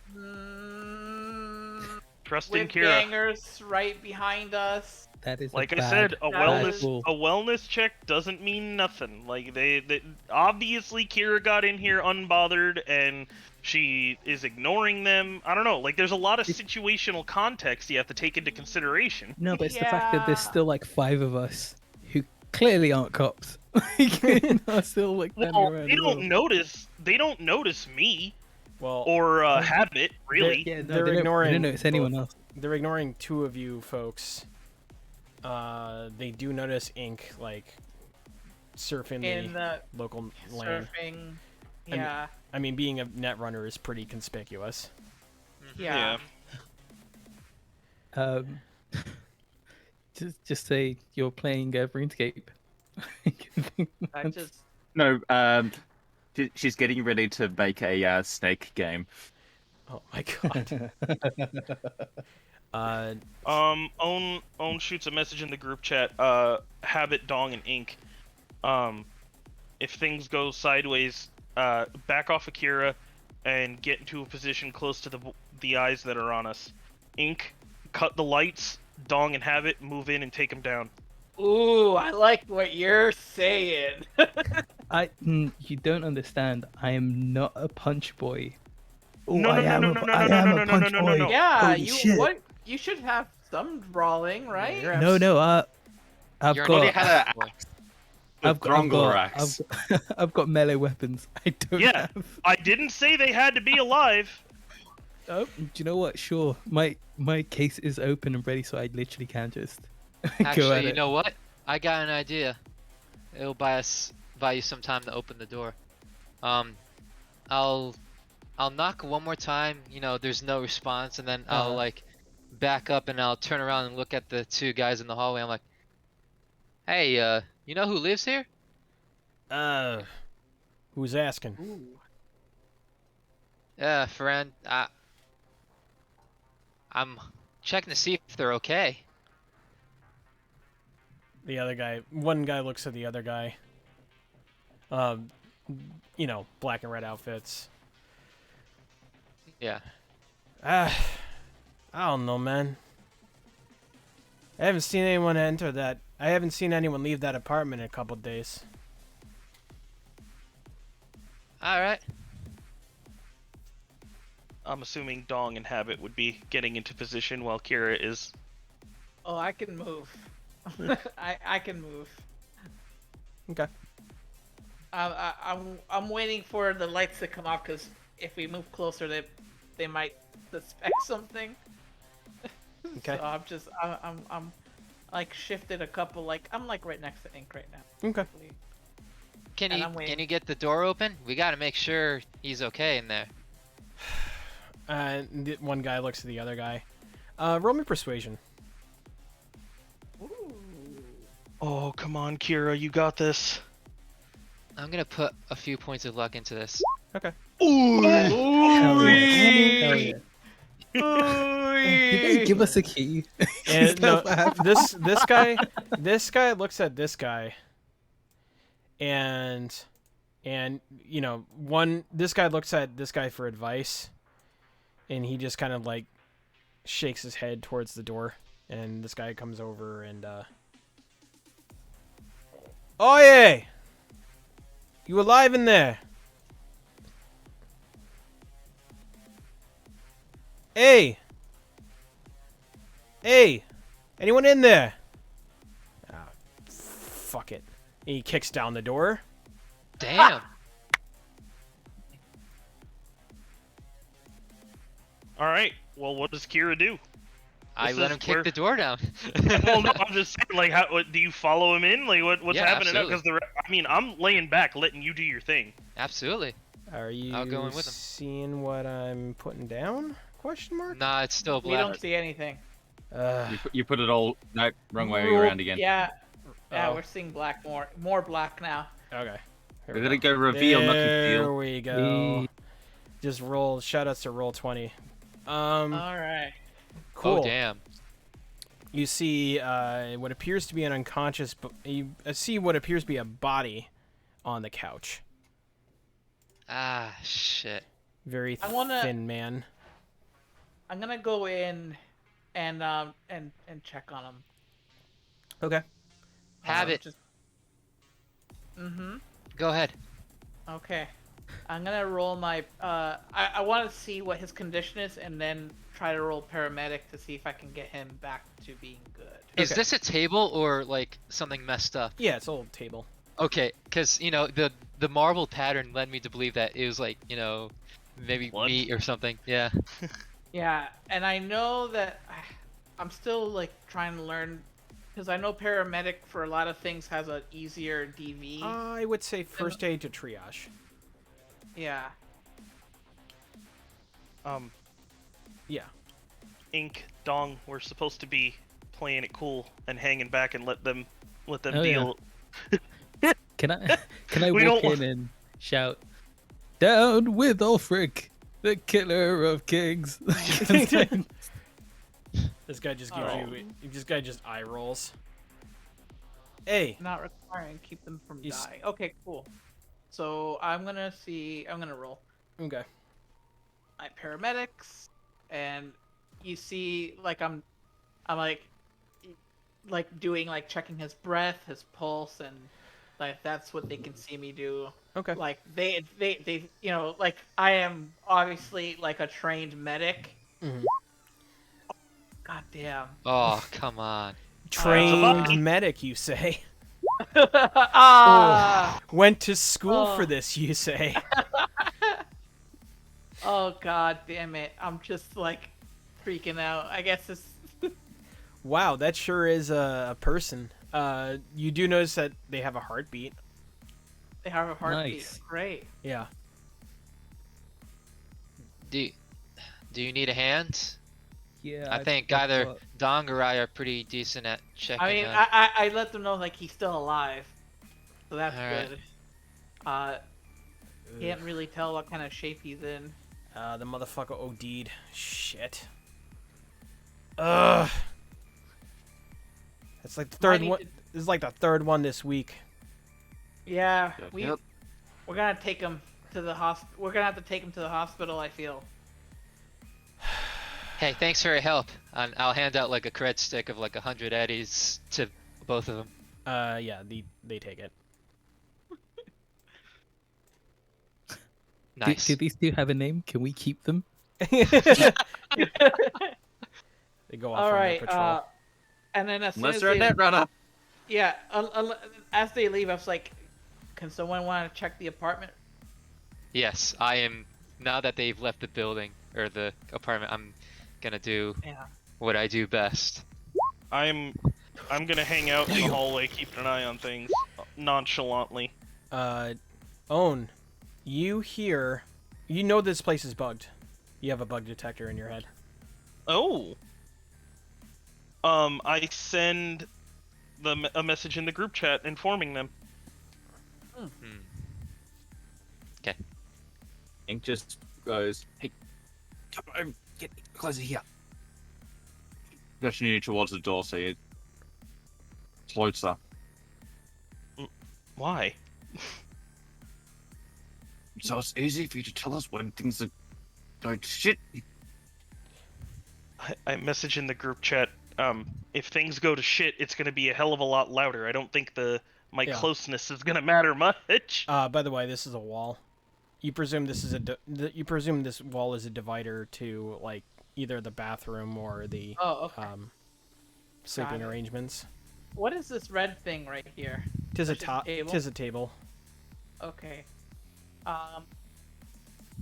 Trust in With Kira. bangers right behind us. That is Like a I said, a bad wellness check doesn't mean nothing. Like they obviously Kira got in here unbothered and she is ignoring them. I don't know. Like there's a lot of situational context you have to take into consideration. No, but it's the fact that there's Yeah. still like 5 of us who clearly aren't cops. Are still like standing Well, around they as don't well. notice. They don't notice me Well, or Habit really. Yeah, no, they're they ignoring don't notice anyone both. else. They're ignoring 2 of you folks. They do notice Ink like surfing In the the local lane. surfing. I mean- Yeah. I mean, being a net runner is pretty conspicuous. Yeah. Just say you're playing RuneScape. I just. No, she's getting ready to make a snake game. Oh my god. Own shoots a message in the group chat. Habit, Dong, and Ink. If things go sideways, back off Akira and get into a position close to the eyes that are on us. Ink, cut the lights. Dong and Habit, move in and take them down. Ooh, I like what you're saying. You don't understand. I am not a punch boy. Oh, No, I no, am no, a, no, no, I no, am no, a no, punch no, no, boy. no. Yeah, Holy shit. what? You should have some brawling, right? You're No, I've You're got. an idiot, boy. I've Grongor axe. I've got melee weapons. I don't Yeah, have. I didn't say they had to be alive. Oh, do you know what? Sure, my case is open and ready, so I literally can just go at Actually, you it. know what? I got an idea. It'll buy us buy you some time to open the door. I'll knock one more time. You know, there's no response, and then I'll like back up and I'll turn around and look at the two guys in the hallway. I'm like, hey, you know who lives here? Who's asking? Ooh. Yeah, friend. I'm checking to see if they're okay. The other guy. One guy looks at the other guy. You know, black and red outfits. Yeah. I don't know, man. I haven't seen anyone enter that. I haven't seen anyone leave that apartment in a couple days. All right. I'm assuming Dong and Habit would be getting into position while Kira is. Oh, I can move. I can move. Okay. I'm waiting for the lights to come off because if we move closer, they might suspect something. Okay. So I'm like shifted a couple, like I'm like right next to Ink right now. Okay. Can And you I'm waiting. can you get the door open? We gotta make sure he's okay in there. One guy looks at the other guy. Roll me persuasion. Ooh. Oh, come on, Kira, you got this. I'm gonna put a few points of luck into this. Okay. Ooh. Hell yeah. Hell yeah. Did they give us a key? Is And that no, what happened? this guy looks at this guy, and you know, this guy looks at this guy for advice, and he just kind of like shakes his head towards the door, and this guy comes over and oh yeah, you alive in there? Hey! Hey! Anyone in there? Ah, fuck it. He kicks down the door. Damn. All right. Well, what does Kira do? I This let is him kick where- the door down. Well, no, I'm just saying, like, do you follow him in? Like, what's Yeah, happening? absolutely. Because I mean, I'm laying back, letting you do your thing. Absolutely. Are you I'll go in with him. seeing what I'm putting down? Question mark? Nah, it's still We black. don't see anything. You put it all. No, wrong way Roll- around again. Yeah. Yeah, Oh. we're seeing black more black now. Okay. Here We're we gonna go reveal, not There conceal. we go. Just roll. Shoutouts to roll 20. All right. Cool. Oh damn. You see what appears to be an unconscious. You see what appears to be a body on the couch. Ah shit. Very I wanna- thin man. I'm gonna go in and check on him. Okay. Habit. Mm-hmm. Go ahead. Okay. I'm gonna roll my I want to see what his condition is and then try to roll paramedic to see if I can get him back to being good. Is Okay. this a table or like something messed up? Yeah, it's an old table. Okay, because you know the marble pattern led me to believe that it was like, you know, maybe Blood? meat or something. Yeah. Yeah, and I know that I'm still like trying to learn because I know paramedic for a lot of things has an easier DV. I would say first aid to triage. Yeah. Yeah. Ink, Dong, we're supposed to be playing it cool and hanging back and let them Oh, deal. Can I We walk don't in and shout, "Down with Ulfric, the killer of kings"? This guy just gives Oh. you. This guy just eye rolls. Hey. Not requiring keep them from You s- dying. Okay, cool. So I'm gonna roll Okay. my paramedics, and you see like I'm like doing like checking his breath, his pulse, and like that's what they can see me do. Okay. Like they you know, like I am obviously like a trained medic. Mhm. God damn. Oh come on. Trained medic, you say? Ah. Went to school for Oh. this, you say? Oh god damn it. I'm just like freaking out. I guess it's Wow, that sure is a person. You do notice that they have a heartbeat. They have a heartbeat. Nice. Great. Yeah. Do you need a hand? Yeah. I think I've either got- Dong or I are pretty decent at checking. I mean, I let them know like he's still alive, so that's Alright. good. Can't really tell what kind of shape he's in. The motherfucker OD'd. Shit. Ugh. That's like the third need one. to- This is like the third one this week. Yeah, Yep. we're gonna take him to the hospital. We're gonna have to take him to the hospital. I feel. Hey, thanks for your help. I'll hand out like a cred stick of like 100 eddies to both of them. Yeah, they take it. Nice. Do these two have a name? Can we keep them? They go off All on right. their patrol. And then as soon Unless as they're a they, net runner. yeah, as they leave, I was like, can someone want to check the apartment? Yes, I am. Now that they've left the building or the apartment, I'm gonna do Yeah. what I do best. I'm gonna hang out in the hallway, keeping an eye on things nonchalantly. Own, you hear, you know this place is bugged. You have a bug detector in your head. Oh. I send a message in the group chat informing them. Ink just goes, hey, come on, get closer here. Pushing you towards the door so you closer. Why? So it's easy for you to tell us when things are going to shit. I message in the group chat. If things go to shit, it's gonna be a hell of a lot louder. I don't think my Yeah. closeness is gonna matter much. By the way, this is a wall. You presume this is you presume this wall is a divider to like either the bathroom or the Oh, okay. sleeping Got it. arrangements. What is this red thing right here? Tis a That's just a table? tis a table. Okay.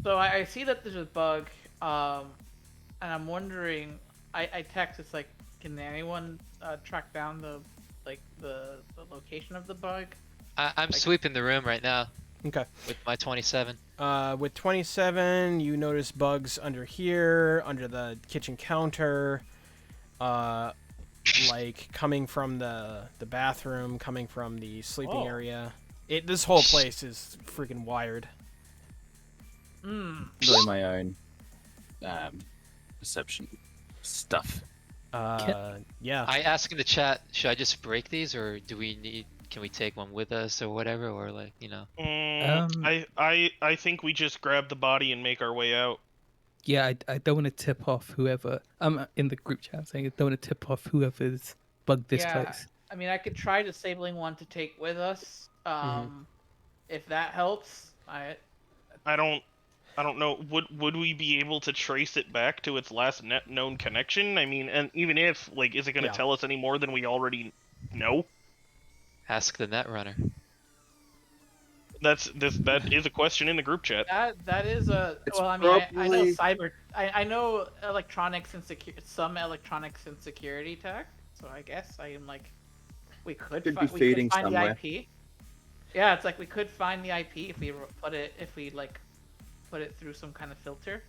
So I see that there's a bug. And I'm wondering. I text. It's like, can anyone track down the location of the bug? I'm sweeping the room right now Okay. with my 27. With 27, you notice bugs under here, under the kitchen counter, like coming from the bathroom, coming from the sleeping Oh. area. This whole place is freaking wired. Hmm. Doing my own perception stuff. Yeah. I ask in the chat, should I just break these or can we take one with us or whatever, or like, you know? I think we just grab the body and make our way out. Yeah, I don't want to tip off whoever. I'm in the group chat saying I don't want to tip off whoever's bugged this Yeah. place. I mean, I could try disabling one to take with us. If that helps. I don't know. Would we be able to trace it back to its last known connection? I mean, and even if, like, is it going to Yeah. tell us any more than we already know? Ask the netrunner. That is a question in the group chat. That is a It's well. I mean, I know probably- I know electronics and some electronics and security tech. So I guess I am like, we could Could fi- be we feeding could find somewhere. the IP. Yeah, it's like we could find the IP if we put it through some kind of filter.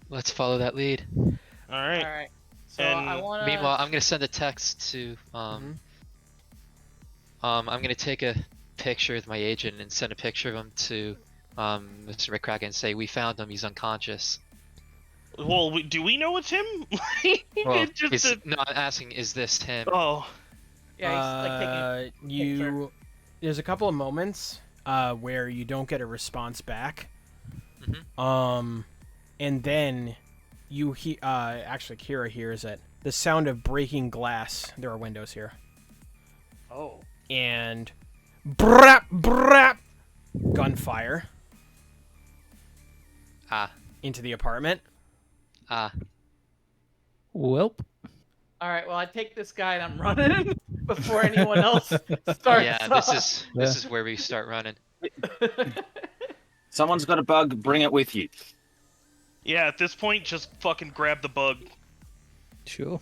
Let's follow that lead. All right. All right. So And I want to. Meanwhile, I'm gonna send a text to I'm gonna take a picture with my agent and send a picture of him to Mr. McCracken and say we found him. He's unconscious. Well, do we know it's him? Well, It's just no, I'm asking, is this him? oh, Yeah, he's like taking. You there's a couple of moments where you don't get a response back. And then you actually Kira hears it. The sound of breaking glass. There are windows here. Oh. And brap brap gunfire Ah, into the apartment. Welp. All right. Well, I take this guy and I'm running before anyone else starts. yeah. This is where we start running. Someone's got a bug, bring it with you. yeah. At this point, just fucking grab the bug. Sure.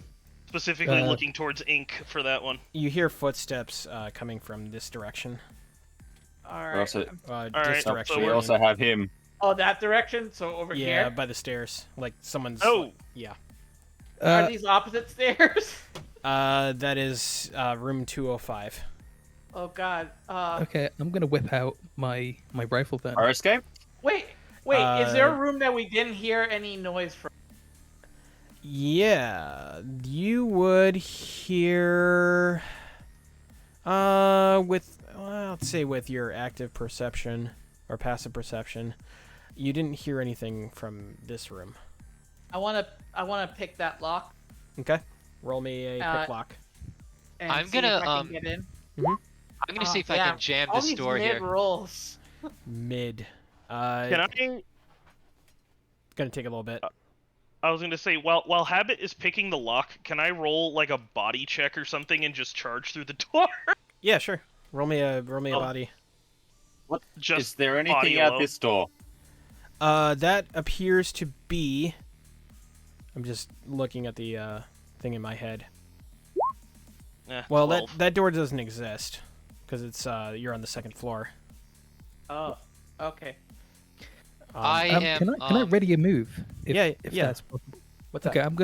Specifically looking towards ink for that one. You hear footsteps coming from this direction. All We right. also, This Alright, so direction. we I also mean. have him. Oh, that direction. So over Yeah, here. by the stairs. Like someone's. Oh. Yeah. Are these opposite stairs? That is room 205. Oh God. Okay, I'm gonna whip out my rifle then. Our escape? Wait. Is there a room that we didn't hear any noise from? Yeah, you would hear. Let's say with your active perception or passive perception, you didn't hear anything from this room. I wanna pick that lock. Okay, roll me a quick lock. And I'm see if gonna, I can get in. I'm gonna see if I can jam all this these door mid here. rolls. Mid. Can I? Gonna take a little bit. I was gonna say, while Habit is picking the lock, can I roll like a body check or something and just charge through the door? Yeah, sure. Roll me a body. What? Just Is there anything body out alone? this door? That appears to be. I'm just looking at the thing in my head. Well, 12. that door doesn't exist because it's you're on the second floor. Oh. Okay. I am. Can I ready a move? If, Yeah, if yeah. that's possible. What's Okay, that? I'm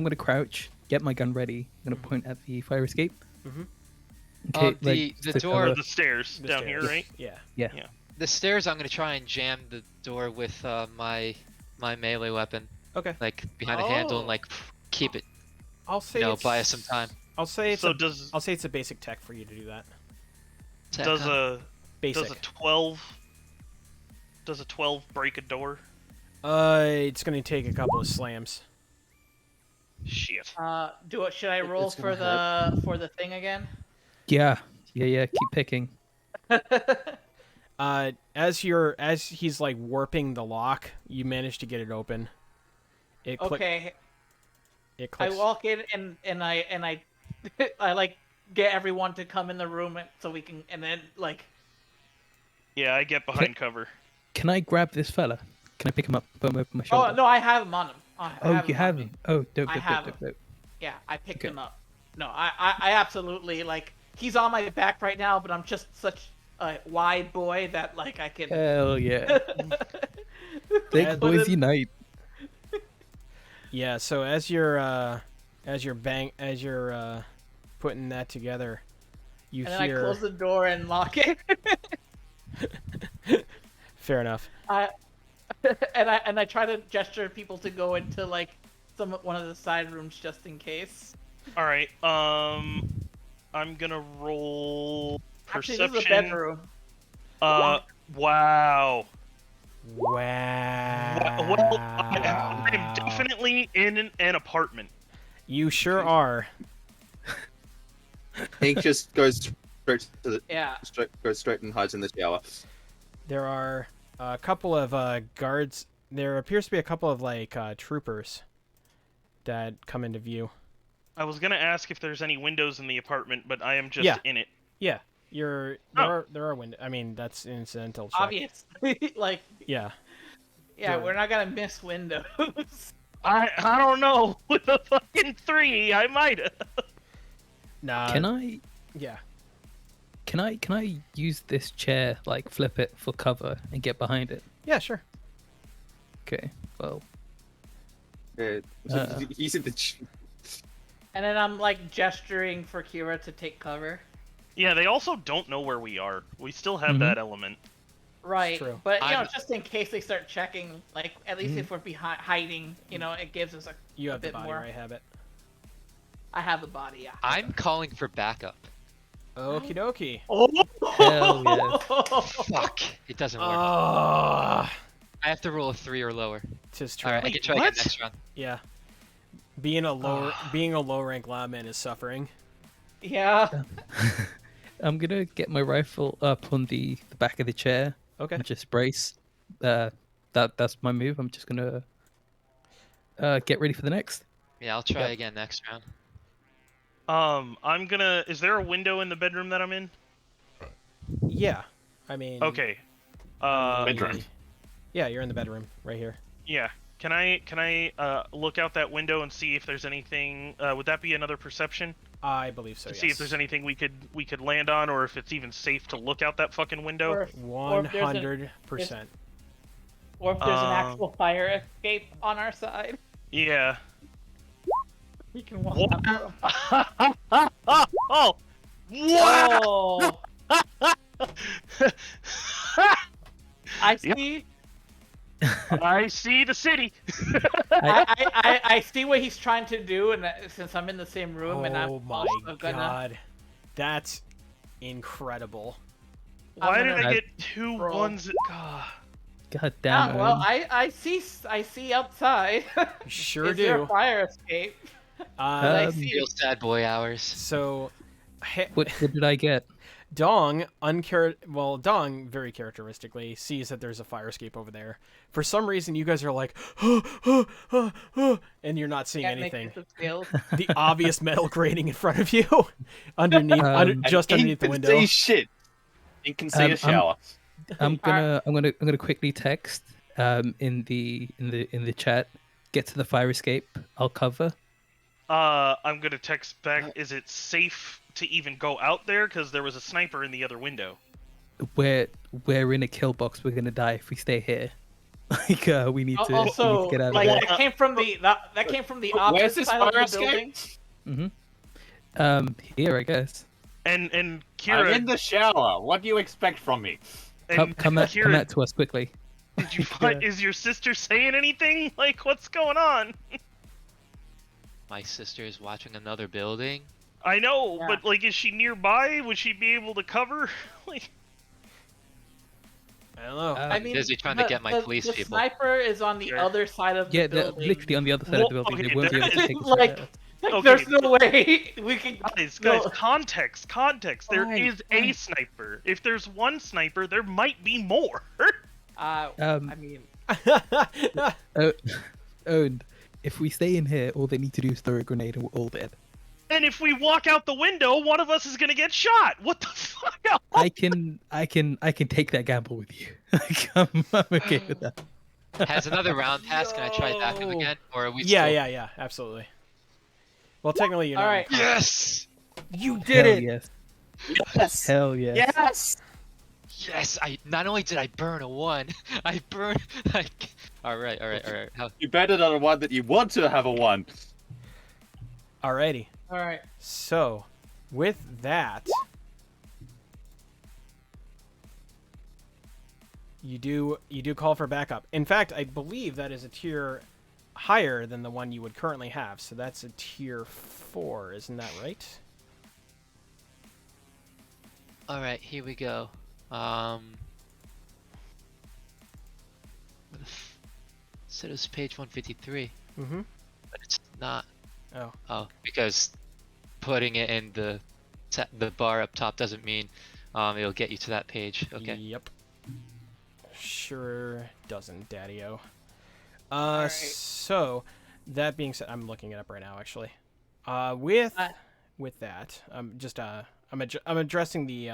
gonna crouch, get my gun ready. I'm gonna point at the fire escape. Mhm. Okay, the to door- cover- the stairs The down stairs. here, right? Yeah. The stairs. I'm gonna try and jam the door with my melee weapon, Okay. like behind a handle, and Oh. like keep it. I'll say Buy us some time. I'll say it's So a, does I'll say it's a basic tech for you to do that. does a Basic. does a 12 break a door? It's gonna take a couple of slams. Shit. Should I roll It's for gonna for the thing again? Yeah. Keep picking. As he's like warping the lock, you manage to get it open. It Okay. It I clicks. walk in and I I like get everyone to come in the room so we can, and then like Yeah, I get behind cover. Can I grab this fella? Can I pick him up? Put him over my shoulder. oh no, I have him on him. You have him. Oh, dope, I dope, have dope, dope, dope. Yeah, I picked Okay. him up. No, I absolutely like he's on my back right now, but I'm just such a wide boy that like I can. Hell yeah. Big As- boys unite. Yeah. So as you're putting that together, you And then I hear. close the door and lock it. Fair enough. and I try to gesture people to go into like one of the side rooms just in case. All right. I'm gonna roll Actually, perception. this is a bedroom. Wow. Wow. Well, I'm definitely in an apartment. You sure are. Hank just goes straight to the Yeah. goes straight and hides in the shower. There are a couple of guards. There appears to be a couple of like troopers that come into view. I was gonna ask if there's any windows in the apartment, but I am just Yeah. in it. Yeah, there are windows. I mean, that's an incidental check. Obviously, like Yeah. yeah, Door. we're not gonna miss windows. I don't know. With a fucking 3, I might have. Nah. Can I Yeah. can I use this chair, like flip it for cover and get behind it? Yeah, sure. Okay. Well, He's in the. And then I'm like gesturing for Kira to take cover. Yeah, they also don't know where we are. We still have Mhm. that element. Right, true. but you know, I'm- just in case they start checking, like at least if we're behind hiding, you know, it gives us You a have the bit body, more. right? Habit. I have the body, yeah. I'm calling for backup. Okie dokie. Oh, Hell yeah. Fuck. It doesn't work. Ah, I have to roll a 3 or lower. tis true. All right, I can try again next round. Yeah. Being a low rank lawman is suffering. Yeah. I'm gonna get my rifle up on the back of the chair Okay. and just brace. That's my move. I'm just gonna get ready for the next. Yeah, I'll try Yep. again next round. I'm gonna. Is there a window in the bedroom that I'm in? Yeah. I mean. Okay. Bedroom. Yeah, you're in the bedroom right here. Yeah. Can I look out that window and see if there's anything? Would that be another perception? I believe so. To Yes. see if there's anything we could land on, or if it's even safe to look out that fucking window. Or if there's 100%. or if there's an actual fire escape on our side, Yeah. we can walk What? out. Oh! What? Oh, I Yep. see. I see the city. I see what he's trying to do, and since I'm in the same room, and I'm Oh my also gonna. god. That's incredible. Why I'm did gonna I get two roll. ones? God. God damn it. Well, I see outside. You sure Is there do. a fire escape? I see Real sad boy hours. So, What did I get? Dong, Dong very characteristically sees that there's a fire escape over there. For some reason, you guys are like, and you're not seeing Can't make anything. sense of scales. The obvious metal grating in front of you, underneath, just underneath the window. See shit. You can see a shower. I'm gonna quickly text in the chat. Get to the fire escape. I'll cover. I'm gonna text back. Is it safe to even go out there? Because there was a sniper in the other window. We're in a kill box. We're gonna die if we stay here. Like we need to, Also, we need to get out of like there. that came from the Where's opposite this side of fire the escape? building. Here I guess. And I'm Kira, in the shower. What do you expect from me? Come out to us quickly. did you find, is your sister saying anything? Like, what's going on? My sister is watching another building. I know, Yeah. but like, is she nearby? Would she be able to cover? Like, I don't know. I mean, busy trying to get my police the people. sniper is on the Sure. other side of the Yeah, they're building. literally on the other side of the Well, building. okay, They won't be able to that- take us Like- out. Okay. There's no way we can. guys, No. context. There Fine, is a fine. sniper. If there's one sniper, there might be more. I mean, Owned. If we stay in here, all they need to do is throw a grenade, and we're all dead. And if we walk out the window, one of us is gonna get shot. What the fuck? I can take that gamble with you. Like, I'm okay with that. Has another round passed? Can I try attack him No. again? Or are we Yeah, still... yeah, absolutely. Well, technically, you're not. all right. Yes! You did Hell it. yes. Yes. Hell yes. Yes. Yes! I not only did I burn a 1, I burned like... Alright. How... You better than the one that you want to have a one. Alrighty. All right. So, with that, you do call for backup. In fact, I believe that is a tier higher than the one you would currently have. So that's a tier 4, isn't that right? Alright, here we go. So it was page 153, Mm-hmm. but it's not. Oh. Oh, because putting it in the bar up top doesn't mean it'll get you to that page. Okay. Yep. Sure doesn't, Daddy-O. right. So, that being said, I'm looking it up right now, actually. With that, I'm addressing the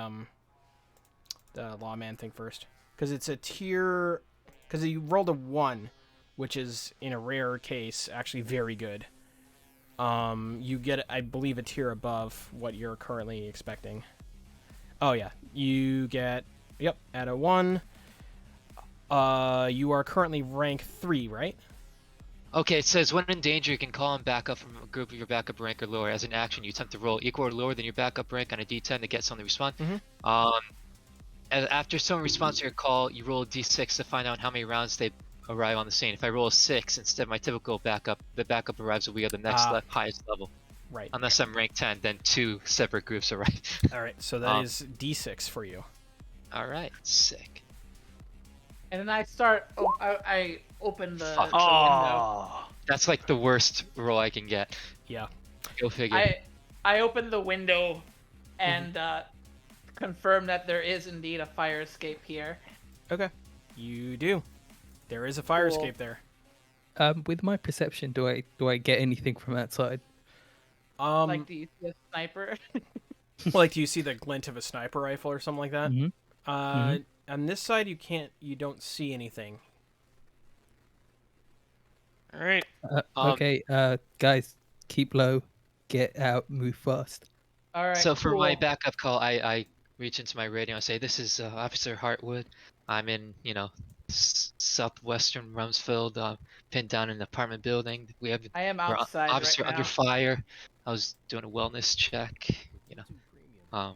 lawman thing first, because it's a tier, because you rolled a 1, which is in a rare case actually very good. You get, I believe, a tier above what you're currently expecting. Oh yeah, you get, yep, at a 1. You are currently rank 3, right? Okay, it says when in danger, you can call in backup from a group of your backup rank or lower. As an action, you attempt to roll equal or lower than your backup rank on a D10 to get someone to respond. And after someone responds to your call, you roll a D6 to find out how many rounds they arrive on the scene. If I roll a 6 instead of my typical backup, the backup arrives will be at the next highest level. Right. Unless I'm rank 10, then 2 separate groups arrive. All right, so that is D6 for you. Alright, sick. And then I start. I open the window. Oh. That's like the worst roll I can get. Yeah. Go figure. I open the window and confirm that there is indeed a fire escape here. Okay. You do. There is a fire Cool. escape there. With my perception, do I get anything from outside? Like the sniper. Like, do you see the glint of a sniper rifle or something like that? Mhm. On this side, you don't see anything. All right. Um, Okay, guys, keep low. get out, move fast. All right. So for my cool. backup call, I reach into my radio and say, "This is Officer Hartwood. I'm in, southwestern Rumsfeld, pinned down in an apartment building. I am We're outside right officer under now. fire. I was doing a wellness check. Um,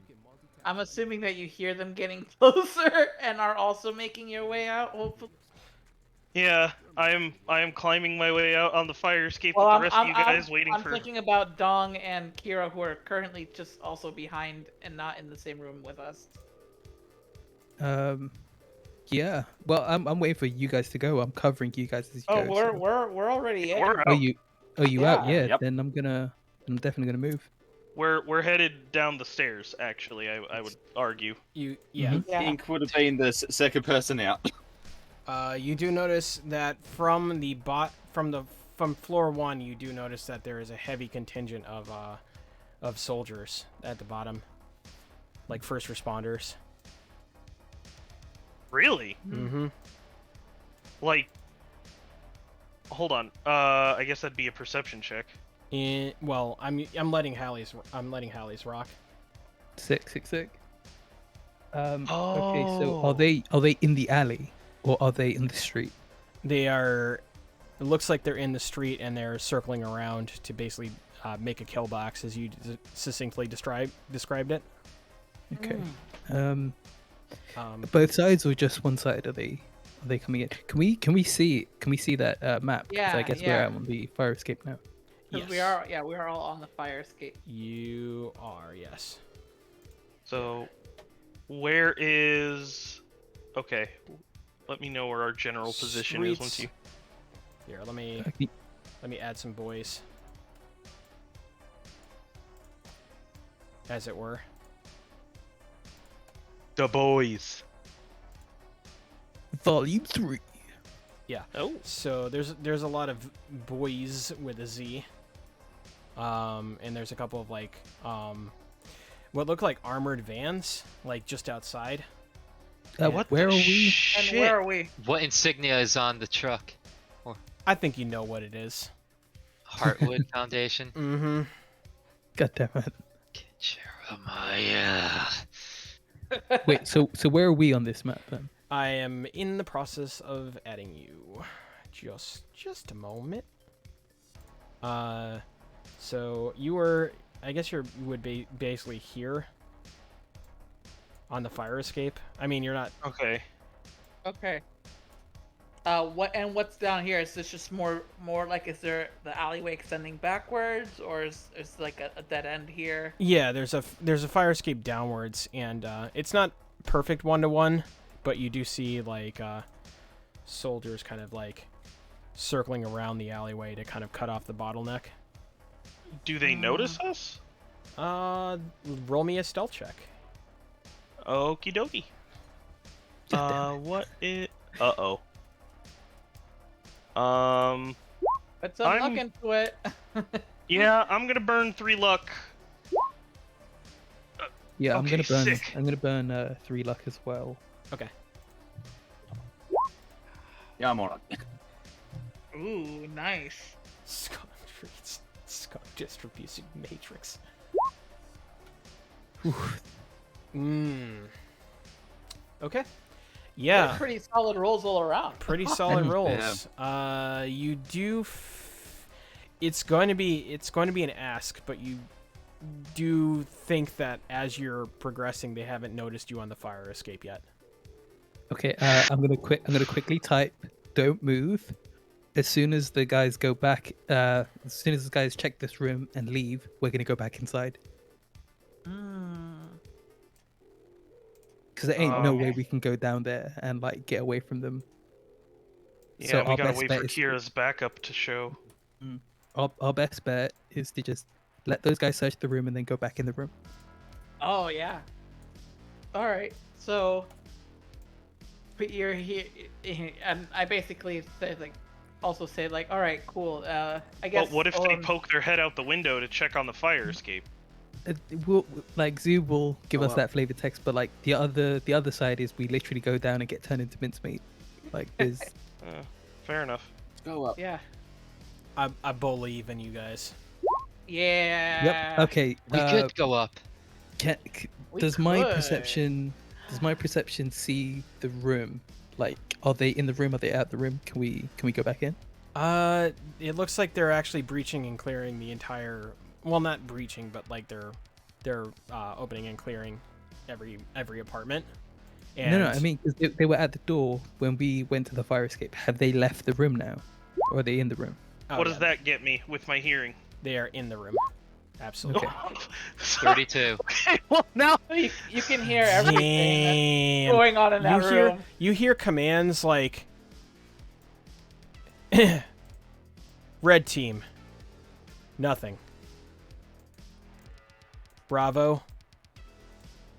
I'm assuming that you hear them getting closer and are also making your way out. Hopefully. Yeah, I am climbing my way out on the fire escape Well, with the rest of you guys, waiting I'm for. thinking about Dong and Kira, who are currently just also behind and not in the same room with us. Yeah. Well, I'm waiting for you guys to go. I'm covering you guys as you Oh, go. we're already in. We're Are out. you out? Yeah. Yeah. Yep. Then I'm definitely gonna move. We're headed down the stairs. Actually, I would argue. Yeah. Mhm. Yeah. Ink would have been the second person out. You do notice that from floor 1, you do notice that there is a heavy contingent of soldiers at the bottom, like first responders. Really? Mm-hmm. Like, hold on. I guess that'd be a perception check. Well, I'm letting Hallie's rock. Sick. Okay. So Oh. are they in the alley or are they in the street? They are. It looks like they're in the street and they're circling around to basically make a kill box, as you succinctly described it. Okay. Mm. Both sides or just one side? Are they coming in? Can we see that map? 'Cause Yeah, I guess we're yeah. out on the fire escape now. Because Yes. we are all on the fire escape. You are, yes. So, where is? Okay, let me know where our general position is once you. Streets. Here, let me add some boys, as it were. The boys. Volume 3. Yeah. Oh. So there's a lot of boys with a Z. And there's a couple of what look like armored vans, like just outside. What Where the are we? Shit. And where are we? what insignia is on the truck? I think you know what it is. Heartwood Foundation. Mm-hmm. God damn it. Jeremiah. Wait, so where are we on this map then? I am in the process of adding you. Just a moment. So you were, I guess you would be basically here on the fire escape. I mean, you're not. Okay. Okay. What's down here? Is this just more like, is there the alleyway extending backwards, or is like a dead end here? Yeah, there's a fire escape downwards, and it's not perfect 1-to-1, but you do see soldiers kind of circling around the alleyway to kind of cut off the bottleneck. Do they notice us? Roll me a stealth check. Okie dokie. What is? Uh-oh. Let's look into it. Yeah, I'm gonna burn 3 luck. Yeah, Okay, sick. I'm gonna burn 3 luck as well. Okay. Yeah, I'm alright. Ooh, nice. Skunk distribution matrix. Okay. Yeah. They're pretty solid rolls all around. Pretty solid Yeah. rolls. You do. It's going to be an ask, but you do think that as you're progressing, they haven't noticed you on the fire escape yet. Okay, I'm gonna quickly type. Don't move. As soon as the guys go back, as soon as the guys check this room and leave, we're gonna go back inside. Because there ain't no way we can go down there and get away from them. Yeah, So we our gotta best wait bet for is Kira's backup to show. our best bet is to just let those guys search the room and then go back in the room. Oh yeah. All right. So, but you're here, and I basically say all right, cool. I guess. Well, what if they poke their head out the window to check on the fire escape? We'll, Zoo will give us well. that flavor text, but the other side is we literally go down and get turned into mincemeat. There's Fair enough. Go up. Yeah. I believe in you guys. Yeah. Yep. Okay. We could go up. We Does my could. perception see the room? Like, are they in the room? Are they out the room? Can we go back in? It looks like they're actually breaching and clearing the entire. Well, not breaching, but like they're opening and clearing every apartment. And No, I mean, 'cause they were at the door when we went to the fire escape. Have they left the room now, or are they in the room? oh, What yeah, does that get me with my hearing? They are in the room. Absolutely. Okay. 32. Okay, well now You can hear everything that's Damn. going on in that room. You hear commands like Red team. Nothing. Bravo.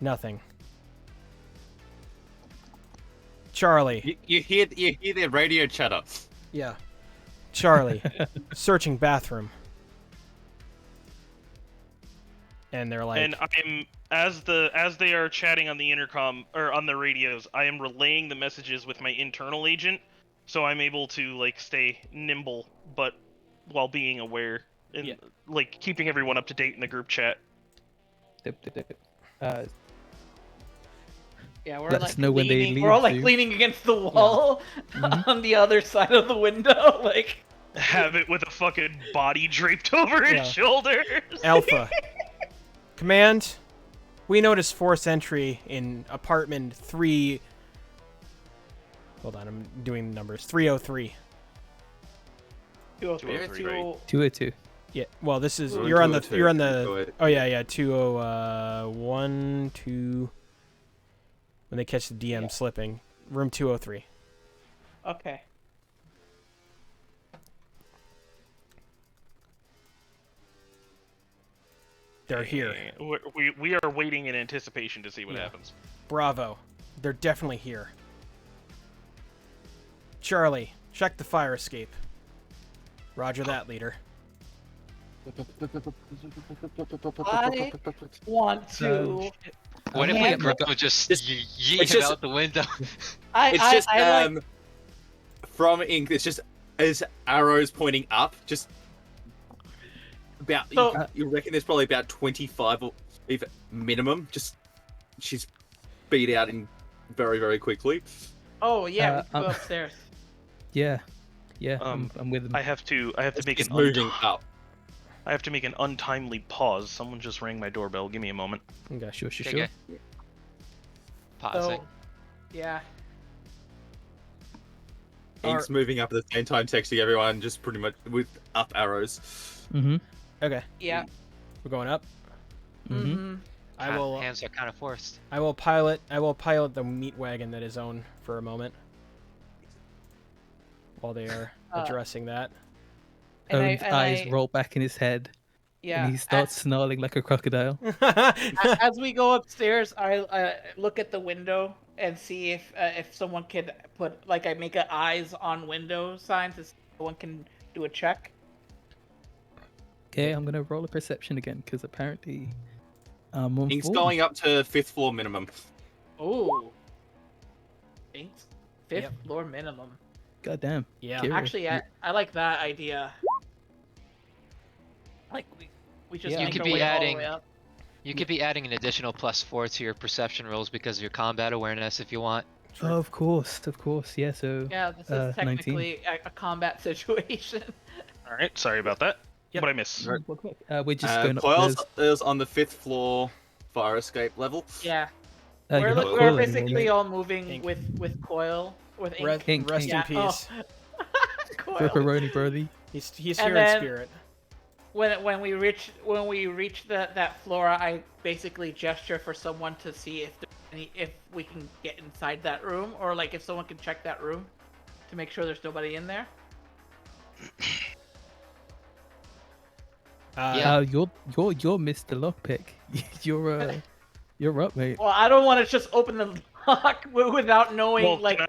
Nothing. Charlie. You hear their radio chatter. Yeah. Charlie. Searching bathroom. And they're like, and I'm as they are chatting on the intercom or on the radios, I am relaying the messages with my internal agent, so I'm able to like stay nimble, but while being aware and Yeah. like keeping everyone up to date in the group chat. Yeah, we're Let like us know when they leaning. leave, We're all like too. leaning against the wall Mhm. on the other side of the window. Like, Have it with a fucking body draped over Yeah. his shoulders. Alpha. Command. We noticed force entry in apartment 3. Hold on, I'm doing the numbers. 303. 203, right? 202. Yeah. Well, this is Room you're on the 202. you're on the. Oh yeah, 201 2. When they catch the DM Yeah. slipping, room 203. okay. They're here. We are waiting in anticipation to see what Yeah. happens. Bravo. They're definitely here. Charlie, check the fire escape. Roger that, leader. I want to. What if we Yeah. go just It's yeet him just- out the window? It's just I like. from ink. It's just as arrows pointing up. Just about. So- You reckon there's probably about 25 or even minimum. Just she's beat out in very very quickly. Oh yeah, we can go um, upstairs. Yeah, Um, I'm with them. I have to make It's an moving up. I have to make an untimely pause. Someone just rang my doorbell. Give me a moment. Okay. Sure. Okay. Pausing. So, yeah. Ink's moving up at the same time, texting everyone, just pretty much with up arrows. Mm-hmm. Okay. Yeah. We're going up. Mm-hmm. Mm-hmm. I will. Hands are kind of forced. I will pilot the meat wagon that is owned for a moment. While they are addressing that. And Owen's eyes roll back in his head, Yeah. and he starts snarling like a crocodile. As we go upstairs, I look at the window and see if someone can put like I make a eyes on window sign to see if someone can do a check. Okay, I'm gonna roll a perception again because apparently I'm on Ink's 4. going up to 5th floor minimum. Ooh. Thanks. Fifth Yep. floor minimum. God damn. Yeah. Kira, Actually, I like that idea. Like we just Yeah. make You could our be way all the adding- way up. You could be adding an additional +4 to your perception rolls because of your combat awareness if you want. Oh, of course. Yeah. So Yeah, this is 19. technically a combat situation. All right, sorry about that. Yep. What I miss? we're just going Coil's upstairs. is on the 5th floor fire escape level. Yeah. You're we're not we're coiling basically anymore, all moving Ink. with coil with ink. Rest, Ink, rest ink. in Yeah, peace. Coil. Ripperoni Brody. He's And here then- in spirit. When we reach that floor, I basically gesture for someone to see if we can get inside that room, or like if someone can check that room to make sure there's nobody in there. Yeah. You're Mr. Lockpick. You're up, mate. Well, I don't want to just open the lock without knowing Well, like.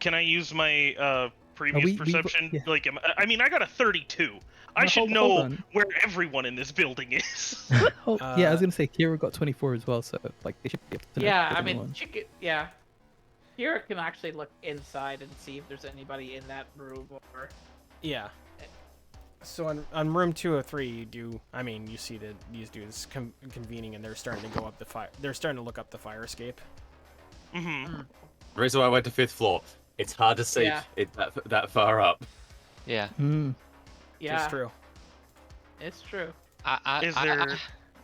can I use my previous we- perception? yeah. Like, I mean, I got a 32. I No, should hold know on. where everyone in this building is. Oh, yeah, I was gonna say Kira got 24 as well, so like they should be able to know Yeah, if I mean, anyone- she could, yeah. Here can actually look inside and see if there's anybody in that room or. Yeah. So on room 203, you see that these dudes convening, and they're starting to go up the fire. They're starting to look up the fire escape. Mm-hmm. The reason why I went to 5th floor, it's hard to see Yeah. it that far up. Yeah. Yeah, It's true. it's true. Is there?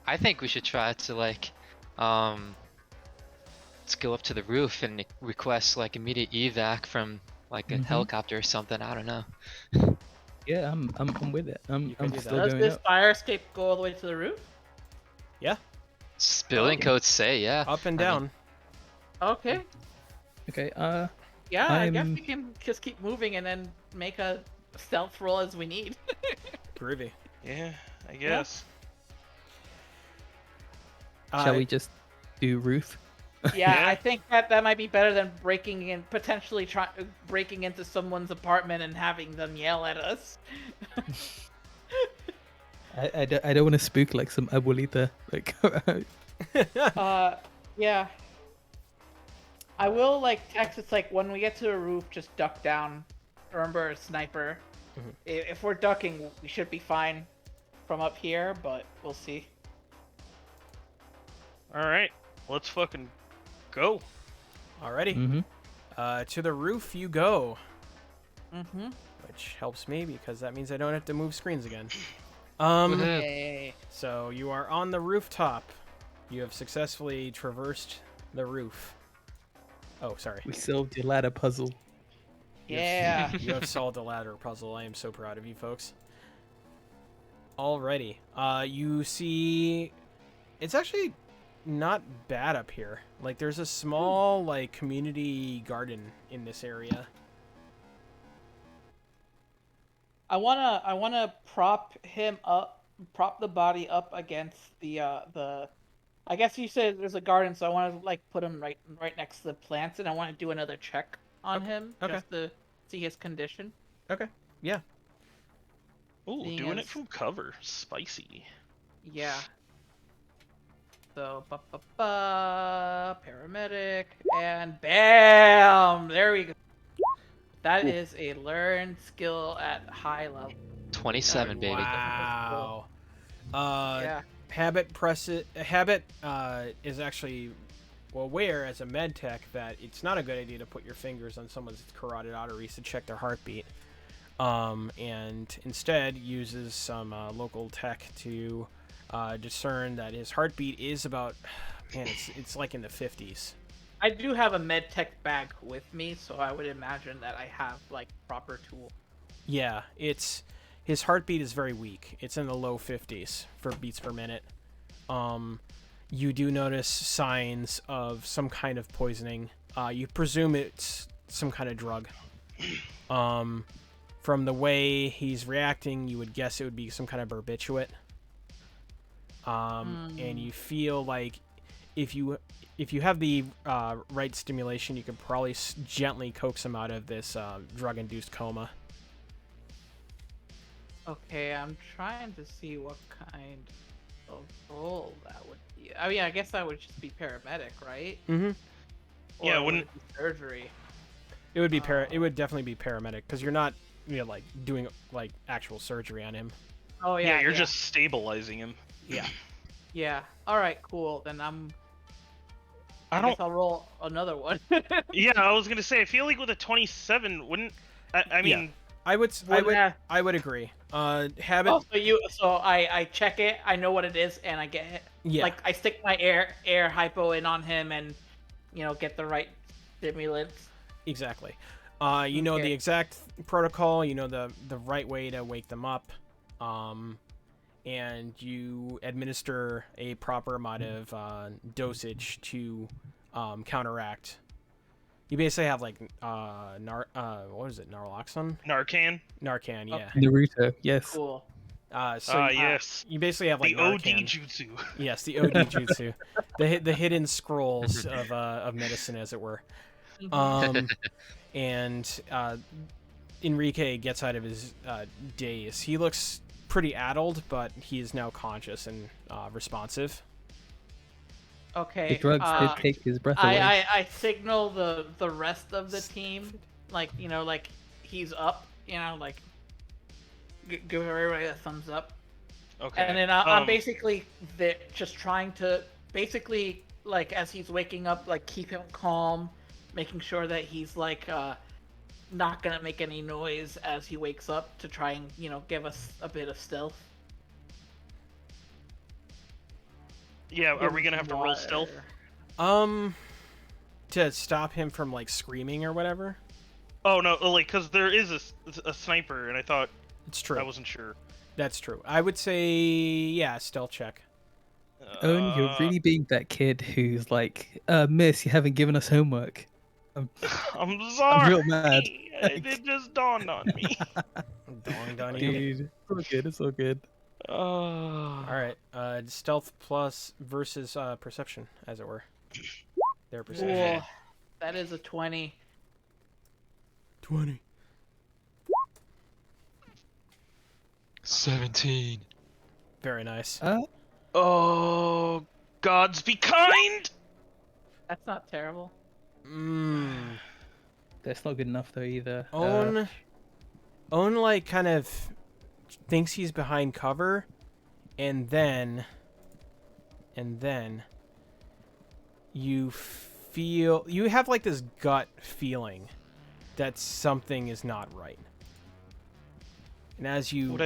I think we should try to like, let's go up to the roof and request like immediate evac from like a helicopter or something. I don't know. Yeah, I'm with it. I'm could do that. still Does going this up. fire escape go all the way to the roof? Yeah, Building codes say, yeah. up and I mean, down. Okay. Okay. Yeah, I guess I'm- we can just keep moving and then make a stealth roll as we need. Groovy. Yeah, I guess. Shall we just do roof? Yeah, Yeah. I think that might be better than potentially breaking into someone's apartment and having them yell at us. I don't want to spook like some abuelita. Like, Yeah. I will like text. It's like when we get to the roof, just duck down. Remember, sniper. If we're ducking, we should be fine from up here, but we'll see. All right, let's fucking go. Alrighty. To the roof you go, Mm-hmm. which helps me because that means I don't have to move screens again. Woohoo. Yay. So you are on the rooftop. You have successfully traversed the roof. Oh, sorry. we solved your ladder puzzle. Yeah. You have solved the ladder puzzle. I am so proud of you folks. Alrighty. You see... It's actually not bad up here. Like, there's a small, like, community garden in this area. I wanna prop the body up against the. I guess you said there's a garden, so I want to like put him right next to the plants, and I want to do another check on him just to see his condition. Okay. Yeah. Ooh, Seeing doing as- it from cover. Spicy. Yeah. So paramedic, and bam! There we go. That is a learned skill at high level. 27, baby. Wow. Yeah. Habit is actually aware as a med tech that it's not a good idea to put your fingers on someone's carotid arteries to check their heartbeat. And instead uses some local tech to discern that his heartbeat is about, man, it's like in the 50s. I do have a med tech bag with me, so I would imagine that I have like proper tool. Yeah, his heartbeat is very weak. It's in the low 50s for beats per minute. You do notice signs of some kind of poisoning. You presume it's some kind of drug. From the way he's reacting, you would guess it would be some kind of barbiturate. And you feel like if you have the right stimulation, you could probably gently coax him out of this drug-induced coma. Okay, I'm trying to see what kind of role that would be. I mean, I guess that would just be paramedic, right? Mm-hmm. Yeah, Or would wouldn't- it be surgery? It would be it would definitely be paramedic because you're not, like doing like actual surgery on him. Oh yeah, Yeah, you're just stabilizing him. Yeah. Yeah. All right, cool. Then I I don't. guess I'll roll another one. Yeah, I was gonna say. I feel like with a 27, wouldn't. I mean, I would Yeah. I would agree. Habit. Oh, so I check it. I know what it is, and I get it. Yeah. Like I stick my air hypo in on him, and get the right stimulants. Exactly. You know the Okay. exact protocol. You know the right way to wake them up. And you administer a proper amount of dosage to counteract. You basically have like what is it? Naloxone? Narcan. Narcan, yeah. Naruto, yes. Cool. Yes. You basically have like The OD Narcan. jutsu. Yes, the OD jutsu, the hidden scrolls of medicine, as it were. And Enrique gets out of his daze. He looks pretty addled, but he is now conscious and responsive. Okay. The drugs did take his breath away. I signal the rest of the team, like he's up, like give everybody a thumbs up. Okay. And then I'm basically just trying to basically like as he's waking up, like keep him calm, making sure that he's like not gonna make any noise as he wakes up to try and give us a bit of stealth. Yeah, are we gonna have to roll stealth? To stop him from like screaming or whatever. Oh no, like because there is a sniper, and I thought It's true. I wasn't sure. That's true. I would say yeah, stealth check. Owen, you're really being that kid who's like, Miss, you haven't given us homework. I'm sorry. I'm real mad. It just dawned on me. Dawned on you. Dude, it's all good. It's all good. All right. Stealth plus versus perception, as it were. Their perception. Cool. That is a 20. 20. 17. Very nice. Oh, gods be kind! That's not terrible. That's not good enough though either. Own like kind of thinks he's behind cover, and then you have like this gut feeling that something is not right. And as you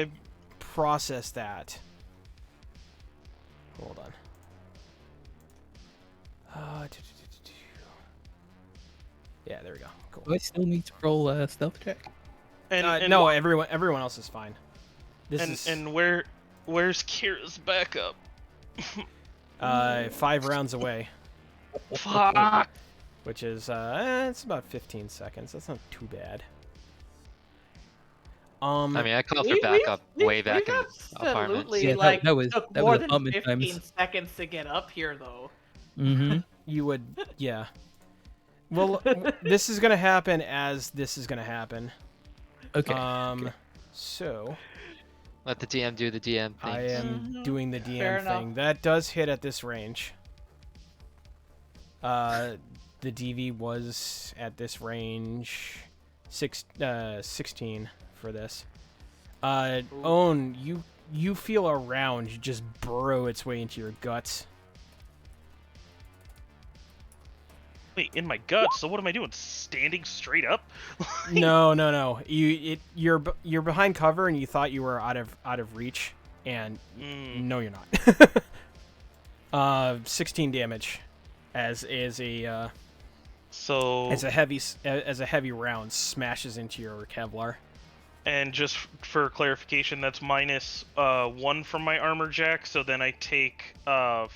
process that, hold on. Yeah, there we go. Cool. Do I still need to roll a stealth check? And No, everyone else is fine. And where's Kira's backup? 5 rounds away, Fuck. which is it's about 15 seconds. That's not too bad. I mean, I called for backup way back in apartments. Absolutely, Yeah, like that was- took that more was than apartment 15 times. seconds to get up here, though. Mm-hmm. You would, yeah. Well, this is gonna happen as this is gonna happen. Okay. So Let the DM do the DM thing. I am doing the DM Fair enough. thing. That does hit at this range. The DV was at this range 16 for this. Own, you feel a round just burrow its way into your guts. Wait, in my guts. So what am I doing? Standing straight up? No. You're behind cover and you thought you were out of reach, and no, you're not. 16 damage, as a heavy round smashes into your Kevlar. And just for clarification, that's minus 1 from my armor jack. So then I take 5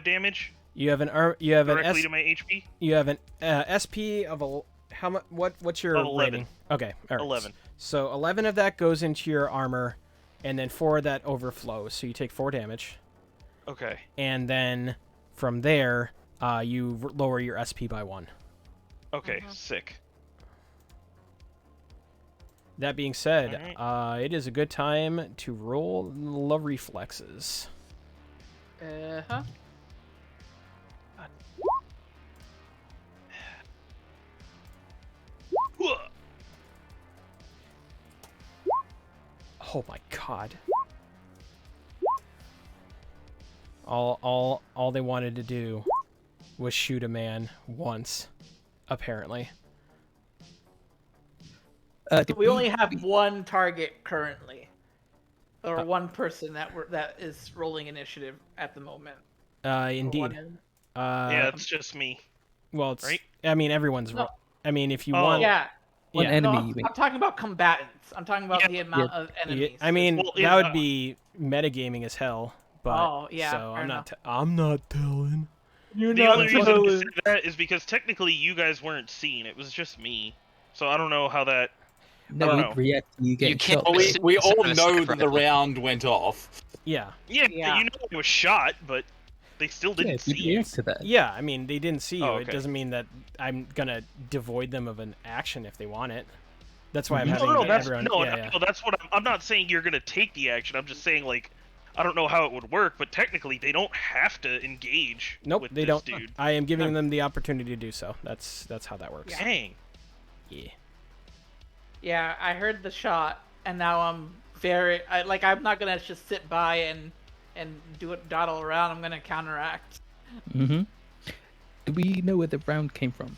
damage. You have Directly to my HP. You have an SP of how much? What's your 11. rating? Okay, all right. 11. So 11 of that goes into your armor, and then 4 of that overflows. So you take 4 damage, Okay. and then from there, you lower your SP by 1. Okay. Sick. That being said, Alright. it is a good time to roll love reflexes. Uh-huh. Oh my god. All they wanted to do was shoot a man once, apparently. We only have one target currently, or one person that is rolling initiative at the moment. Indeed. Yeah, it's just me. Well, it's. right? I mean, everyone's. No. I mean, if you Oh. want. Yeah. One Yeah. enemy. No, I'm talking about combatants. I'm talking about Yeah. the amount of enemies. I mean, Well, that would be metagaming as hell. But Oh, yeah, so fair I'm not telling. you're The only reason I say that is because technically you guys weren't seen. It was just me. So I don't know how that. No, I don't we'd know. react to you getting can't- shot. Well, we It's all a know sniper that the rifle. round went off. Yeah. Yeah, Yeah. you know I was shot, but they still Yeah, didn't see we'd you. react to that. Yeah. I mean, they didn't see you. Oh, It okay. doesn't mean that I'm gonna devoid them of an action if they want it. That's why I'm Mhm. having No, that's everyone. no, yeah. no, that's what I'm not saying. You're gonna take the action. I'm just saying like, I don't know how it would work, but technically they don't have to engage. Nope, with they this don't. Dude. I am giving them the opportunity to do so. That's how that works. Dang. Yeah. Yeah, I heard the shot, and now I'm I'm not gonna just sit by and do it dawdle around. I'm gonna counteract. Mm-hmm. Do we know where the round came from?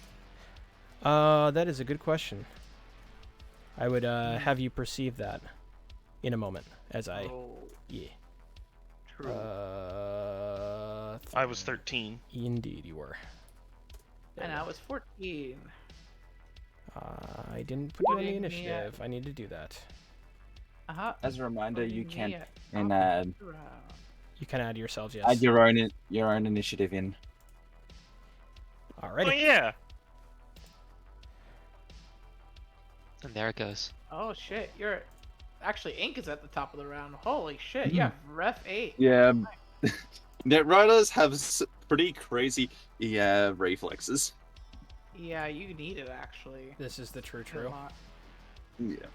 That is a good question. I would have you perceive that in a moment as I Oh, yeah. true. I was 13. Indeed, you were. And I was 14. I didn't put you on the Putting me at- initiative. I need to do that. As a reminder, you Putting me can at and top of the round. You can add yourselves, yes. add your own initiative in. Alrighty. Oh yeah. And there it goes. Oh shit, you're actually Ink is at the top of the round. Holy shit, Hmm. you have Ref 8. Yeah. Netriders have pretty crazy reflexes. Yeah, you need it actually. This is the true A true. lot. Yeah.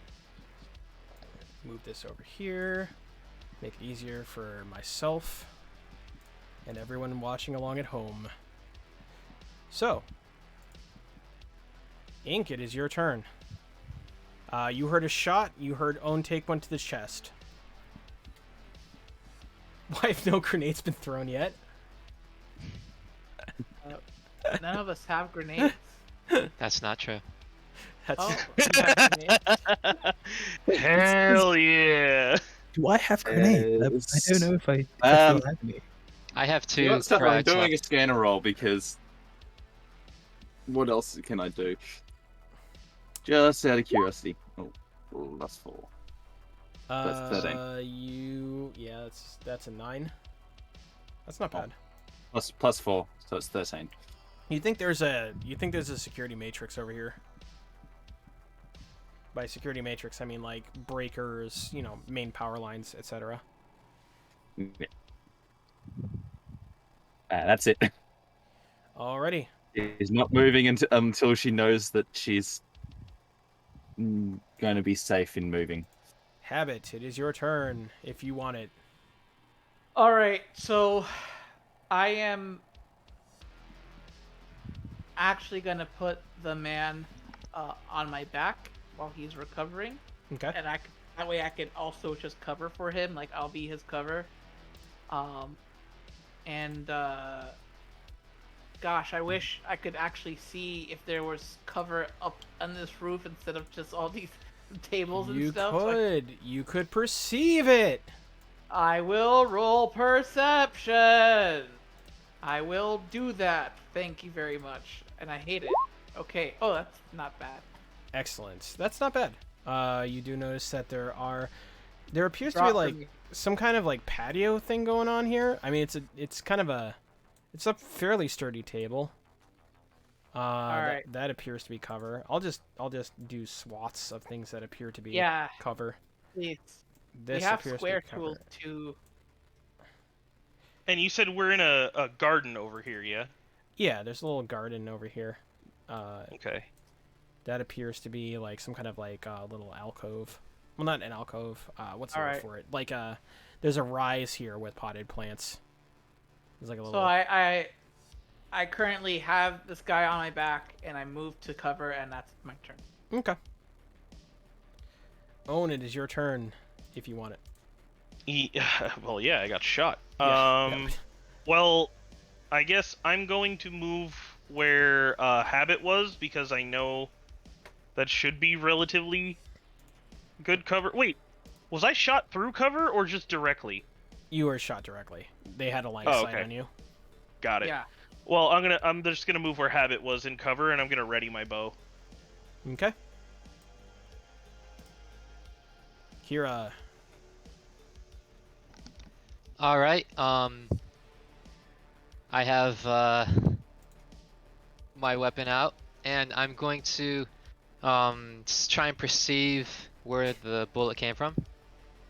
Move this over here. Make it easier for myself and everyone watching along at home. So, Ink, it is your turn. You heard a shot. You heard Own take one to the chest. Why have no grenades been thrown yet? None of us have grenades. That's not true. That's Oh, you have grenades? Hell yeah. Do I have grenades? I don't know if I Um, still have any. I have You know two what, Steph, I'm frags doing left. a scanner roll because what else can I do? Just out of curiosity. Oh, +4. That's 13. That's a 9. That's not bad. +4, so it's 13. You think there's a security matrix over here? By security matrix, I mean like breakers, main power lines, etc. Yeah. That's it. Alrighty. She's not moving until she knows that she's going to be safe in moving. Habit, it is your turn if you want it. Alright, so I am actually gonna put the man on my back while he's recovering. Okay. And that way I can also just cover for him, like I'll be his cover. Gosh, I wish I could actually see if there was cover up on this roof instead of just all these tables and You stuff. you could perceive it. I will roll perception. I will do that. Thank you very much. And I hate it. Okay. Oh, that's not bad. Excellent. That's not bad. You do notice that there appears to Drop be for like me. some kind of like patio thing going on here. I mean, it's a fairly sturdy table. right. That appears to be cover. I'll just do swaths of things that appear to be Yeah, cover. please. This We have appears square to be cover. tools too. And you said we're in a garden over here, yeah? Yeah, there's a little garden over here. Okay. That appears to be like some kind of like little alcove. Well, not an alcove. What's the word Alright. for it? Like there's a rise here with potted plants. There's like a little. So I currently have this guy on my back, and I move to cover, and that's my turn. Okay. Own, it is your turn if you want it. Well, yeah, I got shot. Yeah. Well, I guess I'm going to move where Habit was because I know that should be relatively good cover. Wait, was I shot through cover or just directly? You were shot directly. They had a line of sight okay. on you. Got it. Yeah. Well, I'm just gonna move where Habit was in cover, and I'm gonna ready my bow. Okay. Kira. All right. I have my weapon out, and I'm going to try and perceive where the bullet came from.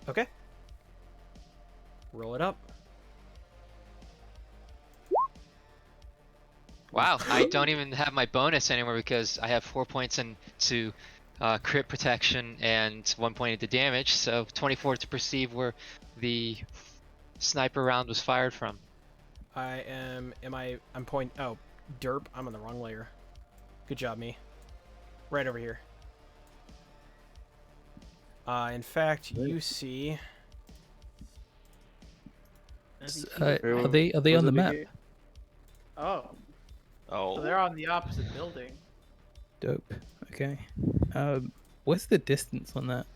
Okay. Roll it up. Wow, I don't even have my bonus anymore because I have 4 points into crit protection and 1 point into damage, so 24 to perceive where the sniper round was fired from. I'm derp. I'm on the wrong layer. Good job, me. Right over here. In fact, you see. Are they on the map? Oh, Oh. so they're on the opposite building. Dope. Okay. What's the distance on that?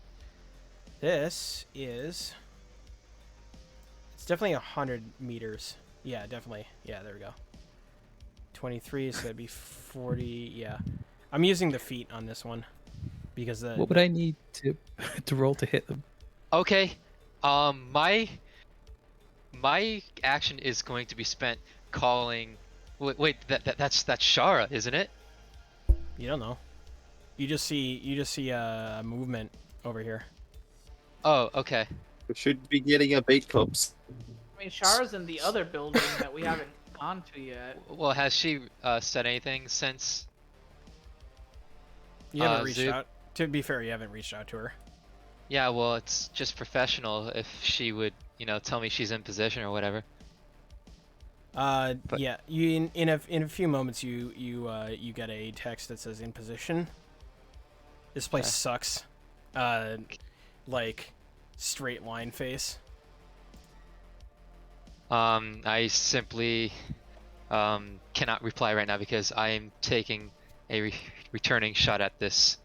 This is. It's definitely 100 meters. Yeah, definitely. Yeah, there we go. 23, so that'd be 40. Yeah. I'm using the feet on this one. Because the. What would I need to to roll to hit them? Okay. My action is going to be spent calling. Wait, that's Shara, isn't it? You don't know. You just see a movement over here. Oh, okay. We should be getting a beat cops. I mean, Shara's in the other building that we haven't gone to yet. Well, has she said anything since? You haven't reached Zoop? out. To be fair, you haven't reached out to her. Yeah, well, it's just professional if she would, tell me she's in position or whatever. But- Yeah. You in a few moments you get a text that says in position. This place Okay. sucks. Like straight line face. I simply cannot reply right now because I am taking a returning shot at this.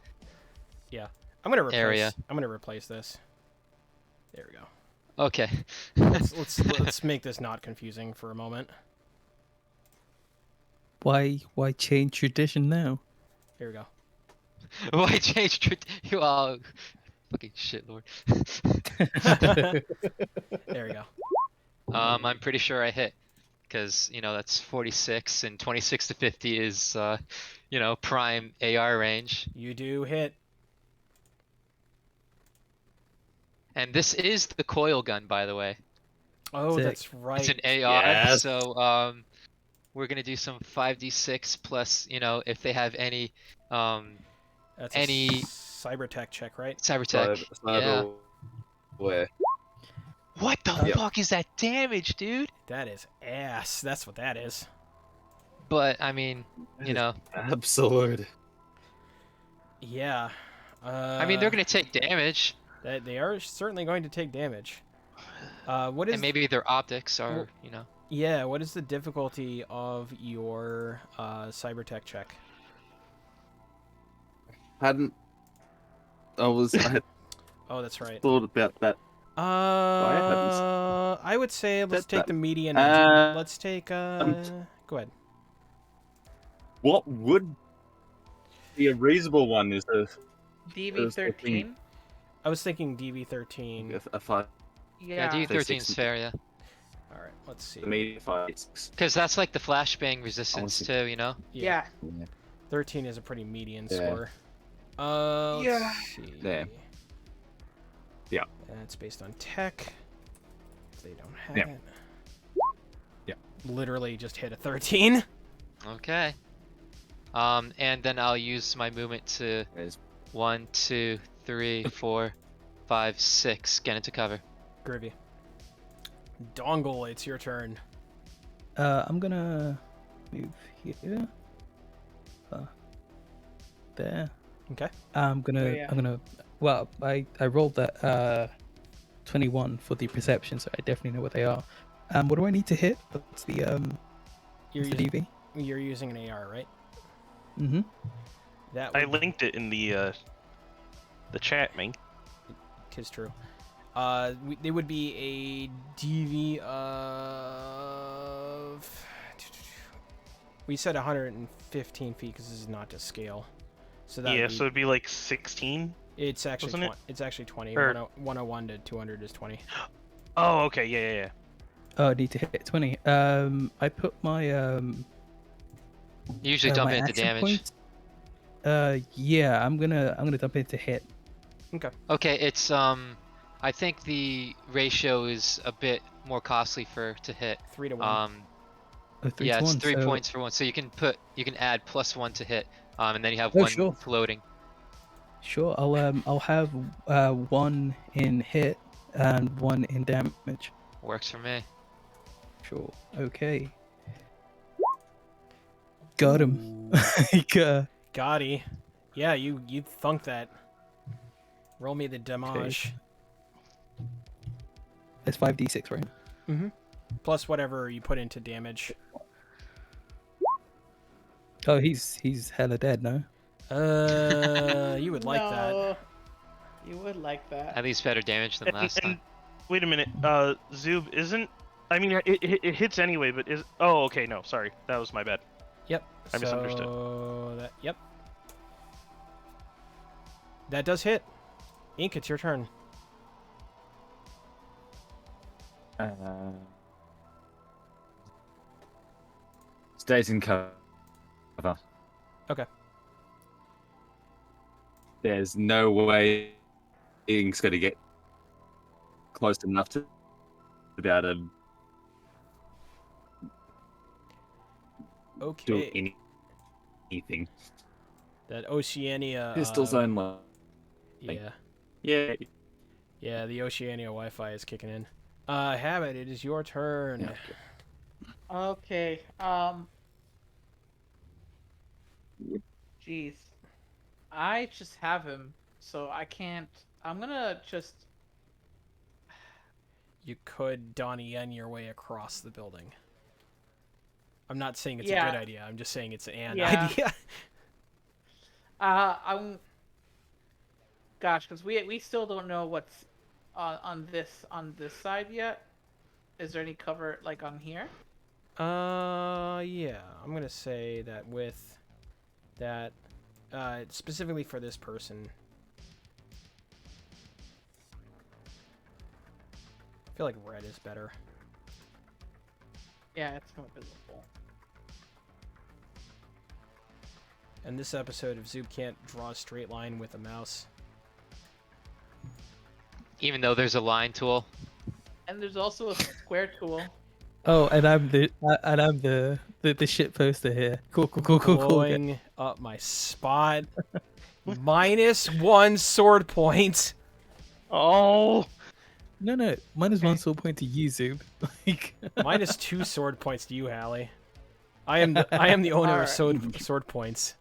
I'm gonna replace. Area. I'm gonna replace this. There we go. Okay. Let's make this not confusing for a moment. Why change tradition now? Here we go. Why change you all? Fucking shit, Lord. There we go. I'm pretty sure I hit, because that's 46 and 26 to 50 is prime AR range, You do hit. and this is the coil gun, by the way. Oh, Sick. that's right. It's an AR, Yes. so we're gonna do some 5d6 plus if they have any That's any- a cyber tech check, right? cyber tech. Yeah. Where? What the Yep. fuck is that damage, dude? That is ass. That's what that is. But I mean, Absolute. Yeah. I mean they're gonna take damage, They are certainly going to take damage. What is? and maybe their optics are Yeah. What is the difficulty of your cyber tech check? I had Oh, that's right. thought about that. I would say let's Said take that. the median. And let's take. Go ahead. What would be a reasonable one is DV13. I was thinking DV13. a 5. Yeah, Yeah. D13 is fair, yeah. All right. Let's see. The median 5. Because that's like the flashbang resistance see. too, Yeah. 13 is a pretty median Yeah. score. Yeah. Let's see. Yeah. Yeah. That's based on tech. They don't have Yeah. it. Yeah. Literally just hit a 13. Okay. And then I'll use my movement to 1, 2, 3, 4, 5, 6 get into cover. Groovy. Dongle, it's your turn. I'm gonna move here. There. Okay. I'm gonna. Well, I rolled that 21 for the perception, so I definitely know what they are. What do I need to hit? What's the You're what's the using, DV? you're using an AR, right? Mm-hmm. That I would, linked it in the chat, man. is true. They would be a DV of. We said 115 feet because this is not to scale. So that Yeah, would be, so it'd be like 16. it's actually wasn't it? It's actually 20. Or- 101 to 200 is 20. Oh, okay, yeah. Oh, I need to hit 20. I put my You usually dump my it into action damage. point. Yeah, I'm gonna dump it to hit. Okay, it's I think the ratio is a bit more costly to hit. 3 to 1. Oh, 3 Yeah, to it's 1, 3 so- points for one. So you can add +1 to hit, and then you have Oh, one sure. floating. Sure, I'll have 1 in hit and 1 in damage. Works for me. Sure. Okay. Got him. Ooh. Like, Gotti. Yeah, you thunk that. Roll me the damage. It's 5d6, right? Mm-hmm. Plus whatever you put into damage. Oh, he's hella dead, no? You would like that. No, you would like that. At least better damage than last time. Wait a minute. Zoob isn't. I mean, it hits anyway, but is. Oh, okay. No, sorry. That was my bad. Yep. I misunderstood. Yep. That does hit. Ink, it's your turn. Stays in cover. Okay. There's no way Ink's going to get close enough to be able to do Okay. anything. That Oceania. Pistol zone line. Yeah. Yeah. Yeah, the Oceania Wi-Fi is kicking in. Habit, it is your turn. Yeah. Okay. Jeez. I just have him, so I can't. I'm gonna just. You could Donnie Yen your way across the building. I'm not saying it's a Yeah. good idea. I'm just saying it's an Yeah. idea. I'm. Gosh, because we still don't know what's on this side yet. Is there any cover like on here? Yeah. I'm gonna say that with that, specifically for this person. I feel like red is better. Yeah, it's more visible. And this episode of Zoop can't draw a straight line with a mouse. Even though there's a line tool. And there's also a square tool. Oh, and I'm the shit poster here. Cool. Blowing up my spot. -1 sword point. Oh. No. -1 sword point to you, Zoob. Like... -2 sword points to you, Hallie. I am the owner of Alright. sword points.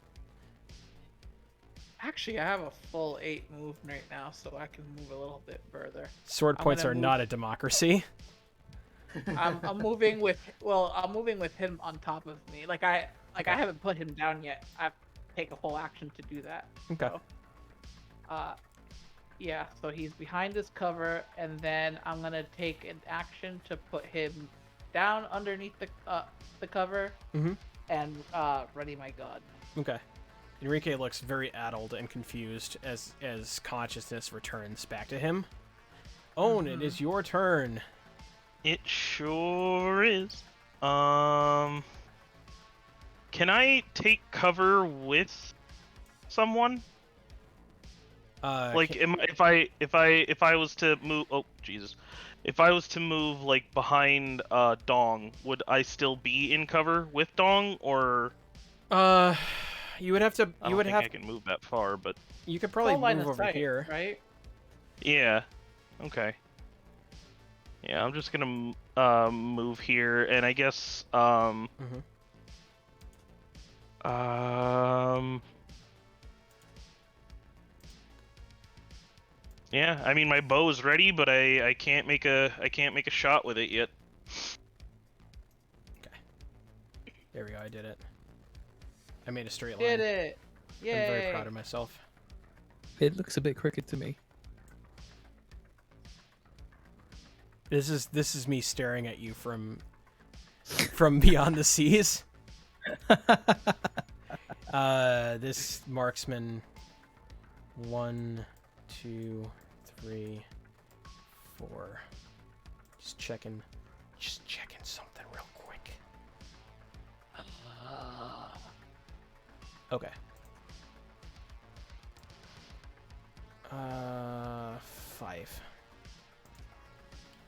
Actually, I have a full 8 move right now, so I can move a little bit further. Sword I'm points gonna are move- not a democracy. I'm moving with I'm moving with him on top of me. I haven't put him down yet. I have to take a full action to do that. Okay. So, yeah. So he's behind this cover, and then I'm gonna take an action to put him down underneath the cover, and ready my gun. Okay. Enrique looks very addled and confused as consciousness returns back to him. Owen, it is your turn. It sure is. Can I take cover with someone? Like, if I was to move, oh Jesus, if I was to move like behind Dong, would I still be in cover with Dong, or? You would have to. I don't think I can move that far, but You could probably Full line move of over sight, here. right? yeah, okay. Yeah, I'm just gonna move here, and I guess yeah, I mean my bow is ready, but I can't make a shot with it yet. Okay. There we go. I did it. I made a straight line. Did it! Yay! I'm very proud of myself. It looks a bit crooked to me. This is me staring at you from beyond the seas. This marksman. 1, 2, 3, 4. Just checking something real quick. Okay. 5.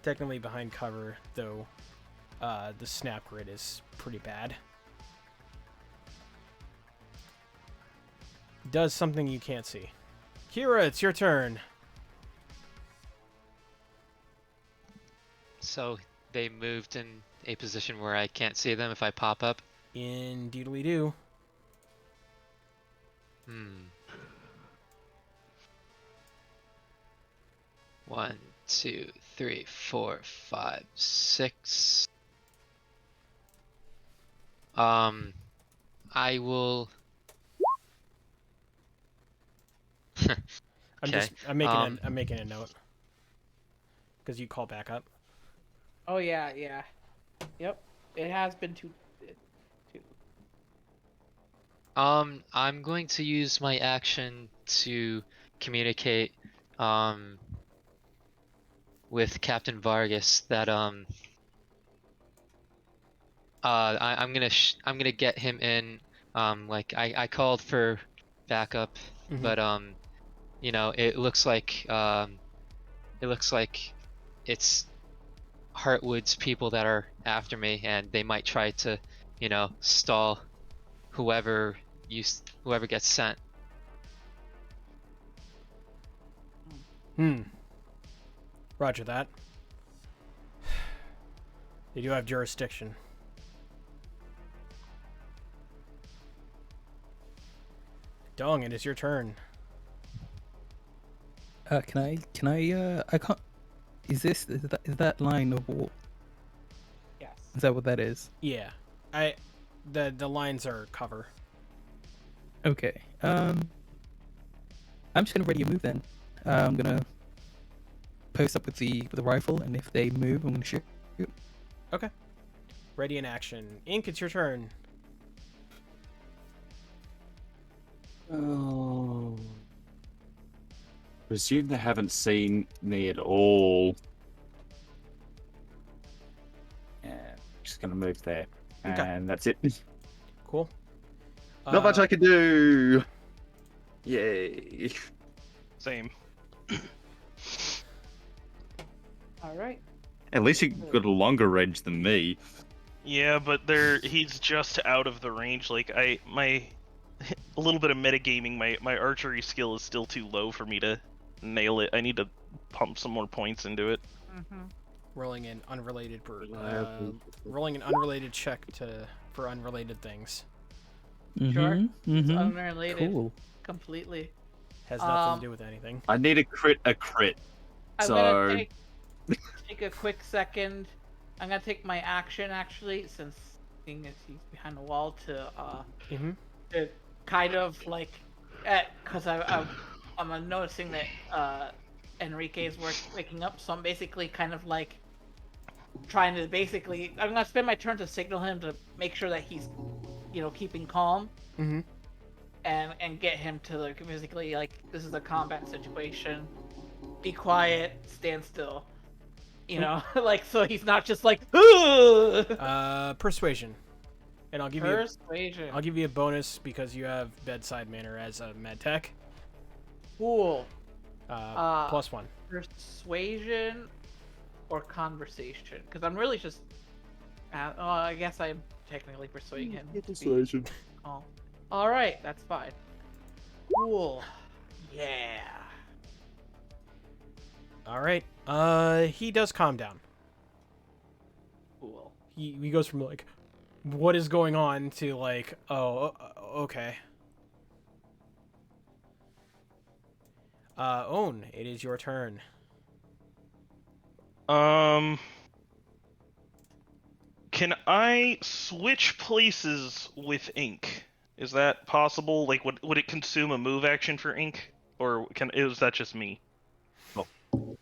Technically behind cover, though. The snap grid is pretty bad. Does something you can't see. Kira, it's your turn. So they moved in a position where I can't see them if I pop up. Indeedly do. 1, 2, 3, 4, 5, 6. I will. Okay. I'm making a note because you call back up. Oh yeah, yeah. Yep. It has been two. I'm going to use my action to communicate with Captain Vargas that I'm gonna get him in. Like I called for backup, Mhm. but you know, it looks like it's Heartwood's people that are after me, and they might try to, you know, stall whoever whoever gets sent. Roger that. They do have jurisdiction. Dong, it is your turn. I can't. Is that line of war? Yes. Is that what that is? Yeah, the lines are cover. Okay. I'm just gonna ready a move then. I'm gonna post up with the rifle, and if they move, I'm gonna shoot. Okay. Ready in action. Ink, it's your turn. Oh. Presume they haven't seen me at all. Yeah, just gonna move there. Okay. And that's it. Cool. Not much I can do. Yay. Same. All right. At least you got a longer range than me. Yeah, but he's just out of the range. Like a little bit of metagaming, my archery skill is still too low for me to nail it. I need to pump some more points into it. Mm-hmm. Rolling an unrelated check for unrelated things. Sure. It's Mm-hmm. unrelated. Cool. Completely. Has nothing to do with anything. I need a crit. I'm So gonna take a quick second. I'm gonna take my action actually, since seeing as he's behind the wall, to to kind of like, because I'm noticing that Enrique's waking up, so I'm basically kind of like trying to I'm gonna spend my turn to signal him to make sure that he's, you know, keeping calm. Mm-hmm. And get him to like basically like, this is a combat situation. Be quiet, stand still. You know, like, so he's not just like, Persuasion. And I'll give Persuasion. I'll give you a bonus because you have bedside manner as a med tech. Cool. +1. Persuasion or conversation? Because I'm really just. I guess I'm technically persuading him. Persuasion. Oh. All right, that's fine. Cool. Yeah. All right. He does calm down. Cool. He goes from like, what is going on, to like, oh, okay. Own, it is your turn. Can I switch places with Ink? Is that possible? Like, would it consume a move action for Ink, or is that just me?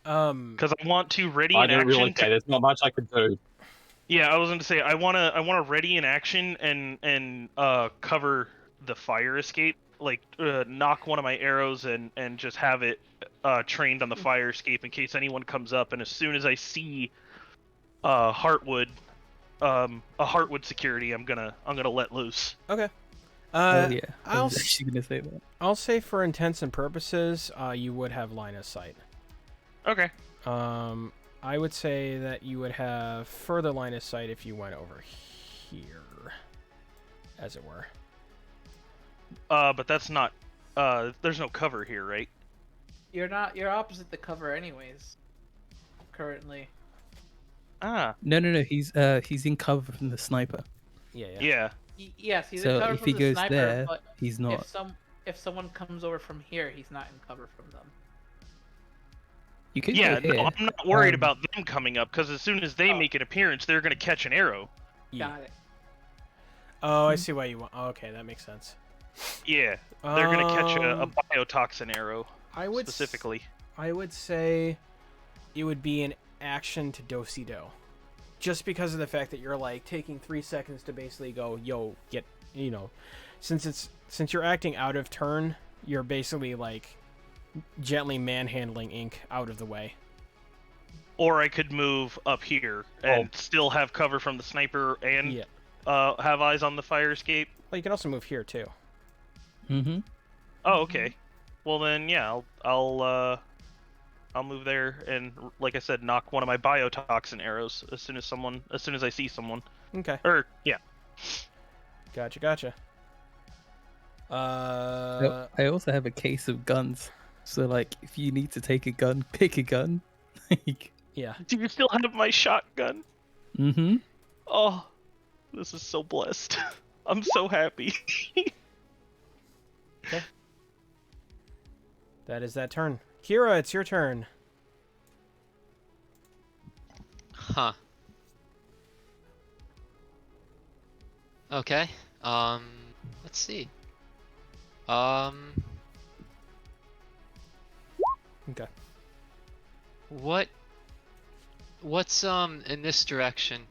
Because I want to ready I in don't action. really care. There's not much I can do. Yeah, I was going to say I want to ready in action and cover the fire escape. Like, knock one of my arrows and just have it trained on the fire escape in case anyone comes up. And as soon as I see Heartwood, a Heartwood security, I'm gonna let loose. Okay. Oh yeah. I was actually gonna say that. I'll say for intents and purposes, you would have line of sight. Okay. I would say that you would have further line of sight if you went over here, as it were. But that's not. There's no cover here, right? You're not. You're opposite the cover, anyways. Currently. Ah. No. He's in cover from the sniper. Yeah. Yes, he's So in cover if from he the goes sniper, there, but he's not. If someone comes over from here, he's not in cover from them. You could Yeah, go here. no, I'm not worried Um, about them coming up because as soon as they make an appearance, they're gonna catch an arrow. Yeah. Got it. Oh, I see why you want. Oh, okay, that makes sense. Yeah, they're gonna catch a Um, biotoxin arrow I would specifically. I would say it would be an action to do. Just because of the fact that you're like taking 3 seconds to basically go, yo, get, since you're acting out of turn, you're basically like gently manhandling Ink out of the way. Or I could move up here and still have cover from the sniper and Yeah. have eyes on the fire escape. Well, you can also move here too. Mm-hmm. Oh, okay. Well then, yeah, I'll move there and, like I said, knock one of my biotoxin arrows as soon as I see someone. Okay. Or yeah. Gotcha. I also have a case of guns. So, like, if you need to take a gun, pick a gun. Yeah. Do you still have my shotgun? Mm-hmm. Oh, this is so blessed. I'm so happy. Okay. That is that turn. Kira, it's your turn. Huh. Okay. Let's see. Okay. What's in this direction?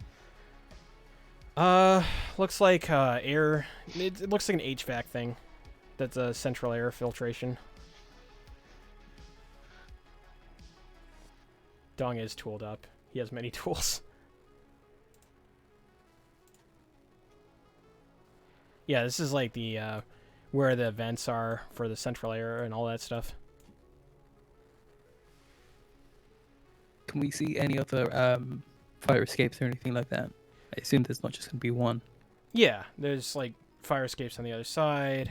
Looks like air. It looks like an HVAC thing. That's a central air filtration. Dong is tooled up. He has many tools. Yeah, this is like the where the vents are for the central air and all that stuff. Can we see any other fire escapes or anything like that? I assume there's not just going to be one. Yeah, there's like fire escapes on the other side.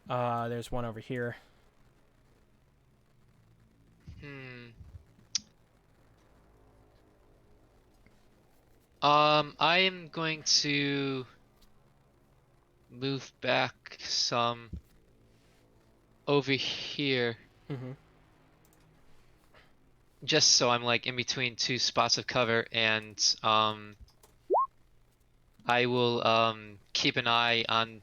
There's one over here. I am going to move back some over here, Mm-hmm. just so I'm like in between two spots of cover, and I will keep an eye on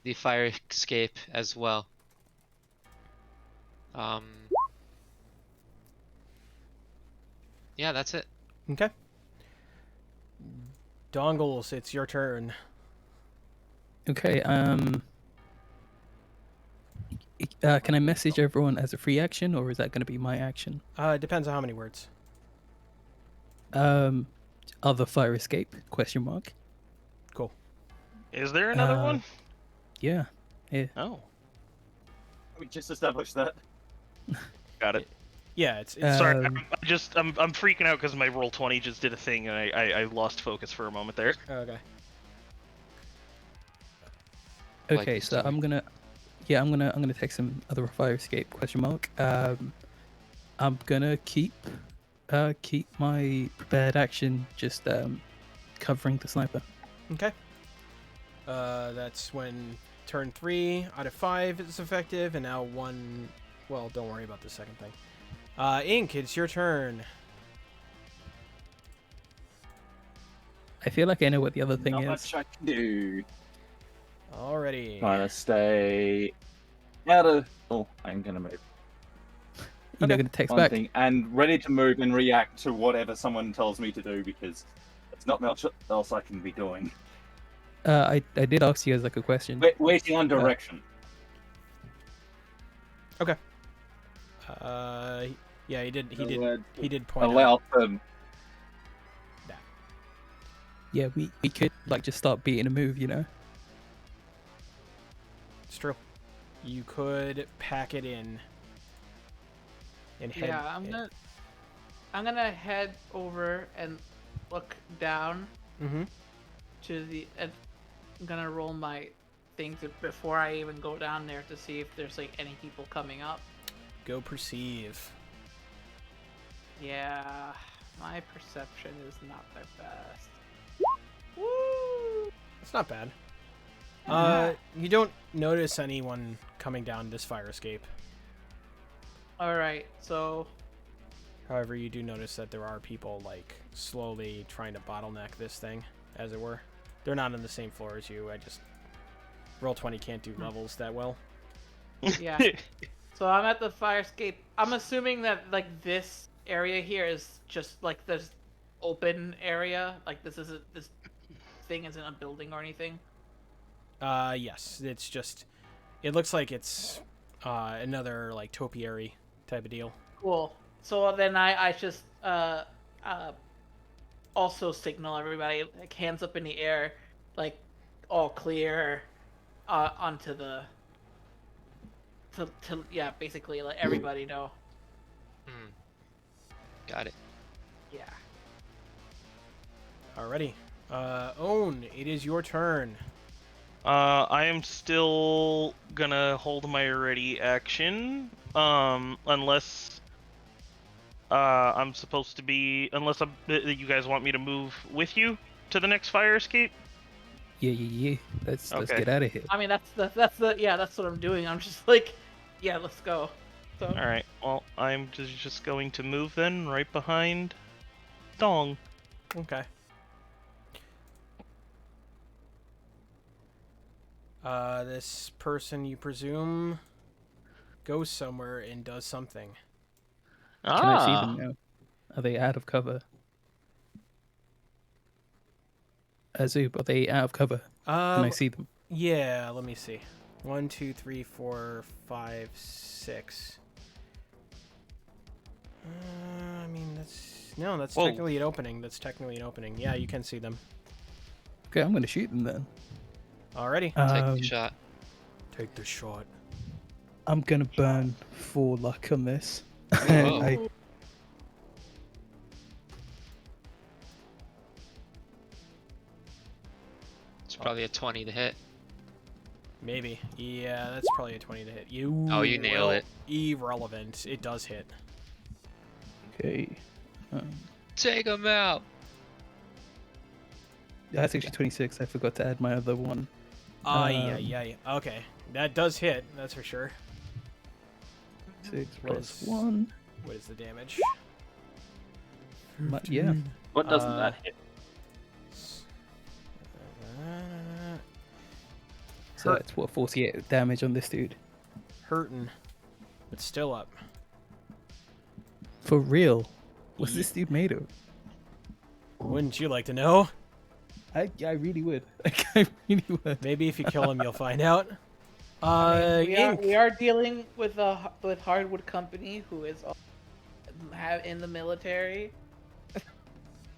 the fire escape as well. Yeah, that's it. Okay. Dongles, it's your turn. Okay, can I message everyone as a free action, or is that going to be my action? It depends on how many words. Other fire escape, question mark. Cool. Is there another one? Yeah. Oh, We just established that. got it. Yeah, it's Sorry, I'm freaking out because my roll 20 just did a thing and I lost focus for a moment there. okay. Like Okay, this so to I'm gonna take some other fire escape, question mark. I'm gonna keep my prepared action, just covering the sniper. Okay. That's when turn 3 out of 5 is effective, and now 1. Well, don't worry about the second thing. Ink, it's your turn. I feel like I know what the other thing Not is. much I can do. Alrighty. Trying to stay out of. Oh, I'm gonna move. You're not gonna text One back. thing, and ready to move and react to whatever someone tells me to do because there's not much else I can be doing. I did ask you as like a question. Waiting on direction. Okay. Yeah, he did point Allow out. them. Yeah, we could like just start beating a move, you know. It's true. You could pack it in. And head. Yeah, I'm gonna head over and look down Mm-hmm. to the. And I'm gonna roll my things before I even go down there to see if there's like any people coming up. Go perceive. Yeah, my perception is not the best. Woo! It's not bad. Yeah. You don't notice anyone coming down this fire escape. All right, so However, you do notice that there are people like slowly trying to bottleneck this thing, as it were. They're not on the same floor as you. I just Roll20 can't do levels that well. Yeah. So I'm at the fire escape. I'm assuming that like this area here is just like this open area. Like this thing isn't a building or anything. Yes, it's just. It looks like it's another like topiary type of deal. Cool. So then I just also signal everybody, like hands up in the air, like all clear, onto the. Yeah, basically let everybody know. Got it. Yeah. Alrighty. Own, it is your turn. I am still gonna hold my ready action, unless I'm supposed to be, you guys want me to move with you to the next fire escape. Yeah. Let's Okay. get out of here. I mean that's what I'm doing. I'm just like, yeah, let's go. So. All right. Well, I'm just going to move then, right behind Dong. Okay. This person, you presume, goes somewhere and does something. Can I see them now? Are they out of cover? Azub, are they out of cover? Can I see them? Yeah, let me see. 1, 2, 3, 4, 5, 6. I mean, that's Whoa. technically an opening. That's technically an opening. Yeah, you can see them. Okay, I'm gonna shoot them then. Alrighty. Take the shot. Take the shot. I'm gonna burn 4 luck on this. Whoa. It's probably a 20 to hit. Maybe. Yeah, that's probably a 20 to hit. You. Oh, you nail it. Irrelevant. It does hit. Okay. Take him out. That's actually 26. I forgot to add my other one. Yeah. Okay. That does hit, that's for sure. 6 What plus is- 1. What is the damage? Yeah. What doesn't that hit? So it's what, 48 damage on this dude. Hurting. But still up. For real? What's this dude made of? Wouldn't you like to know? I really would. I really would. Maybe if you kill him, you'll find out. We are dealing with with Hardwood Company, who is in the military.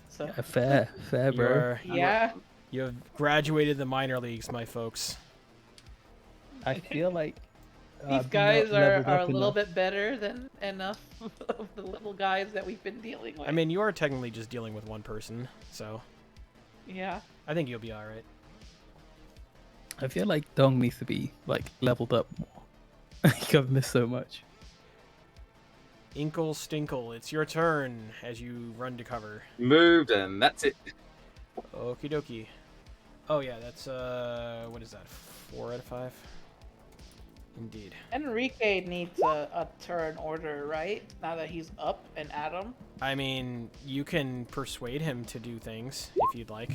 So Yeah, fair, bro. yeah, You have graduated the minor leagues, my folks. I feel like these I've guys not are leveled a up little enough. bit better than enough of the little guys that we've been dealing with. I mean, you are technically just dealing with one person, so yeah. I think you'll be alright. I feel like Dong needs to be like leveled up more. Like, I've missed so much. Inkle Stinkle, it's your turn as you run to cover. Moved, and that's it. Okie dokie. Oh yeah, that's what is that? 4 out of 5? Indeed. Enrique needs a turn order, right? Now that he's up and Adam. I mean, you can persuade him to do things if you'd like.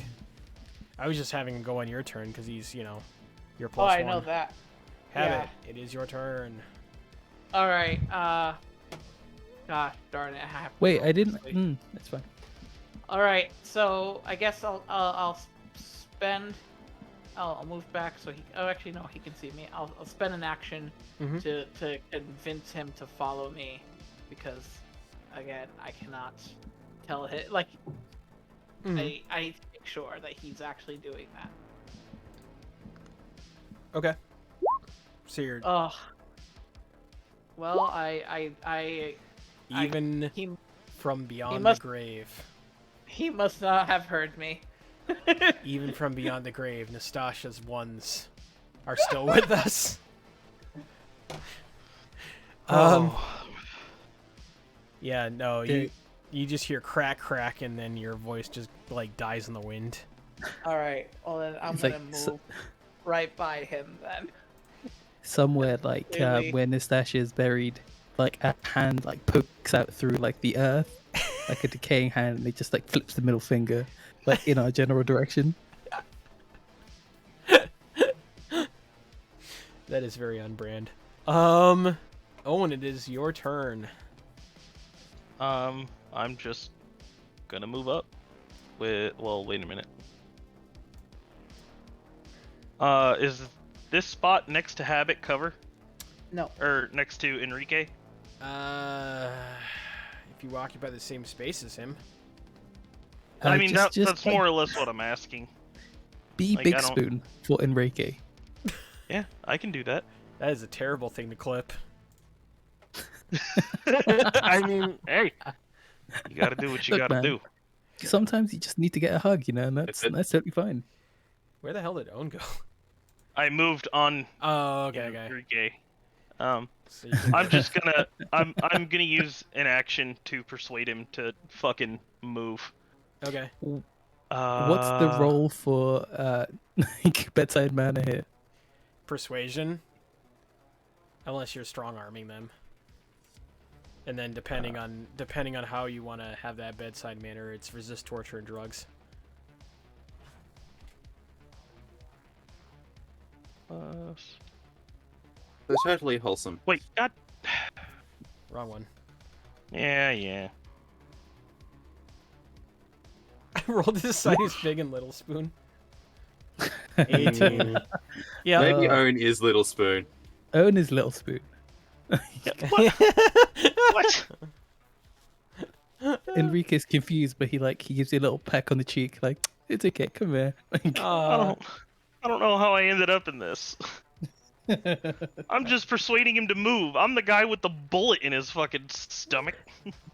I was just having him go on your turn because he's, your Oh, plus I one. know that. Have Yeah. it. It is your turn. All right. Gosh darn it! I have to Wait, roll I didn't. quickly. That's fine. All right. So I guess I'll spend. I'll move back so he. Oh, actually no, he can see me. I'll spend an action Mhm. to convince him to follow me, because again I cannot tell him like Mhm. I need to make sure that he's actually doing that. Okay. So you're Oh. Well, I even he from beyond must- the grave. he must not have heard me. Even from beyond the grave, Nastasha's ones are still with us. Yeah, no, Okay. you just hear crack crack and then your voice just like dies in the wind. All right. Well, then I'm It's gonna like move right by him then. Somewhere like Clearly. where Nastasha is buried, like a hand like pokes out through like the earth, like a decaying hand, and it just like flips the middle finger like in our general direction. That is very unbrand. Owen, it is your turn. I'm just gonna move up. Wait a minute. Is this spot next to Habit cover? No. Or next to Enrique? If you occupy the same space as him. I mean, Just that's like, more or less what I'm asking. be like, Big I don't- Spoon for Enrique. Yeah, I can do that. That is a terrible thing to clip. I mean, hey, you gotta do what you Look, gotta man. do. Sometimes you just need to get a hug, you know, and That's it. that's totally fine. Where the hell did Owen go? I moved on Oh, okay. Enrique. So you can I'm just gonna I'm gonna use an action to persuade him to fucking move. Okay. What's the role for bedside manner here? Persuasion. Unless you're strong arming them. And then depending on how you want to have that bedside manner, it's resist torture and drugs. They're totally wholesome. Wait, God. Wrong one. Yeah. I rolled to decide who's big and little spoon. 18. Yeah. Maybe Owen is Little Spoon. Owen is Little Spoon. What? Enrique's confused, but he gives you a little peck on the cheek, like, it's okay, come here. Like, I don't know how I ended up in this. I'm just persuading him to move. I'm the guy with the bullet in his fucking stomach.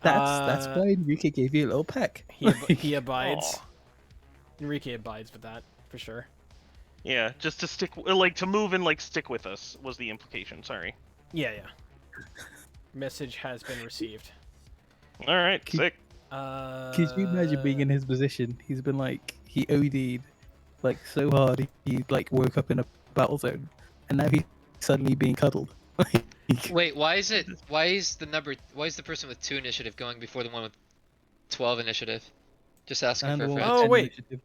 that's why Enrique gave you a little peck. He abides. Aw. Enrique abides with that, for sure. Yeah, just to to move and stick with us was the implication. Sorry. Yeah. Message has been received. All right, sick. Could you imagine being in his position? He's been he OD'd so hard he woke up in a battle zone, and now he's suddenly being cuddled. Wait, why is the person with 2 initiative going before the one with 12 initiative? Just asking And for the a one friend. with Oh, 10 wait. initiative.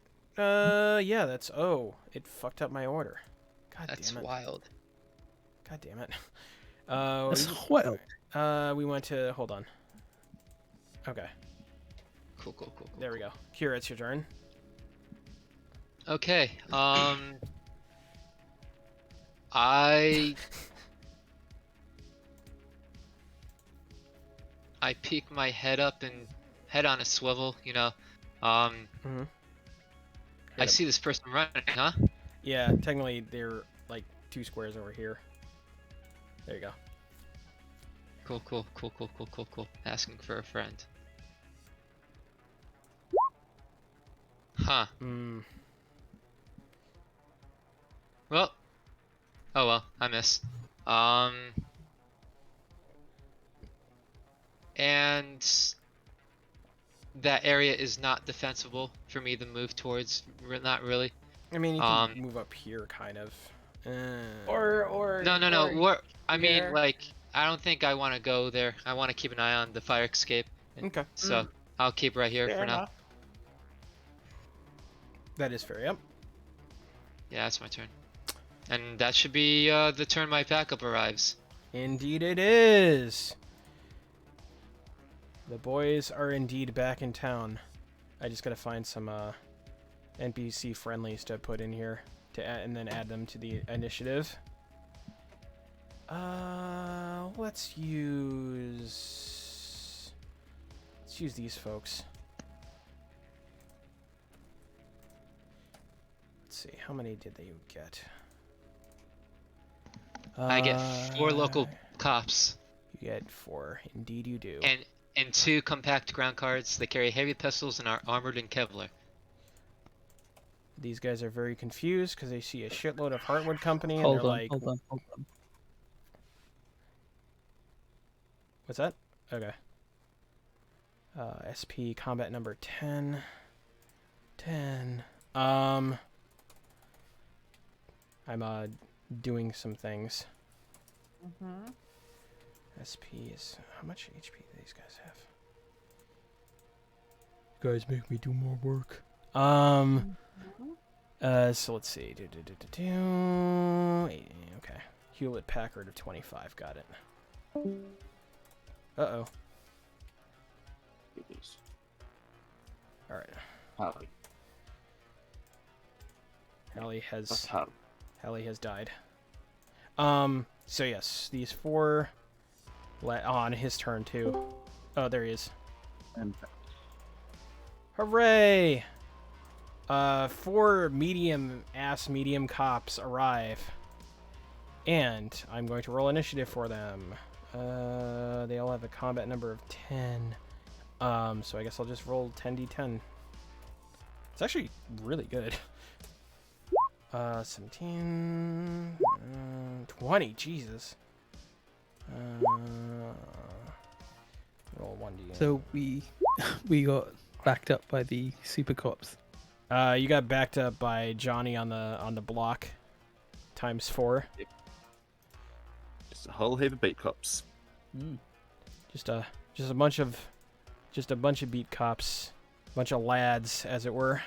Yeah, that's... Oh, it fucked up my order. God That's damn it. wild. God damn it. That's wild. We went to... Hold on. Okay, Cool. there we go. Kira, it's your turn. Okay. I peek my head up and head on a swivel, you know. Mm-hmm. I see this person running, huh? Yeah, technically they're 2 squares over here. There you go. Cool. Asking for a friend. Huh. Well. Oh well, I missed. And that area is not defensible for me to move towards. Not really. I mean, you can move up here, kind of. Or No. I mean, here. I don't think I want to go there. I want to keep an eye on the fire escape. Okay. So I'll keep right here Fair for now. enough. That is fair, yep. Yeah, that's my turn. And that should be the turn my backup arrives. Indeed it is. The boys are indeed back in town. I just gotta find some NPC friendlies to put in here and then add them to the initiative. Let's use these folks. Let's see, how many did they get? I get 4 local cops You get 4. Indeed you do. and 2 compact ground cards. They carry heavy pistols and are armored in Kevlar. These guys are very confused because they see a shitload of Heartwood Company and Hold they're on, like, hold on. what's that? Okay. SP combat number 10. 10. I'm doing some things. SP is... How much HP do these guys have? You guys make me do more work. So let's see. Okay. Hewlett Packard of 25. Got it. Uh-oh. Alright. Hallie has died. So yes, these 4 on his turn too. Oh, there he is. Hooray! 4 medium cops arrive. And I'm going to roll initiative for them. They all have a combat number of 10. So I guess I'll just roll 10d10. It's actually really good. 17... 20, Jesus. Roll 1d. So we got backed up by the super cops. You got backed up by Johnny on the block. Times 4. Yep. Just a whole heap of beat cops. Just a bunch of beat cops, bunch of lads, as it were.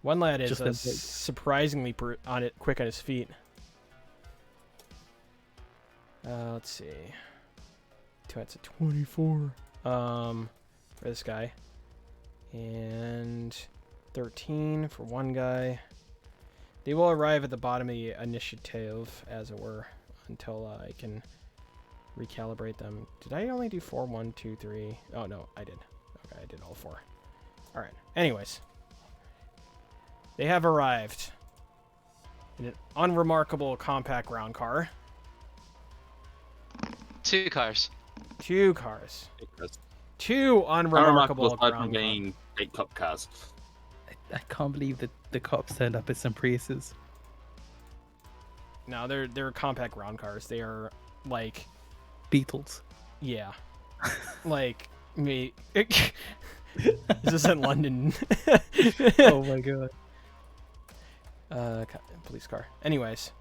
One lad is surprisingly quick on his feet. Let's see. That's a 24. For this guy, and 13 for one guy. They will arrive at the bottom of the initiative, as it were, until I can recalibrate them. Did I only do 4? 1, 2, 3. Oh no, I did. Okay, I did all 4. All right. Anyways, they have arrived in an unremarkable compact ground car. 2 cars. 2 cars. 2 unremarkable ground cars. Being beat cop cars. I can't believe that the cops turned up in some Priuses. No, they're compact ground cars. They are like Beatles. Yeah, like me. Is this in London? Oh my god. Police car. Anyways,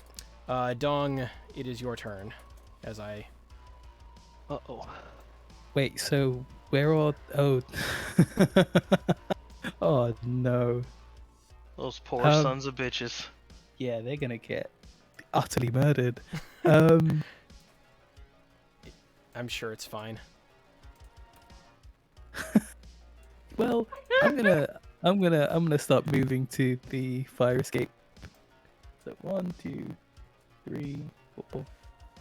Dong, it is your turn. As I. Wait, so where are... Oh. Oh, no. Those poor sons of bitches. Yeah, they're gonna get utterly murdered. I'm sure it's fine. Well, I'm gonna start moving to the fire escape. So 1, 2, 3, 4,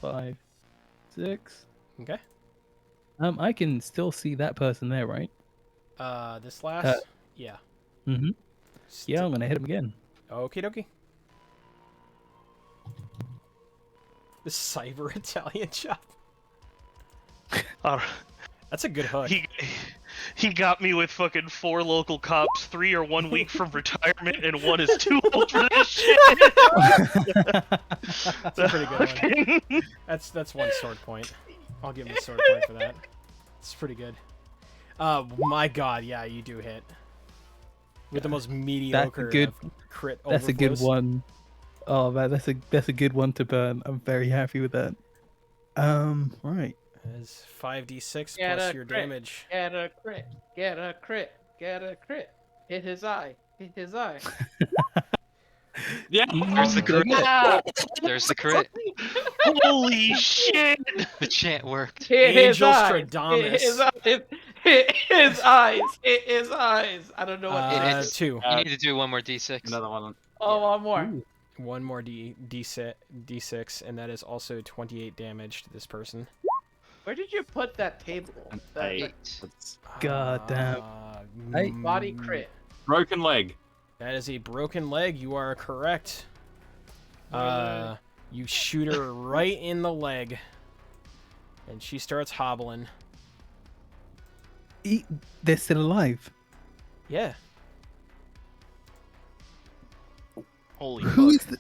5, 6. Okay. I can still see that person there, right? This last. Yeah. Mm-hmm. Yeah, I'm gonna hit him again. Okie dokie. The cyber Italian shop. That's a good hook. He got me with fucking 4 local cops. 3 are 1 week from retirement, and 1 is too old for this shit. That's a pretty good one. That's 1 sword point. I'll give him a sword point for that. It's pretty good. My God, yeah, you do hit with the most mediocre crit. That's a good one. Oh man, that's a good one to burn. I'm very happy with that. Right. Is 5d6 plus your damage. Get a crit. Get a crit. Get a crit. Hit his eye. Hit his eye. Yeah. There's the crit. There's the crit. Holy shit! The chant worked. Hit his Angel eyes. Stradamus. Hit his eyes. Hit his eyes. I don't know what it is. 2. You need to do 1 more d6. Another one. Oh, one more. Ooh. 1 more d6, and that is also 28 damage to this person. Where did you put that table? That 8. God damn. Hey. body crit. Broken leg. That is a broken leg. You are correct. You shoot her right in the leg, and she starts hobbling. They're still alive. Yeah. Holy Who fuck. is the...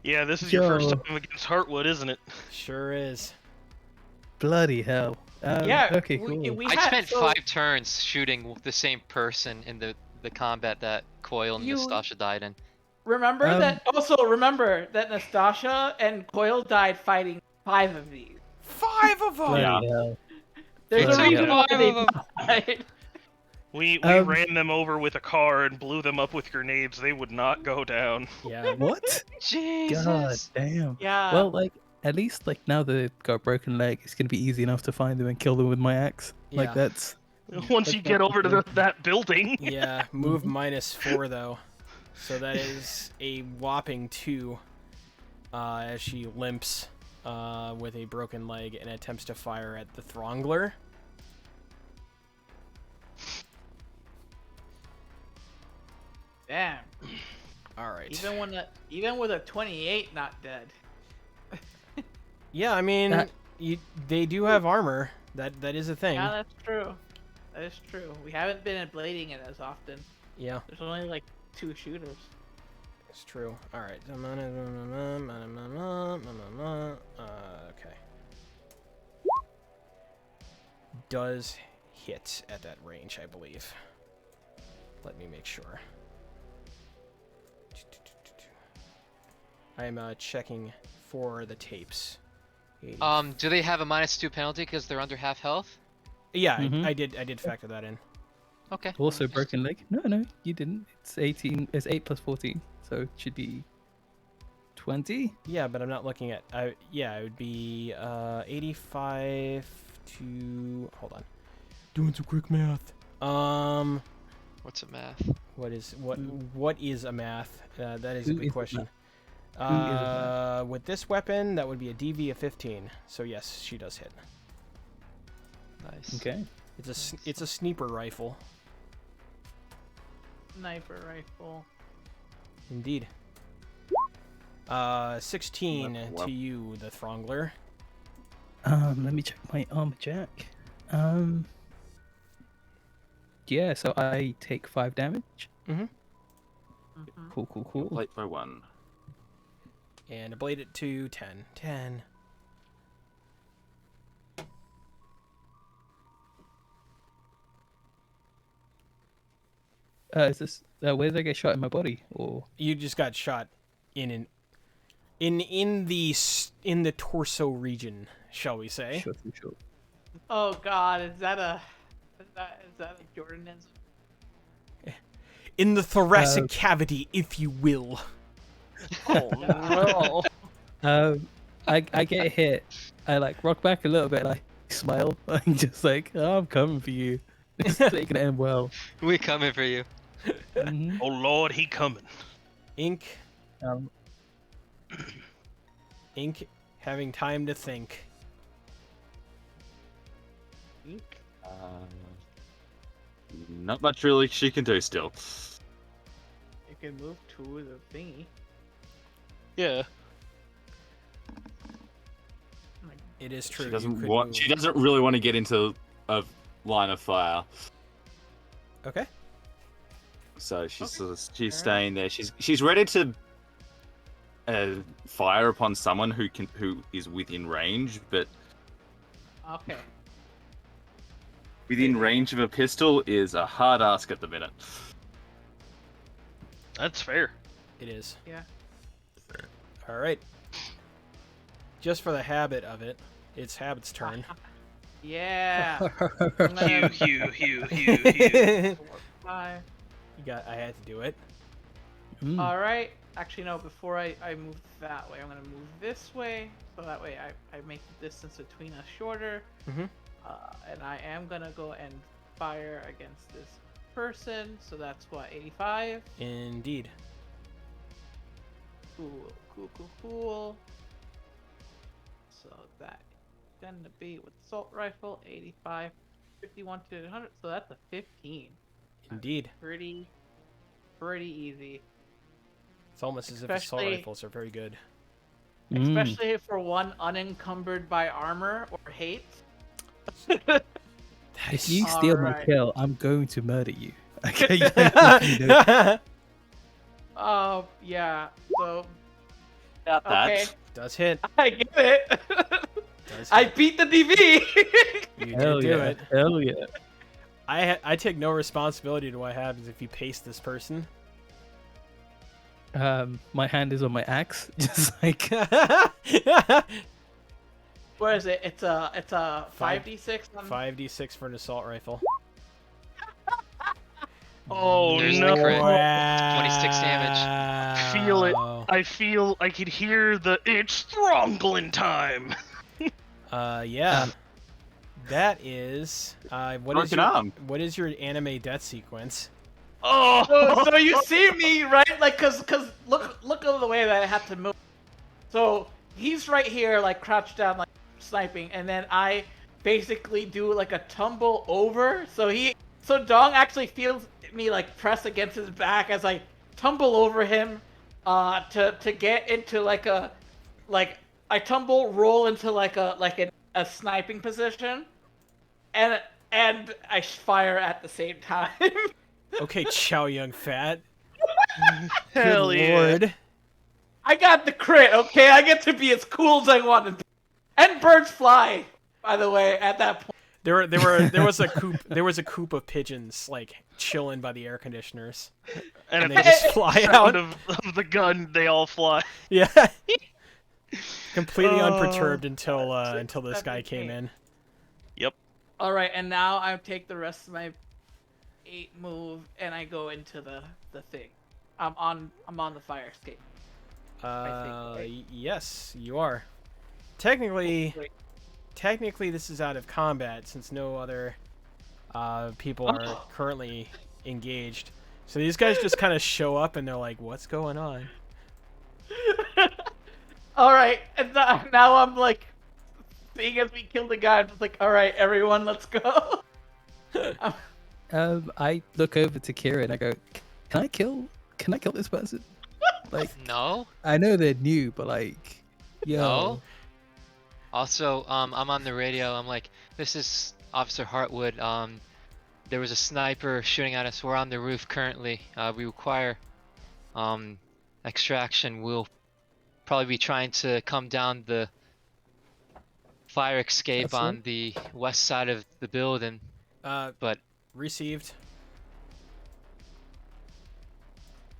Yeah, this is your first time against Heartwood, isn't it? Sure is. Bloody hell. Yeah. Okay, cool. I spent 5 turns shooting the same person in the combat that Coil and Nastasha died in. Remember that. Also, remember that Nastasha and Coil died fighting 5 of these. 5? 5 of them! Bloody hell. There's a Bloody reason hell. why Five they of 'em. died. We ran them over with a car and blew them up with grenades. They would not go down. Yeah. What? God Jesus. damn. Yeah. Well, like, at least, like, now they've got a broken leg, it's gonna be easy enough to find them and kill them with my axe. Yeah. Like, that's... Once you get over to that building. Yeah, move -4 though. So that is a whopping 2 as she limps with a broken leg and attempts to fire at the Throngler. Damn. All right. Even with a 28, not dead. Yeah, I mean, That- they do have armor. That is a thing. Yeah, that's true. That is true. We haven't been blading it as often. Yeah, There's only like 2 shooters. it's true. All right. Okay. Does hit at that range, I believe. Let me make sure. I am checking for the tapes. 80. Do they have a -2 penalty because they're under half health? Yeah, Mhm. I did factor that in. Okay. Also Just- broken leg? No, you didn't. It's 18. It's 8 plus 14, so it should be 20. Yeah, but I'm not looking at. Yeah, it would be 85 to. Hold on. Doing some quick math. What's a math? What is a math? That is a Who good is a question. Who is a With this weapon, that would be a DV of 15. So yes, she does hit. Nice. Okay. It's a sniper rifle, Sniper rifle. indeed. 16 Well. to you, the Throngler. Let me check my armor jack. Yeah, so I take 5 damage. Mhm. Cool. Plate by 1. And blade it to 10. 10. Is this where did I get shot in my body? Or You just got shot in the torso region, shall we say? sure. Oh God, is that a Jordanism? In the thoracic cavity, if you will. Oh no! I get hit. I like rock back a little bit. And I smile. I'm just like, oh, I'm coming for you. It's taking it in well. We coming for you. Mhm. Oh Lord, he coming. Ink, Um, having time to think. Not much really she can do still. You can move to the thingy. Yeah. It is true. She you doesn't could want. move. She doesn't really want to get into a line of fire, Okay. so she's sort of, she's Alright. staying there. She's ready to fire upon someone who is within range, but Okay. within range of a pistol is a hard ask at the minute. That's fair. It is. Yeah. All right. Just for the habit of it, it's Habit's turn. Yeah. Hugh. Bye. I had to do it. mm. All right. Actually, no. Before I move that way, I'm gonna move this way, so that way I make the distance between us shorter. Mhm. And I am gonna go and fire against this person. So that's what, 85. Indeed. Cool. So that gonna be with assault rifle, 85, 51 to 100. So that's a 15. Indeed. Pretty easy. It's almost as if assault Especially- rifles are very good. Especially for one unencumbered by armor or hate. If you steal my Alright. kill, I'm going to murder you. Okay. You know? Yeah. So About okay, Does hit. I get it. Does I hit. beat the DV. You Hell did do yeah. it. Hell yeah. I take no responsibility to what happens if you paste this person. My hand is on my axe, just like What is it? It's a 5d6 on... 5d6 for an assault rifle. Oh There's no! the crit. Wow. 26 damage. Feel it. I could hear the it's Thronglin time. Yeah. That is Broken arm. what is your anime death sequence? Oh! So you see me, right? Like, cause look at the way that I have to move. So he's right here, like crouched down, like sniping, and then I basically do like a tumble over. So Dong actually feels me like press against his back as I tumble over him, to get into like I tumble, roll into like a sniping position, and I fire at the same time. Okay, Chow Young Fat. Hell Good yeah. lord. I got the crit, okay? I get to be as cool as I want to be. And birds fly, by the way, at that point. There was a coop of pigeons like chilling by the air conditioners. And And at they the just fly sound out. of the gun, they all fly. Yeah. Completely unperturbed until this That's guy came insane. in. Yep. Alright, and now I take the rest of my 8 move and I go into the thing. I'm on the fire escape. right? Yes, you are. Technically, this is out of combat since no other people are currently engaged. So these guys just kind of show up and they're like, "What's going on?" Alright, and now I'm like, seeing as we killed the guy, I'm just like, alright, everyone, let's go. I look over to Kira and I go, Can I kill this person? Like, No. I know they're new, but like, yo. No. Also, I'm on the radio. I'm like, this is Officer Hartwood. There was a sniper shooting at us. We're on the roof currently. We require extraction. We'll probably be trying to come down the fire escape That's on it? the west side of the building. But Received.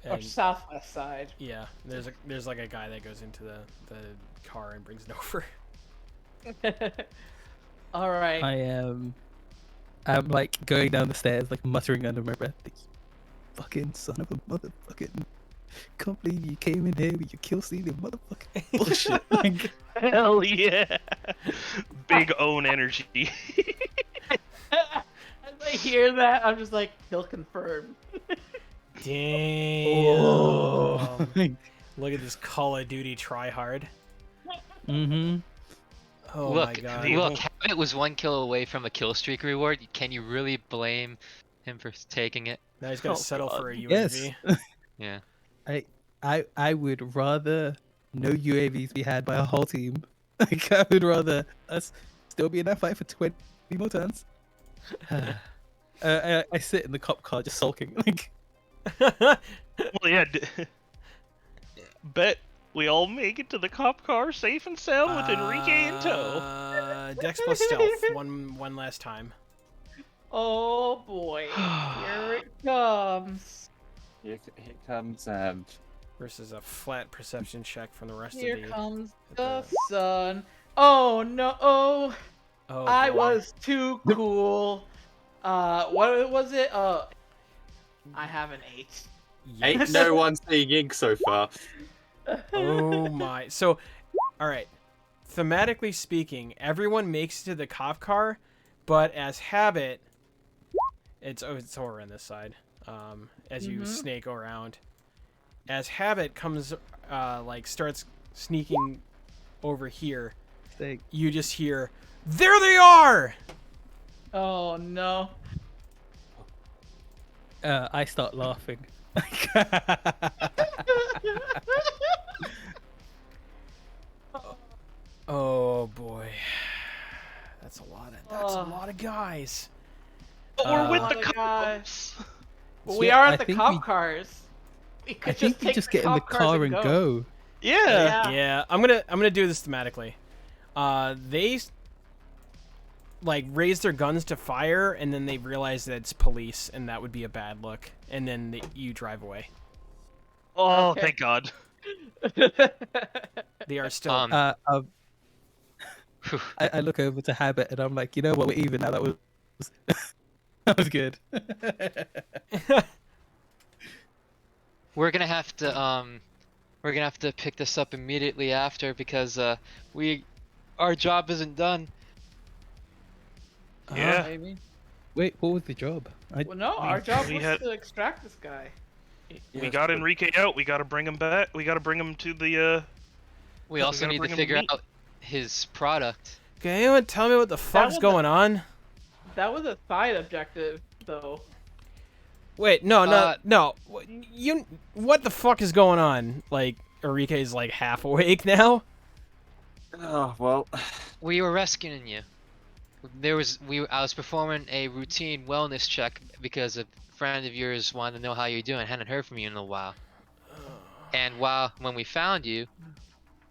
Or And southwest side. yeah, there's like a guy that goes into the car and brings it over. Alright. I'm like going down the stairs, like muttering under my breath, "You fucking son of a motherfucking, can't believe you came in here with your kill stealing motherfucking bullshit." Like, Hell yeah. Big own energy. As I hear that, I'm just like, kill confirmed. Damn. oh. Look at this Call of Duty tryhard. Mm-hmm. Oh look, my god. look, Habit was 1 kill away from a kill streak reward. Can you really blame him for taking it? Now he's gonna Oh, settle God. for a UAV. Yes. Yeah. I would rather no UAVs be had by our whole team. Like, I would rather us still be in that fight for 20 more turns. I sit in the cop car just sulking. Like, Well, yeah. Bet we all make it to the cop car safe and sound with Enrique in tow. Dex plus stealth. One last time. Oh boy. Here it comes. Here comes Versus a flat perception check from the rest Here of the. comes the sun. Oh no. Oh, I boy. was too cool. What was it? I have an 8. Yes. ain't no one seeing ink so far. Oh my. So, alright. Thematically speaking, everyone makes it to the cop car, but as habit, it's over on this side. As you snake around. As habit comes, starts sneaking over here, they, you just hear, "There they are!" Oh no. I start laughing. Oh boy. That's a lot of guys. But we're with Oh the my cops. But we Yeah, are I at the think cop we- cars. We I could think just we take just get in the cop cars car and go. Yeah. Yeah, I'm gonna do this thematically. They raise their guns to fire, and then they realize that it's police, and that would be a bad look. And then you drive away. Oh, Okay. thank God. They are still. I look over to Habit and I'm like, you know what, we're even now. That was that was good. We're gonna have to pick this up immediately after because our job isn't done. Yeah. Maybe. Wait, what was the job? Well, no, our job we was had- to extract this guy. We Yes, got but- Enrique out. We got to bring him back. We got to bring him to the. We We also gotta need to bring him figure meat. out his product. Can anyone tell me what the fuck's was a- going on? That was a side objective, though. Wait, no. What the fuck is going on? Like, Enrique's like half awake now? Oh, well. We were rescuing you. I was performing a routine wellness check because a friend of yours wanted to know how you're doing. Hadn't heard from you in a while. And when we found you,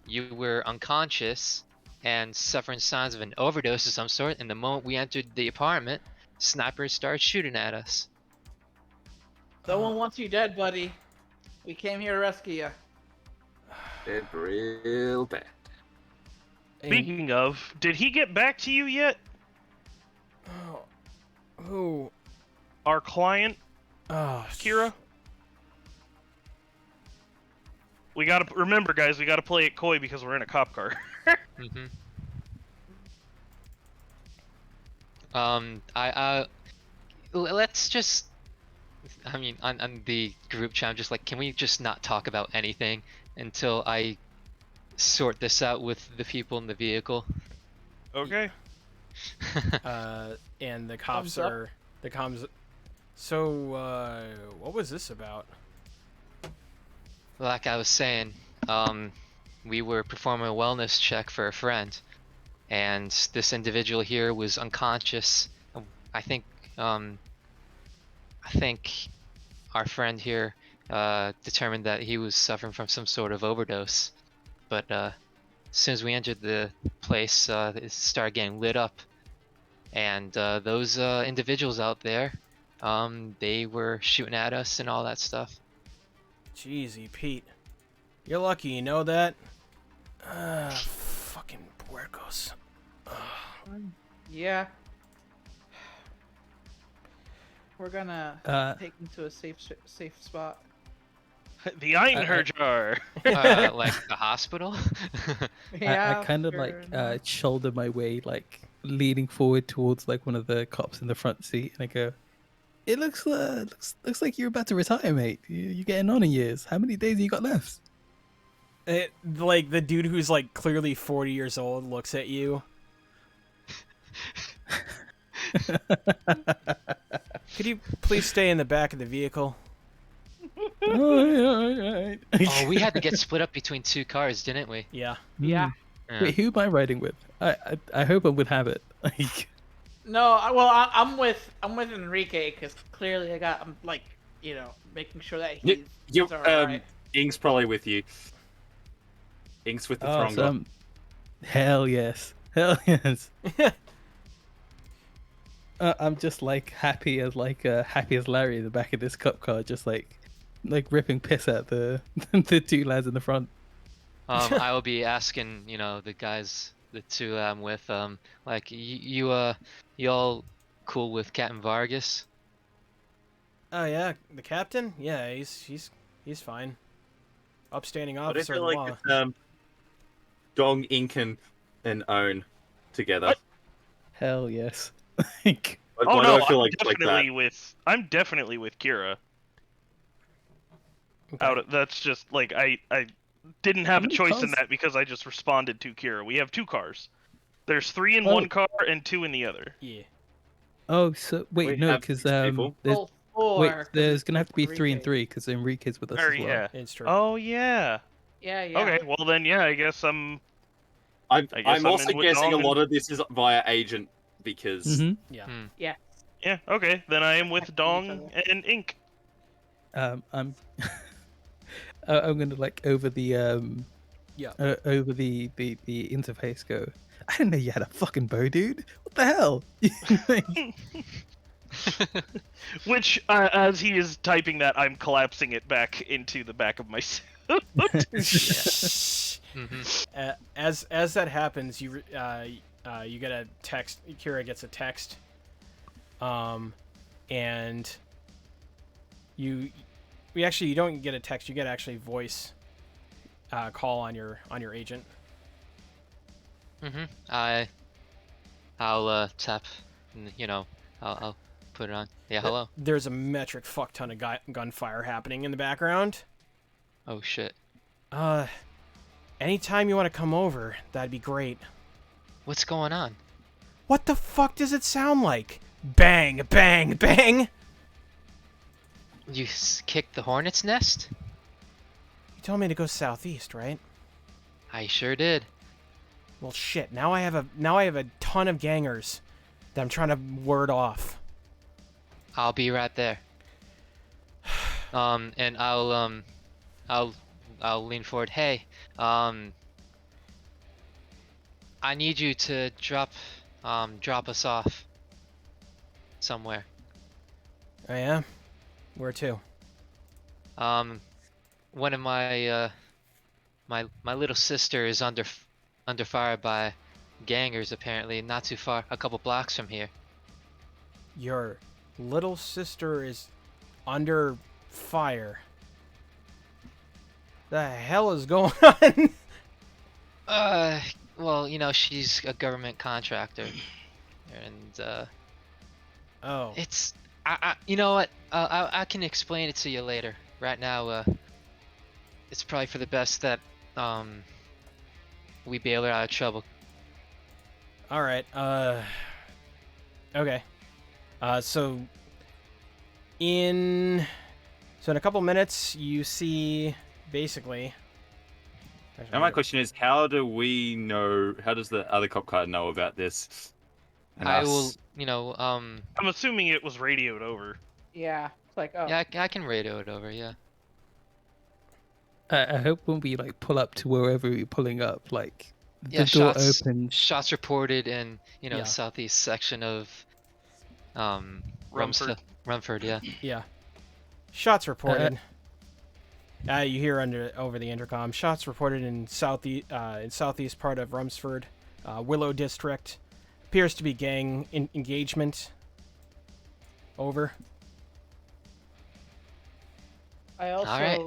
you were unconscious and suffering signs of an overdose of some sort. And the moment we entered the apartment, snipers started shooting at us. Someone wants you dead, buddy. We came here to rescue you. Dead real bad. Speaking of, did he get back to you yet? Oh, who? Our client, Oh, Kira? We gotta remember, guys. We gotta play it coy because we're in a cop car. Mm-hmm. Let's just. I mean, on the group chat, I'm just like, can we just not talk about anything until I sort this out with the people in the vehicle? Okay. And the cops Thumbs up. are the comms. So, what was this about? Like I was saying, we were performing a wellness check for a friend, and this individual here was unconscious. I think our friend here determined that he was suffering from some sort of overdose. But as soon as we entered the place, it started getting lit up, and those individuals out there, they were shooting at us and all that stuff. Jeezy, Pete. You're lucky you know that. Fucking puercos. Yeah. We're gonna take him to a safe spot. The Einher jar. Like the hospital. Yeah. I kind of sure, like no. shoulder my way, like leaning forward towards like one of the cops in the front seat, and I go, "It looks like you're about to retire, mate. You're getting on in years. How many days have you got left?" Like the dude who's like clearly 40 years old looks at you. Could you please stay in the back of the vehicle? Alright. Oh, we had to get split up between two cars, didn't we? Yeah. Yeah. Yeah. Wait, who am I riding with? I hope I'm with Habit. Like, No, I'm with Enrique because clearly I'm like, making sure that he's alright. Ink's probably with you. Ink's with the Throngo. awesome. Hell yes. Hell yes. I'm just like happy as Larry in the back of this cop car, just like ripping piss at the the two lads in the front. I will be asking, the guys, the two I'm with, like, you all cool with Captain Vargas? Oh yeah, the captain? Yeah, he's fine. Upstanding But I officer feel of the like law. it's, Dong, Ink, and Own together. What? Hell yes. Like, Why Oh do no, I feel I'm like definitely that? with. I'm definitely with Kira. Okay. That's just like I didn't have a many choice in cars? that because I just responded to Kira. We have two cars. There's 3 in Oh. one car and 2 in the other. Yeah. oh, so We wait, no, have because six people. there's Well, 4, wait, 'cause there's it's gonna have to be 3 and Enrique. 3 because Enrique's with us Oh as well. yeah. It's true. Oh yeah. Yeah, yeah. Okay. Well then, yeah. I guess I'm. I'm I'm also in with guessing a Dong lot of this is via agent because Mm-hmm. Yeah. Yeah. Yeah. Okay. Then I am with Each Dong other. and Ink. I'm I'm gonna like over the Yeah. over the interface go. I didn't know you had a fucking bow, dude. What the hell? Which, as he is typing that, I'm collapsing it back into the back of my suit. Mm-hmm. As that happens, you get a text. Kira gets a text, and you don't get a text. You get actually voice call on your agent. I'll tap, I'll put it on. Yeah, hello. There's a metric fuck ton of gunfire happening in the background. Oh shit. Anytime you want to come over, that'd be great. What's going on? What the fuck does it sound like? Bang, bang, bang! You kicked the hornet's nest? You told me to go southeast, right? I sure did. Well, shit. Now I have a ton of gangers that I'm trying to ward off. I'll be right there. And I'll lean forward. Hey, I need you to drop us off somewhere. Oh yeah? Where to? One of my my little sister is under fire by gangers, apparently, not too far, a couple blocks from here. Your little sister is under fire. The hell is going on? Well, she's a government contractor, and Oh. it's you know what? I can explain it to you later. Right now, it's probably for the best that we bail her out of trouble. All right. Okay. So in a couple minutes, you see basically. Now my question is, how do we know? How does the other cop car know about this? And I us? will, I'm assuming it was radioed over. Yeah. It's like, oh. yeah, I can radio it over, yeah. I hope when we like pull up to wherever we're pulling up, like Yeah, the door shots opens. Shots reported in, Yeah. southeast section of Rumford. Rumford, yeah. Yeah. Shots reported. You hear over the intercom. Shots reported in southeast part of Rumsford, Willow District. Appears to be gang engagement. Over. I also Alright.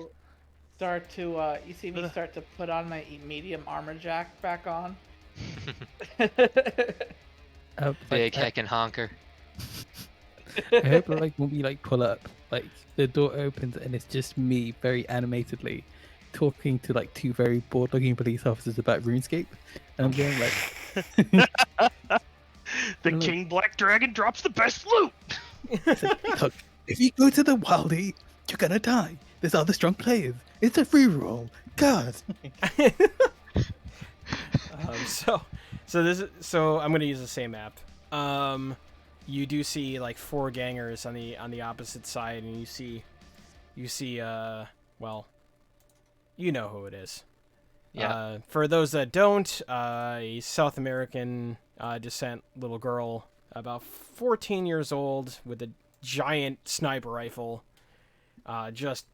start to, you see me start to put on my medium armor jack back on. Big heckin' honker. I hope like when we like pull up, like the door opens and it's just me very animatedly talking to like two very bored looking police officers about RuneScape. And I'm going like The King Black Dragon drops the best loot! look, if you go to the Wildy, you're gonna die. There's other strong players. It's a free roll. God. So I'm gonna use the same map. You do see like 4 gangers on the opposite side, and you see well, you know who it is. Yeah. For those that don't, a South American descent little girl, about 14 years old, with a giant sniper rifle, just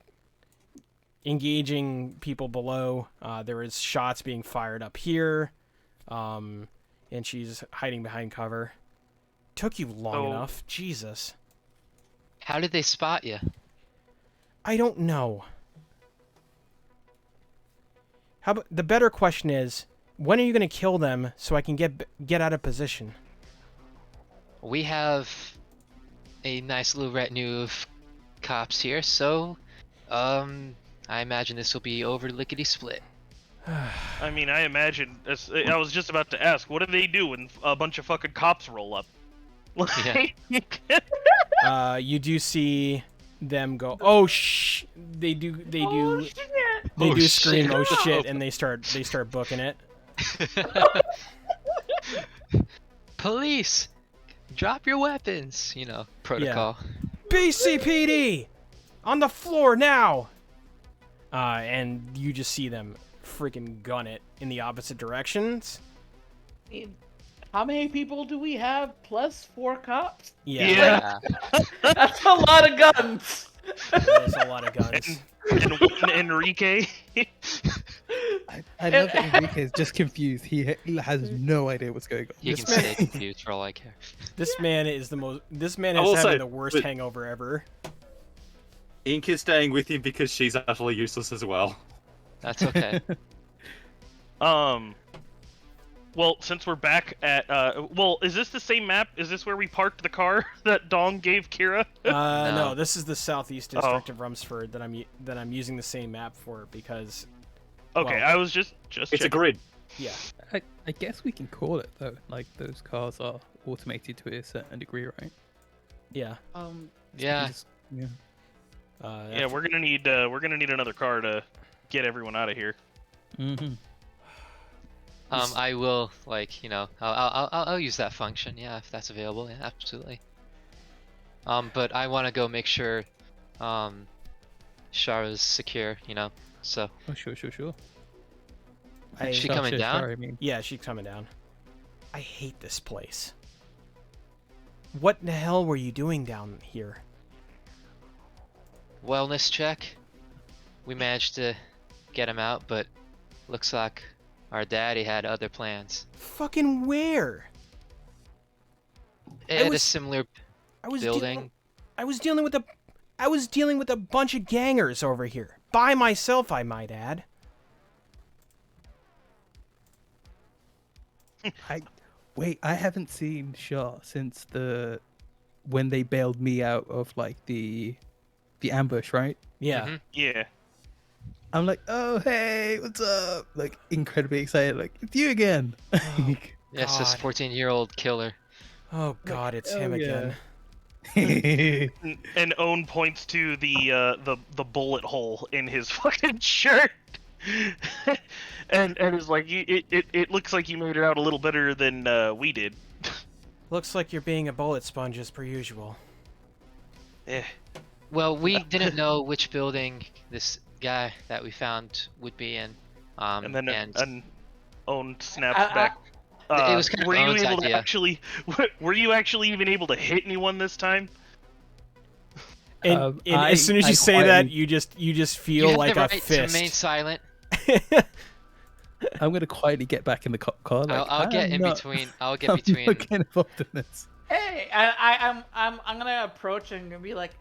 engaging people below. There is shots being fired up here, and she's hiding behind cover. Took you long enough. Jesus. How did they spot you? I don't know. The better question is, when are you going to kill them so I can get out of position? We have a nice little retinue of cops here, so I imagine this will be over lickety split. I mean, I imagine. I was just about to ask, what do they do when a bunch of fucking cops roll up? You do see them go, oh shh. They do scream, oh shit, and they start booking it. Police, drop your weapons. Protocol. BCPD, on the floor now. And you just see them freaking gun it in the opposite directions. How many people do we have plus 4 cops? Yeah. That's a lot of guns. There's a lot of guns. and one Enrique. I love that Enrique is just confused. He has no idea what's going on. He can stay confused for all I care. This man is the most. This man I is will having say, the worst but- hangover ever. Ink is staying with him because she's utterly useless as well. That's okay. Well, since we're back at, well, is this the same map? Is this where we parked the car that Dong gave Kira? No, this is the southeast Oh. district of Rumsford that I'm using the same map for because. Okay, well, I was just It's a checking. grid. Yeah. I guess we can call it though. Like those cars are automated to a certain degree, right? Yeah. Yeah. Yeah. Yeah, we're gonna need another car to get everyone out of here. Mm-hmm. I will, like, you know, I'll use that function, yeah, if that's available, yeah, absolutely. But I want to go make sure, Shara's secure, you know, so. Oh, sure. I- Is she coming down? Sorry, I mean, Yeah, she's coming down. I hate this place. What the hell were you doing down here? Wellness check. We managed to get him out, but looks like our daddy had other plans. Fucking where? At a was- similar I was building. I was dealing with a bunch of gangers over here. By myself, I might add. I haven't seen Shah since when they bailed me out of like the ambush, right? Yeah. Mhm. Yeah. I'm like, oh hey, what's up? Like incredibly excited, like it's you again. Yes, this God. 14-year-old killer. Oh god, it's oh, him yeah. again. And Owen points to the bullet hole in his fucking shirt, and is like, it looks like you made it out a little better than we did. Looks like you're being a bullet sponge as per usual. Eh. Well, we didn't know which building this guy that we found would be in. And then an Owen snaps I- back. It was kind of were you Owen's able idea. to actually? Were you actually even able to hit anyone this time? And as soon as you say that, you just You feel have like the a right to fist. remain silent. I'm gonna quietly get back in the cop car. Like, I'll get I'm in not- between. I'll get I'm between. not getting involved in this. Hey, I'm gonna approach and be like,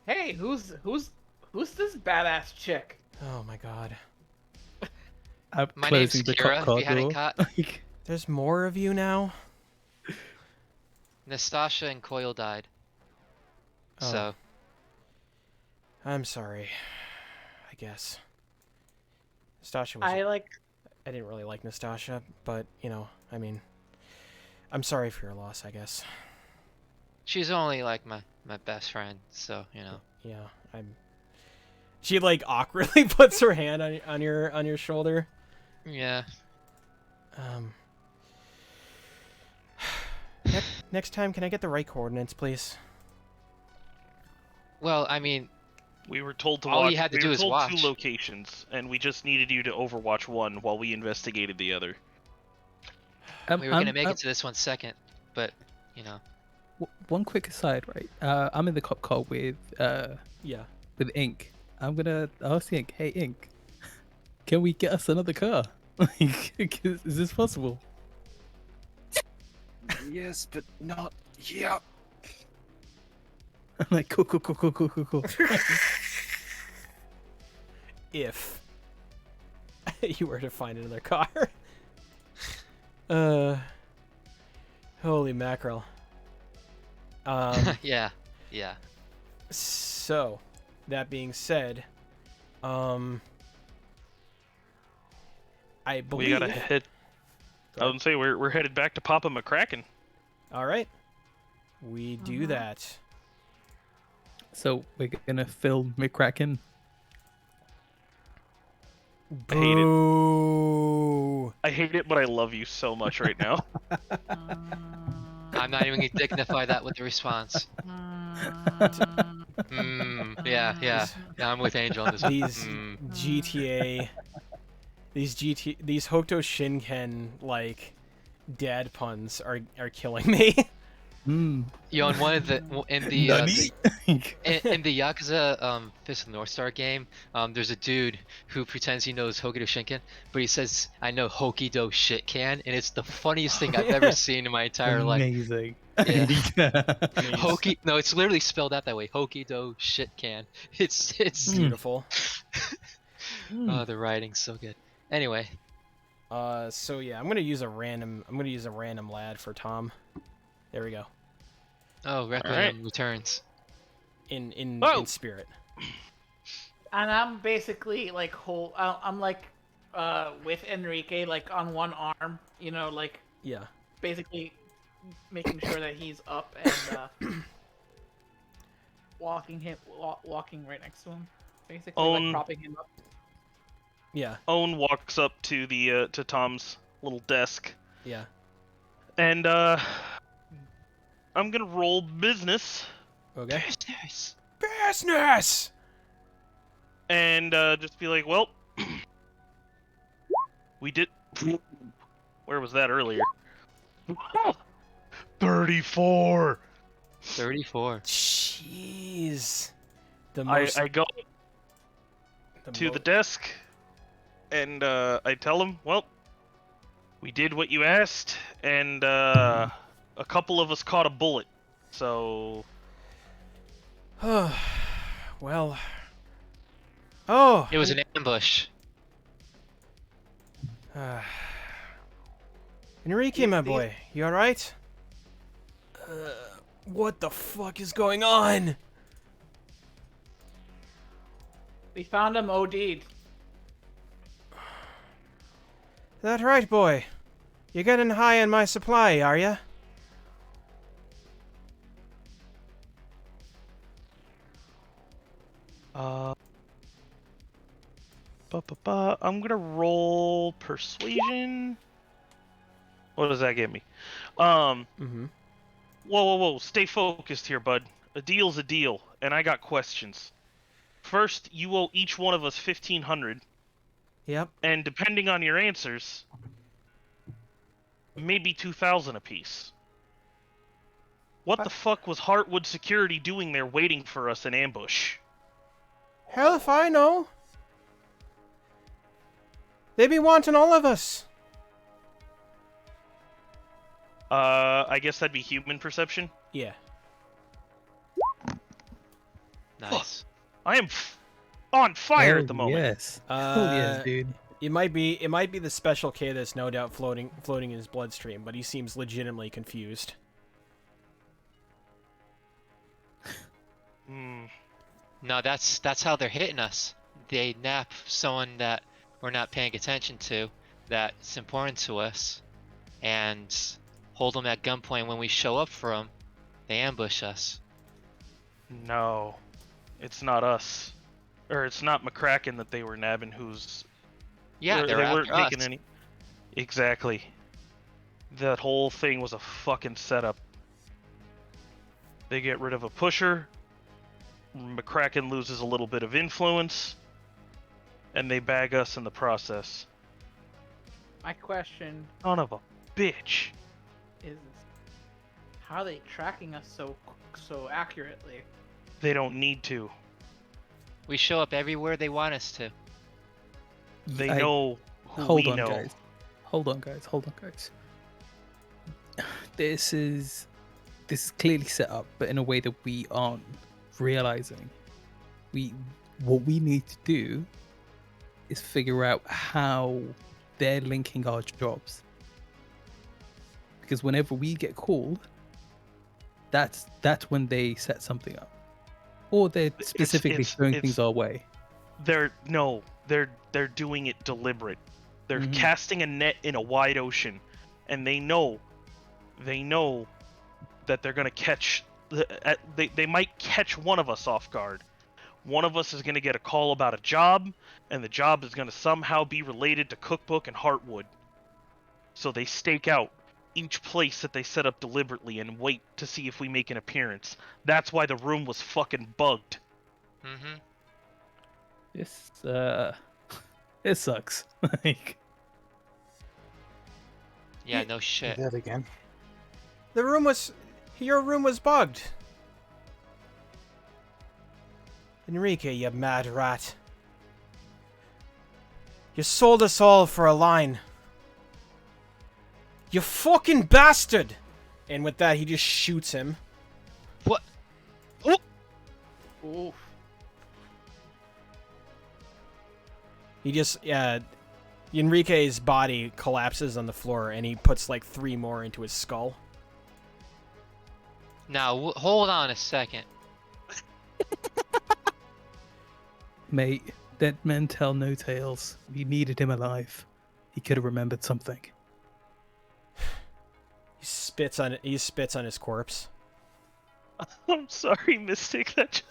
hey, who's this badass chick? Oh my god. I'm My name's closing the Kira, cop car if you hadn't door. caught. Like, There's more of you now? Nastasha and Coil died. Oh. So I'm sorry. I guess. Nastasha was... I I didn't really like Nastasha, but, you know, I mean... I'm sorry for your loss, I guess. she's only like my best friend. So you know. Yeah, I'm... She, like, awkwardly puts her hand on your shoulder. Yeah. Next time, can I get the right coordinates, please? Well, I mean, We were told to All watch. you had to we do were is told watch. 2 locations, and we just needed you to overwatch one while we investigated the other. we were gonna make it to this one second, but you know. One quick aside, right? I'm in the cop car with Yeah. Ink. I'm gonna ask Ink, hey Ink, can we get us another car? Like, is this possible? Yes, but not here. I'm like, cool. If you were to find another car. Holy mackerel. Yeah. So, that being said, I believe... We gotta head. I was gonna say we're headed back to Papa McCracken. All right. We do that. So we're gonna film McCracken. I hate it. Boo. I hate it, but I love you so much right now. I'm not even gonna dignify that with a response. Yeah. I'm with Angel on this one. These GTA, these Hokuto Shinken like dad puns are killing me. Yo, in one of the in the Nani? in the Yakuza Fist of the North Star game, there's a dude who pretends he knows Hokido Shinken, but he says, "I know Hokido shit can," and it's the funniest thing I've ever seen in my entire life. Amazing. Yeah. Please. Hoki, no, it's literally spelled out that way. Hokido shit can. It's Beautiful. oh, the writing's so good. Anyway, So yeah, I'm gonna use a random lad for Tom. There we go. oh, Requiem returns. In Oh! in spirit. And I'm basically like I'm like with Enrique like on one arm, you know, like Yeah. basically making sure that he's up and walking right next to him, basically like propping him up. Yeah. Owen walks up to the to Tom's little desk, Yeah. and I'm gonna roll business Okay. Business. Business. and just be like, well, we did. Where was that earlier? 34. 34. Jeez. The I most. go to the desk, and I tell him, well, we did what you asked, and a couple of us caught a bullet, so Well. Oh. It was an ambush. Enrique, my boy, you all right? What the fuck is going on? We found him OD'd. That right, boy? You're getting high on my supply, are ya? I'm gonna roll persuasion. What does that get me? Mm-hmm. Whoa, stay focused here, bud. A deal's a deal, and I got questions. First, you owe each one of us 1,500, Yep. and depending on your answers, maybe 2,000 apiece. What the fuck was Heartwood Security doing there waiting for us in ambush? Hell if I know. They be wanting all of us. I guess that'd be human perception. Yeah. Nice. I am on fire at the moment. Yes. Hell yes, dude. It might be the special K that's no doubt floating in his bloodstream, but he seems legitimately confused. No, that's how they're hitting us. They nap someone that we're not paying attention to, that's important to us, and hold them at gunpoint. When we show up for them, they ambush us. No, it's not us, or it's not McCracken that they were nabbing. Yeah, they they're weren't after taking us. any. Exactly. That whole thing was a fucking setup. They get rid of a pusher. McCracken loses a little bit of influence, and they bag us in the process. My question Son of a bitch. is, how are they tracking us so accurately? They don't need to. We show up everywhere they want us to. They I- know who Hold we on, know. guys. Hold on, guys. This is clearly set up, but in a way that we aren't realizing. What we need to do is figure out how they're linking our jobs. Because whenever we get called, that's when they set something up, or they're specifically throwing things our way. They're doing it deliberate. They're Mhm. casting a net in a wide ocean, and they know that they're gonna catch. They might catch one of us off guard. One of us is gonna get a call about a job, and the job is gonna somehow be related to Cookbook and Heartwood. So they stake out each place that they set up deliberately and wait to see if we make an appearance. That's why the room was fucking bugged. Mm-hmm. This it sucks. Like, Yeah, no shit. That again. The room was Your room was bugged. Enrique, you mad rat. You sold us all for a line. You fucking bastard! And with that, he just shoots him. What? Oh! Oof. He just, Enrique's body collapses on the floor, and he puts like 3 more into his skull. Now, hold on a second. Mate, dead men tell no tales. We needed him alive. He could have remembered something. He spits on it. He spits on his corpse. I'm sorry, Mystic. That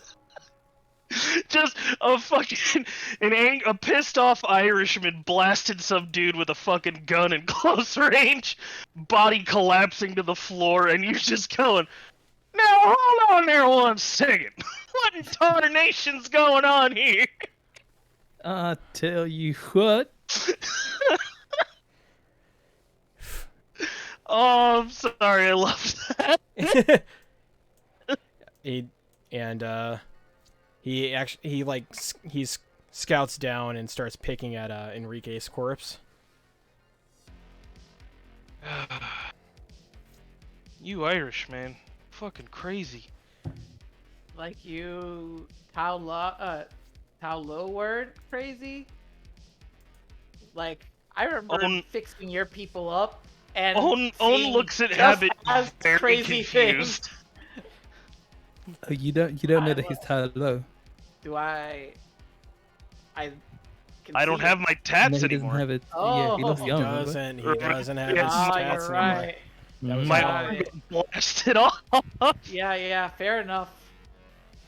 just a fucking a pissed off Irishman blasted some dude with a fucking gun in close range, body collapsing to the floor, and you're just going, now hold on there 1 second. What in tarnation's going on here? I tell you what. Oh, I'm sorry. I love that. He scouts down and starts picking at Enrique's corpse. You Irish, man. Fucking crazy. Like you, Tao Lo word crazy. Like I remember fixing your people up, and Own looks at just Habit as very crazy confused. Oh, you don't know that he's Talo. Do I? I don't have my tats No, he doesn't anymore. have it. Oh, yeah, he lost He young. remember? doesn't. He Right. doesn't have Yeah. his Ah, stats you're anymore. right. That was My all. arm got blasted off. Yeah, fair enough.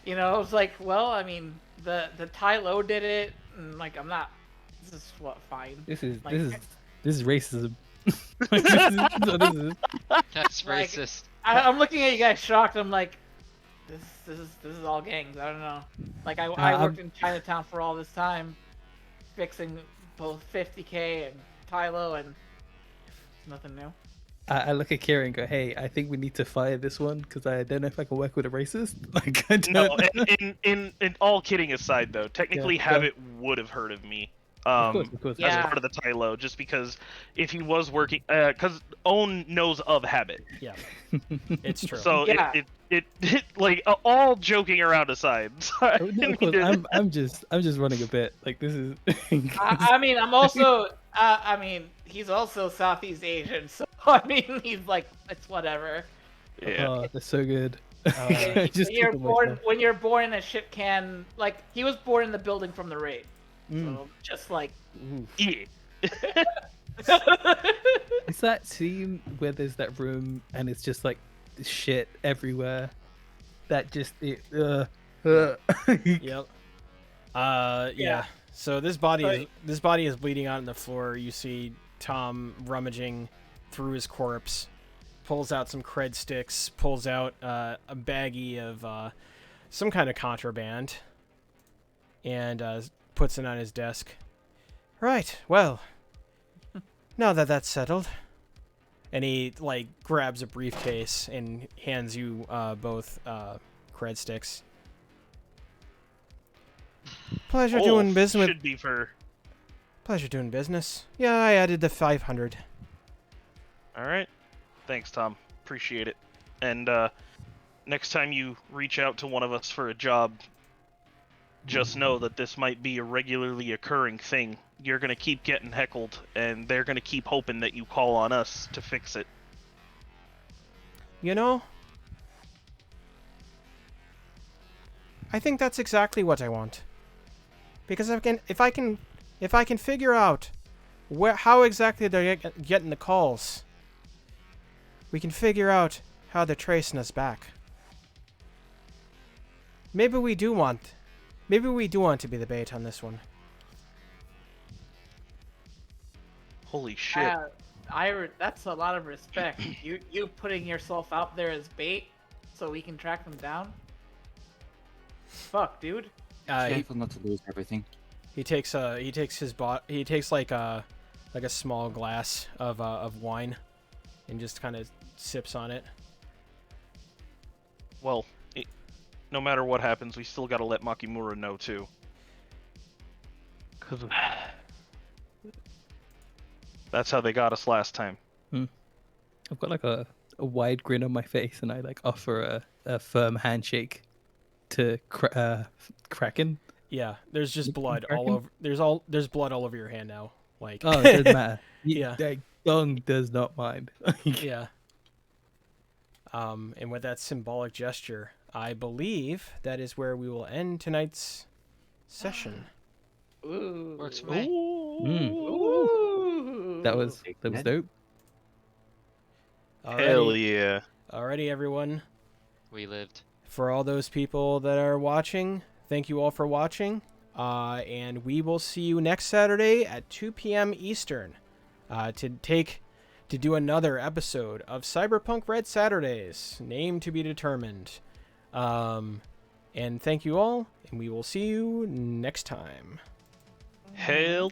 You know, I was like, well, I mean, the Tai Lo did it, and like, I'm not. This is fine. This is Like, this is racism. Like, this is. That's Like- racist. I'm looking at you guys shocked. I'm like, this is all gangs. I don't know. Like I worked in Chinatown for all this time, fixing both 50K and Tylo, and nothing new. I look at Kira and go, "Hey, I think we need to fire this one because I don't know if I can work with a racist." Like, I don't No, know. in all kidding aside, though, technically Yeah, Habit would have heard of me. Of course. As Yeah. part of the Tylo, just because if he was working, because Own knows of Habit, Yeah, it's true. so Yeah. it like all joking around aside. Sorry, Oh, no, of course. I'm just running a bit. Like, this is. I mean, I'm also. I mean, he's also Southeast Asian, so I mean, he's like, it's whatever. yeah. Oh, that's so good. When Just you're think of born, myself. when you're born in a shit can, like he was born in the building from the raid, so just like. Yeah. It's that scene where there's that room and it's just like shit everywhere. That just Yep. Yeah. So this body is bleeding out on the floor. You see Tom rummaging through his corpse, pulls out some cred sticks, pulls out a baggie of some kind of contraband, and puts it on his desk. Right. Well, now that that's settled, and he like grabs a briefcase and hands you both cred sticks. Pleasure doing business with. Should be for. Pleasure doing business. Yeah, I added the 500. All right. Thanks, Tom. Appreciate it. And next time you reach out to one of us for a job, just know that this might be a regularly occurring thing. You're going to keep getting heckled, and they're going to keep hoping that you call on us to fix it. You know, I think that's exactly what I want. Because if I can figure out how exactly they're getting the calls, we can figure out how they're tracing us back. Maybe we do want to be the bait on this one. Holy shit. That's a lot of respect. You putting yourself out there as bait so we can track them down. Fuck, dude. Careful not to lose everything. He takes like a small glass of wine, and just kind of sips on it. well, no matter what happens, we still gotta let Makimura know too. Cause that's how they got us last time. I've got like a wide grin on my face, and I like offer a firm handshake to Kraken. Yeah, there's just blood all Kraken? over. There's blood all over your hand now. Like, Oh, it doesn't matter. Yeah. That Dung does not mind. yeah. And with that symbolic gesture, I believe that is where we will end tonight's session. Ooh. Works for me. Ooh. That was dope. Hell yeah. Alrighty, everyone. We lived. For all those people that are watching, thank you all for watching. And we will see you next Saturday at 2 p.m. Eastern to do another episode of Cyberpunk Red Saturdays, name to be determined. And thank you all, and we will see you next time. Hell